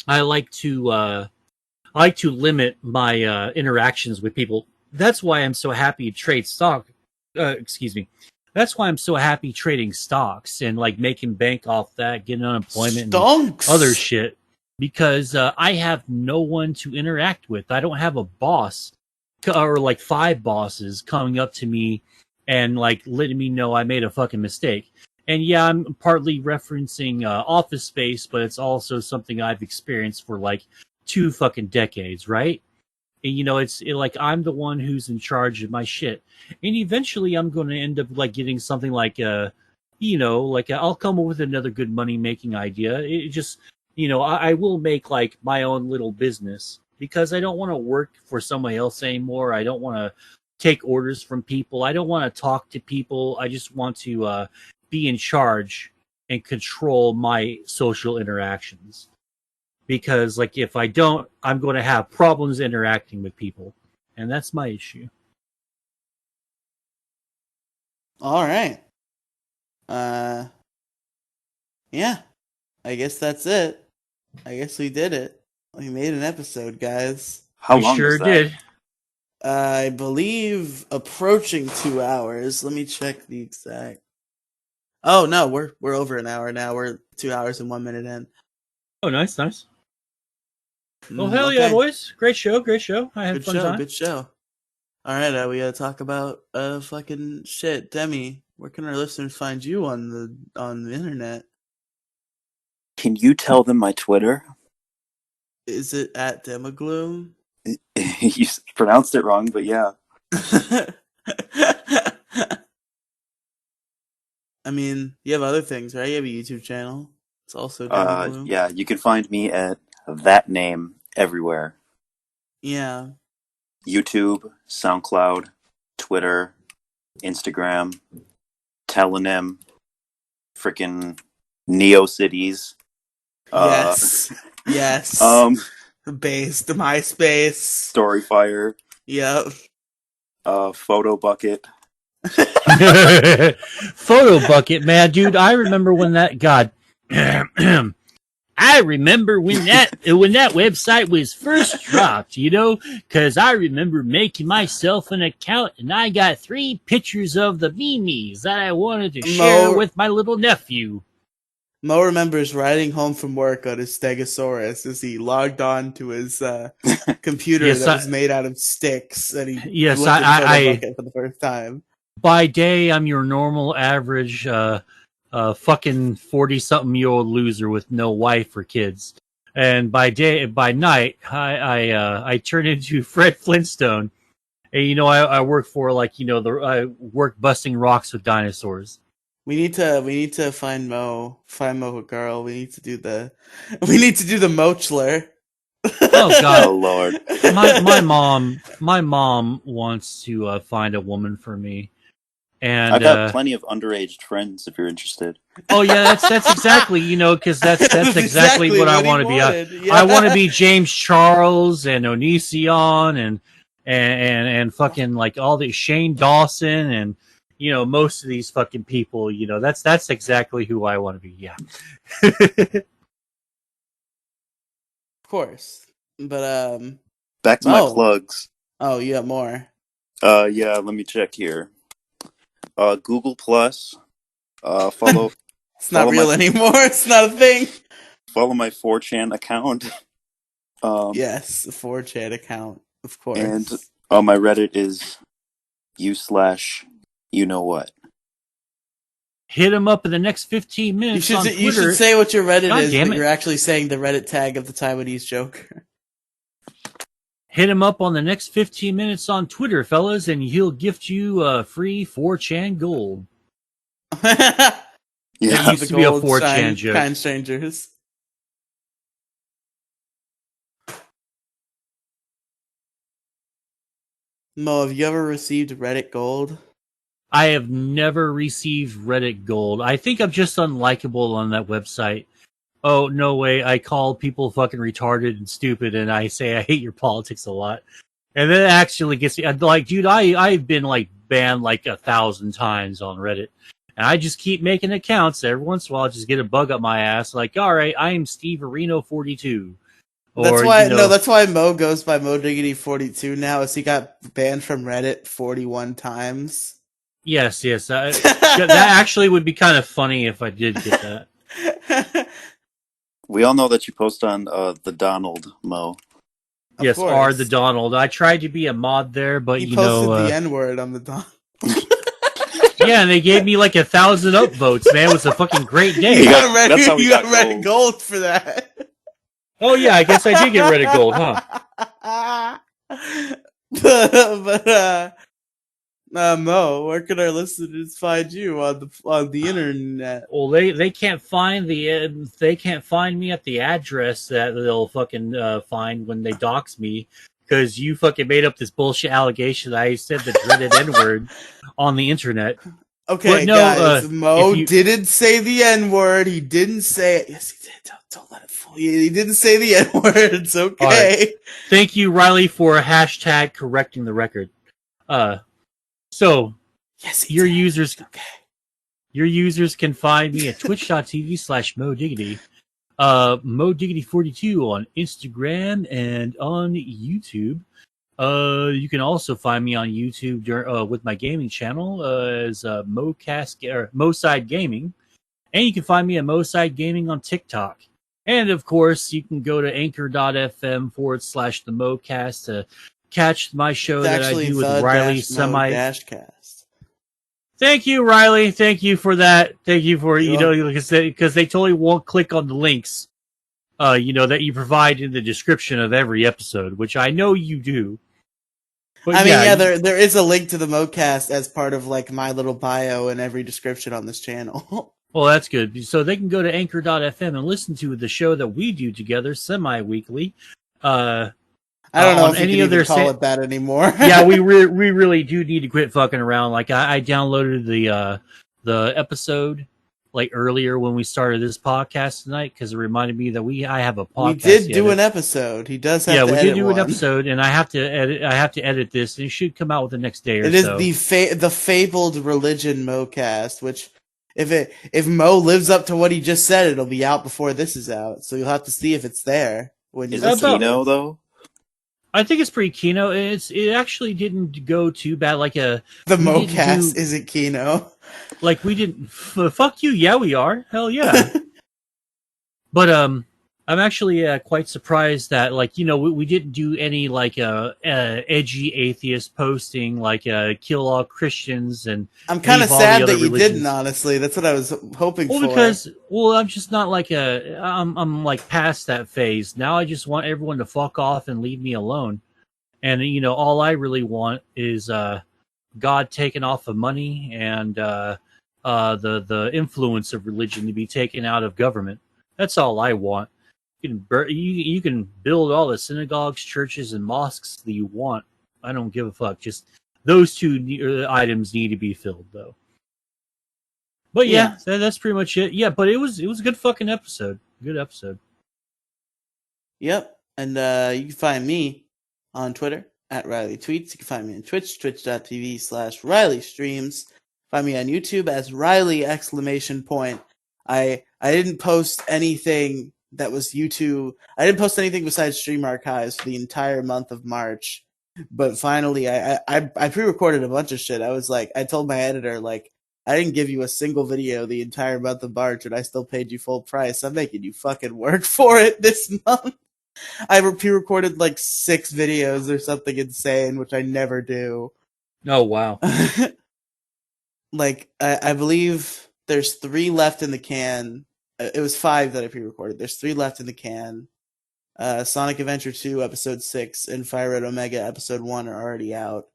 I like to limit my interactions with people. That's why I'm so happy to trade stock. Excuse me. That's why I'm so happy trading stocks and like making bank off that, getting unemployment Stonks. and other shit, because I have no one to interact with. I don't have a boss or like 5 bosses coming up to me and like letting me know I made a fucking mistake. And yeah, I'm partly referencing Office Space, but it's also something I've experienced for like 2 fucking decades, right? And, like I'm the one who's in charge of my shit, and eventually I'm going to end up like getting something like I'll come up with another good money making idea. It just I will make like my own little business because I don't want to work for somebody else anymore. I don't want to take orders from people. I don't want to talk to people. I just want to be in charge and control my social interactions. Because like if I don't, I'm going to have problems interacting with people, and that's my issue. All right. Yeah. I guess that's it. I guess we did it. We made an episode, guys. How we long sure was that? did. I believe approaching 2 hours. Let me check the exact. Oh no, we're over an hour now. We're 2 hours and 1 minute in. Oh, nice. Well, hell yeah, boys! Great show. I had a fun time. Good show. All right, we gotta talk about fucking shit. Demi, where can our listeners find you on the internet? Can you tell them my Twitter? Is it at Demagloom? You pronounced it wrong, but yeah. I mean, you have other things, right? You have a YouTube channel. It's also Demagloom. Yeah, you can find me at that name everywhere. Yeah. YouTube, SoundCloud, Twitter, Instagram, Telenym, frickin' NeoCities. Yes. Yes. Base, the MySpace. Storyfire. Yep. Photo Bucket. Photo Bucket, man, dude. I remember when that I remember when that website was first dropped, because I remember making myself an account and I got 3 pictures of the memes that I wanted to share with my little nephew. Mo remembers riding home from work on his Stegosaurus as he logged on to his computer that was made out of sticks, and he looked at Photo Bucket for the first time. By day, I'm your normal average fucking 40-something-year-old loser with no wife or kids. And by night, I turn into Fred Flintstone. And, I work for, I work busting rocks with dinosaurs. We need to find Mo a girl. We need to do the Mochler. Oh God, oh Lord! My mom wants to find a woman for me, and I've got plenty of underage friends if you're interested. Oh yeah, that's exactly because that's exactly what I want to be. Yeah. I want to be James Charles and Onision and fucking like all the Shane Dawson and most of these fucking people. That's exactly who I want to be. Yeah. Of course, but back to my plugs. Oh, you have more. Yeah. Let me check here. Google Plus. Follow. It's not real anymore. It's not a thing. Follow my 4chan account. Yes, the 4chan account, of course. And my Reddit is you know what. Hit him up in the next 15 minutes. You should say what your Reddit is, but you're actually saying the Reddit tag of the Taiwanese Joker. Hit him up on the next 15 minutes on Twitter, fellas, and he'll gift you free 4chan gold. Yeah, it used to be a 4chan joke. Kind strangers. Mo, have you ever received Reddit gold? I have never received Reddit gold. I think I'm just unlikable on that website. Oh, no way. I call people fucking retarded and stupid, and I say I hate your politics a lot. And then it actually gets me. Like, dude, I've been, like, banned, like, 1,000 times on Reddit. And I just keep making accounts. Every once in a while, I just get a bug up my ass. Like, all right, I am Steve Areno 42. That's why that's why Mo goes by Mo Diggity 42 now, is he got banned from Reddit 41 times. Yes. That actually would be kind of funny if I did get that. We all know that you post on the Donald Moe. Yes, R the Donald. I tried to be a mod there, but he posted the N-word on the Donald. Yeah, and they gave me like 1,000 upvotes, man. It was a fucking great day. You got Reddit gold for that. Oh yeah, I guess I did get Reddit gold, huh? Mo, where can our listeners find you on the internet? Well, they can't find they can't find me at the address that they'll fucking find when they dox me, because you fucking made up this bullshit allegation that I said the dreaded N-word on the internet. Okay, no, guys, Mo didn't say the N-word. He didn't say it. Yes, he did. Don't let it fool you. He didn't say the N-word. It's okay. Right. Thank you, Riely, for hashtag correcting the record. So yes, your users can find me at twitch.tv/MoDiggity, MoDiggity42 on Instagram and on YouTube. You can also find me on YouTube with my gaming channel as Moside Gaming, and you can find me at Moside Gaming on TikTok. And of course, you can go to anchor.fm/the Mocast to catch my show that I do with Riely Cast. Thank you, Riely. Thank you for that. Thank you for because they totally won't click on the links, that you provide in the description of every episode, which I know you do. But there is a link to the Mocast as part of like my little bio in every description on this channel. Well, that's good. So they can go to anchor.fm and listen to the show that we do together semi-weekly. I don't know if you can even call it that anymore. Yeah, we really do need to quit fucking around. Like I downloaded the episode like earlier when we started this podcast tonight because it reminded me that I have a podcast. We did do an episode. He does have to edit. Yeah, we did do an episode, and I have to edit this, and it should come out with the next day or so. It is the fabled religion Mocast, which if Mo lives up to what he just said, it'll be out before this is out. So you'll have to see if it's there. Is it Kino though? I think it's pretty Kino. It actually didn't go too bad. Like the Mocast isn't Kino. Like we didn't. Fuck you. Yeah, we are. Hell yeah. But I'm actually quite surprised that we didn't do any edgy atheist posting kill all Christians and. I'm kind of sad that you didn't. Honestly, that's what I was hoping for. Because I'm just not I'm past that phase now. I just want everyone to fuck off and leave me alone. And all I really want is God taken off of money and the influence of religion to be taken out of government. That's all I want. You can build all the synagogues, churches, and mosques that you want. I don't give a fuck. Just those two items need to be filled, though. But yeah, that's pretty much it. Yeah, but it was a good fucking episode. Good episode. Yep, and you can find me on Twitter at Riely Tweets. You can find me on Twitch, twitch.tv/Riely Streams. Find me on YouTube as Riely ! I didn't post anything that was YouTube. I didn't post anything besides stream archives for the entire month of March. But finally, I pre-recorded a bunch of shit. I told my editor, I didn't give you a single video the entire month of March, and I still paid you full price. I'm making you fucking work for it this month. I pre-recorded 6 videos or something insane, which I never do. Oh, wow. I believe there's 3 left in the can. It was 5 that I pre-recorded. There's 3 left in the can. Sonic Adventure 2 Episode 6 and Fire Red Omega Episode 1 are already out.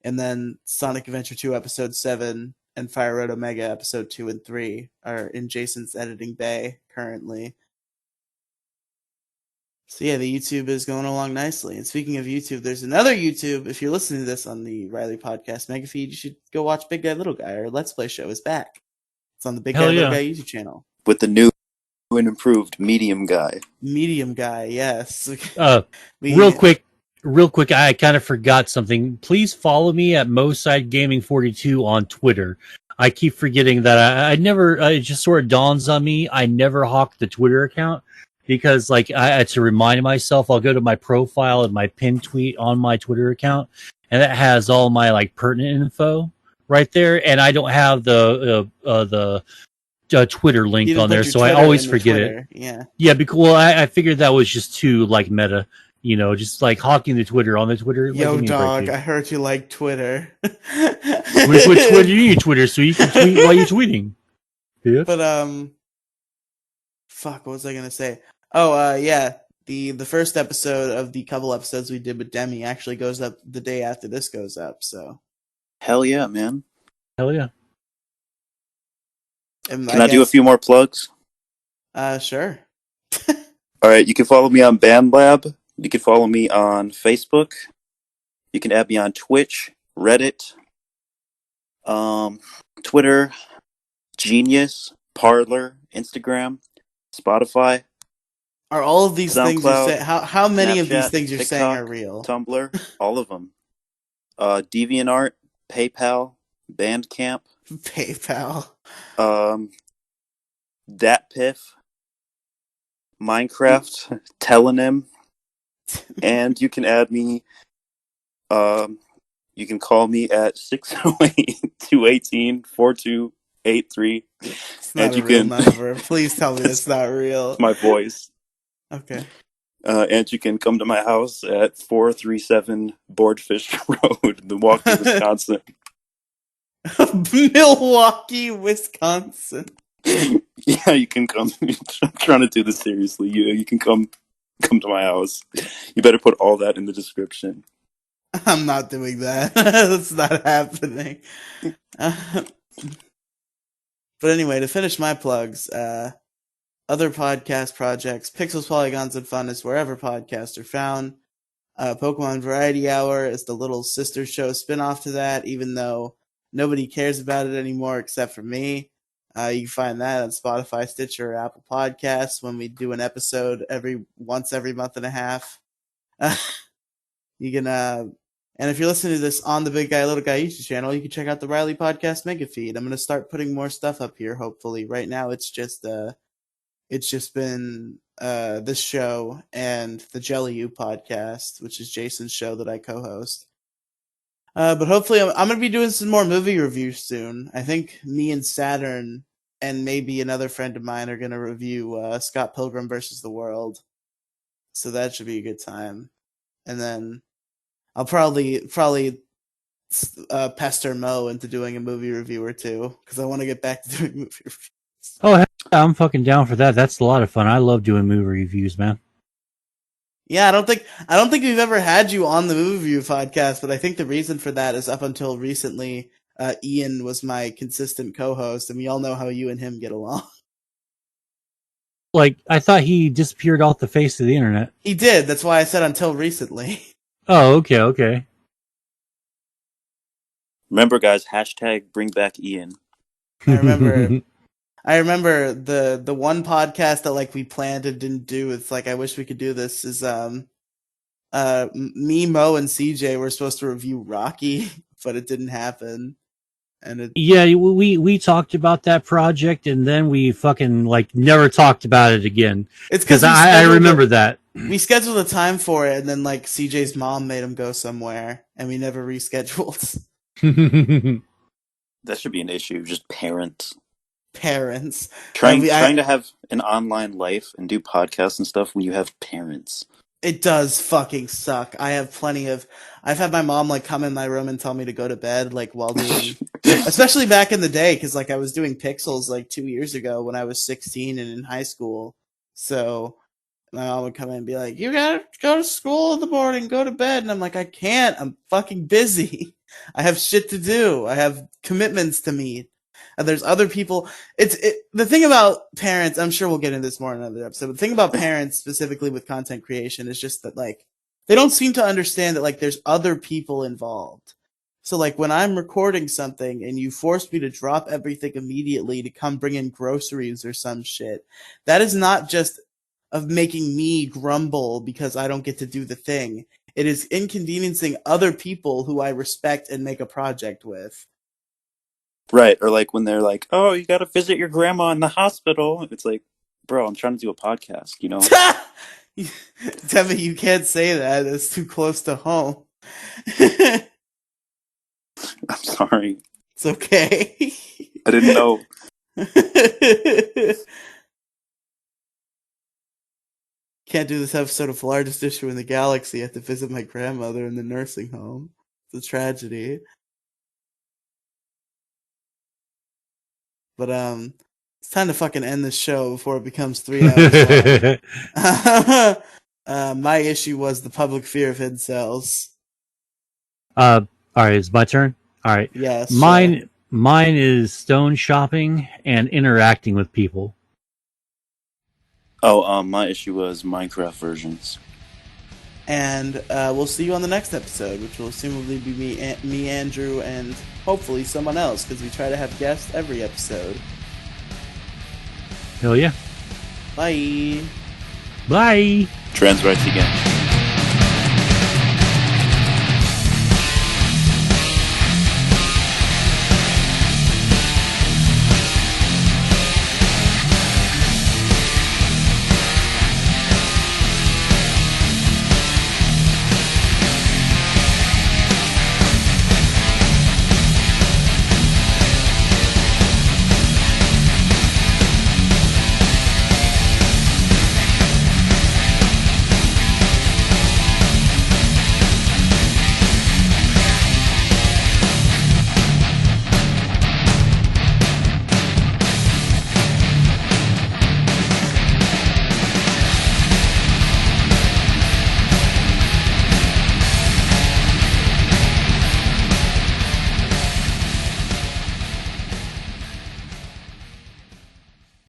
And then Sonic Adventure 2 Episode 7 and Fire Red Omega Episode 2 and 3 are in Jason's editing bay currently. So yeah, the YouTube is going along nicely. And speaking of YouTube, there's another YouTube. If you're listening to this on the Riely Podcast Mega Feed, you should go watch Big Guy Little Guy. Our Let's Play show is back. It's on the Big Guy Little Guy YouTube channel. With the new and improved Medium Guy. Medium Guy, yes. Real quick, I kind of forgot something. Please follow me at Moside Gaming 42 on Twitter. I keep forgetting that it just sort of dawns on me. I never hawked the Twitter account. Because I had to remind myself, I'll go to my profile and my pinned tweet on my Twitter account, and that has all my pertinent info right there, and I don't have the Twitter You link didn't on put there, your so I Twitter always in the forget it. Twitter. Yeah. Yeah, because well, I figured that was just too like meta, you know, just like hawking the Twitter on the Twitter. Like, Yo, give me a break, dog, dude. I heard you like Twitter. With Twitter, you need Twitter so you can tweet while you're tweeting. Yeah. But fuck, what was I gonna say? Oh, yeah. The first episode of the couple episodes we did with Demi actually goes up the day after this goes up. So Hell yeah, man. Hell yeah. and Can I do a few more plugs? Sure. All right, you can follow me on BandLab. You can follow me on Facebook. You can add me on Twitch, Reddit, Twitter, Genius, Parler, Instagram, Spotify, Are all of these things you're SoundCloud, saying? How many of these Snapchat, things you're saying are TikTok, real? Tumblr, all of them. DeviantArt, PayPal, Bandcamp, PayPal. DatPiff, Minecraft, Telenym, and you can add me. You can call me at 608-218-4283. It's not And a you real can number. Please tell me that's not real. It's my voice. Okay. And you can come to my house at 437 Boardfish Road, Milwaukee, Wisconsin. Milwaukee, Wisconsin. Yeah, you can come. I'm trying to do this seriously. You can come to my house. You better put all that in the description. I'm not doing that. That's not happening. But anyway, to finish my plugs, other podcast projects, Pixels, Polygons, and Fun is wherever podcasts are found. Pokemon Variety Hour is the little sister show spinoff to that, even though nobody cares about it anymore except for me. You can find that on Spotify, Stitcher, or Apple Podcasts when we do an episode once every month and a half. You can, and if you're listening to this on the Big Guy Little Guy YouTube channel, you can check out the Riely Podcast Mega Feed. I'm going to start putting more stuff up here, hopefully. Right now, it's just been this show and the Jelly U podcast, which is Jason's show that I co-host. But hopefully, I'm going to be doing some more movie reviews soon. I think me and Saturn and maybe another friend of mine are going to review Scott Pilgrim versus the World. So that should be a good time. And then I'll probably pester Mo into doing a movie review or two because I want to get back to doing movie reviews. Oh, heck, I'm fucking down for that. That's a lot of fun. I love doing movie reviews, man. Yeah, I don't think we've ever had you on the movie review podcast, but I think the reason for that is up until recently, Ian was my consistent co-host, and we all know how you and him get along. Like, I thought he disappeared off the face of the internet. He did. That's why I said until recently. Oh, okay. Remember, guys, hashtag bring back Ian. I remember the one podcast that like we planned and didn't do. It's like I wish we could do this. Is me, Mo, and CJ were supposed to review Rocky, but it didn't happen. And yeah, we talked about that project, and then we fucking like never talked about it again. It's because I remember that we scheduled a time for it, and then like CJ's mom made him go somewhere, and we never rescheduled. That should be an issue. Just parents trying to have an online life and do podcasts and stuff when you have parents. It does fucking suck. I've had my mom like come in my room and tell me to go to bed like while doing, especially back in the day, because like I was doing Pixels like 2 years ago when I was 16 and in high school. So my mom would come in and be like, "You gotta go to school in the morning, go to bed," and I'm like, "I can't. I'm fucking busy. I have shit to do. I have commitments to meet." And there's other people. The thing about parents, I'm sure we'll get into this more in another episode, but the thing about parents specifically with content creation is just that like they don't seem to understand that like there's other people involved. So like when I'm recording something and you force me to drop everything immediately to come bring in groceries or some shit, that is not just of making me grumble because I don't get to do the thing. It is inconveniencing other people who I respect and make a project with. Right, or like when they're like, "Oh, you got to visit your grandma in the hospital." It's like, bro, I'm trying to do a podcast, you know? Demi, you can't say that. It's too close to home. I'm sorry. It's okay. I didn't know. Can't do this episode of Largest Issue in the Galaxy. I have to visit my grandmother in the nursing home. It's a tragedy. But it's time to fucking end this show before it becomes 3 hours long. My issue was the public fear of incels. All right, it's my turn. All right. Yes. Mine is stone shopping and interacting with people. Oh, my issue was Minecraft versions. And we'll see you on the next episode, which will assumably be me, Andrew, and hopefully someone else, because we try to have guests every episode. Hell yeah. Bye. Bye. Trans rights again.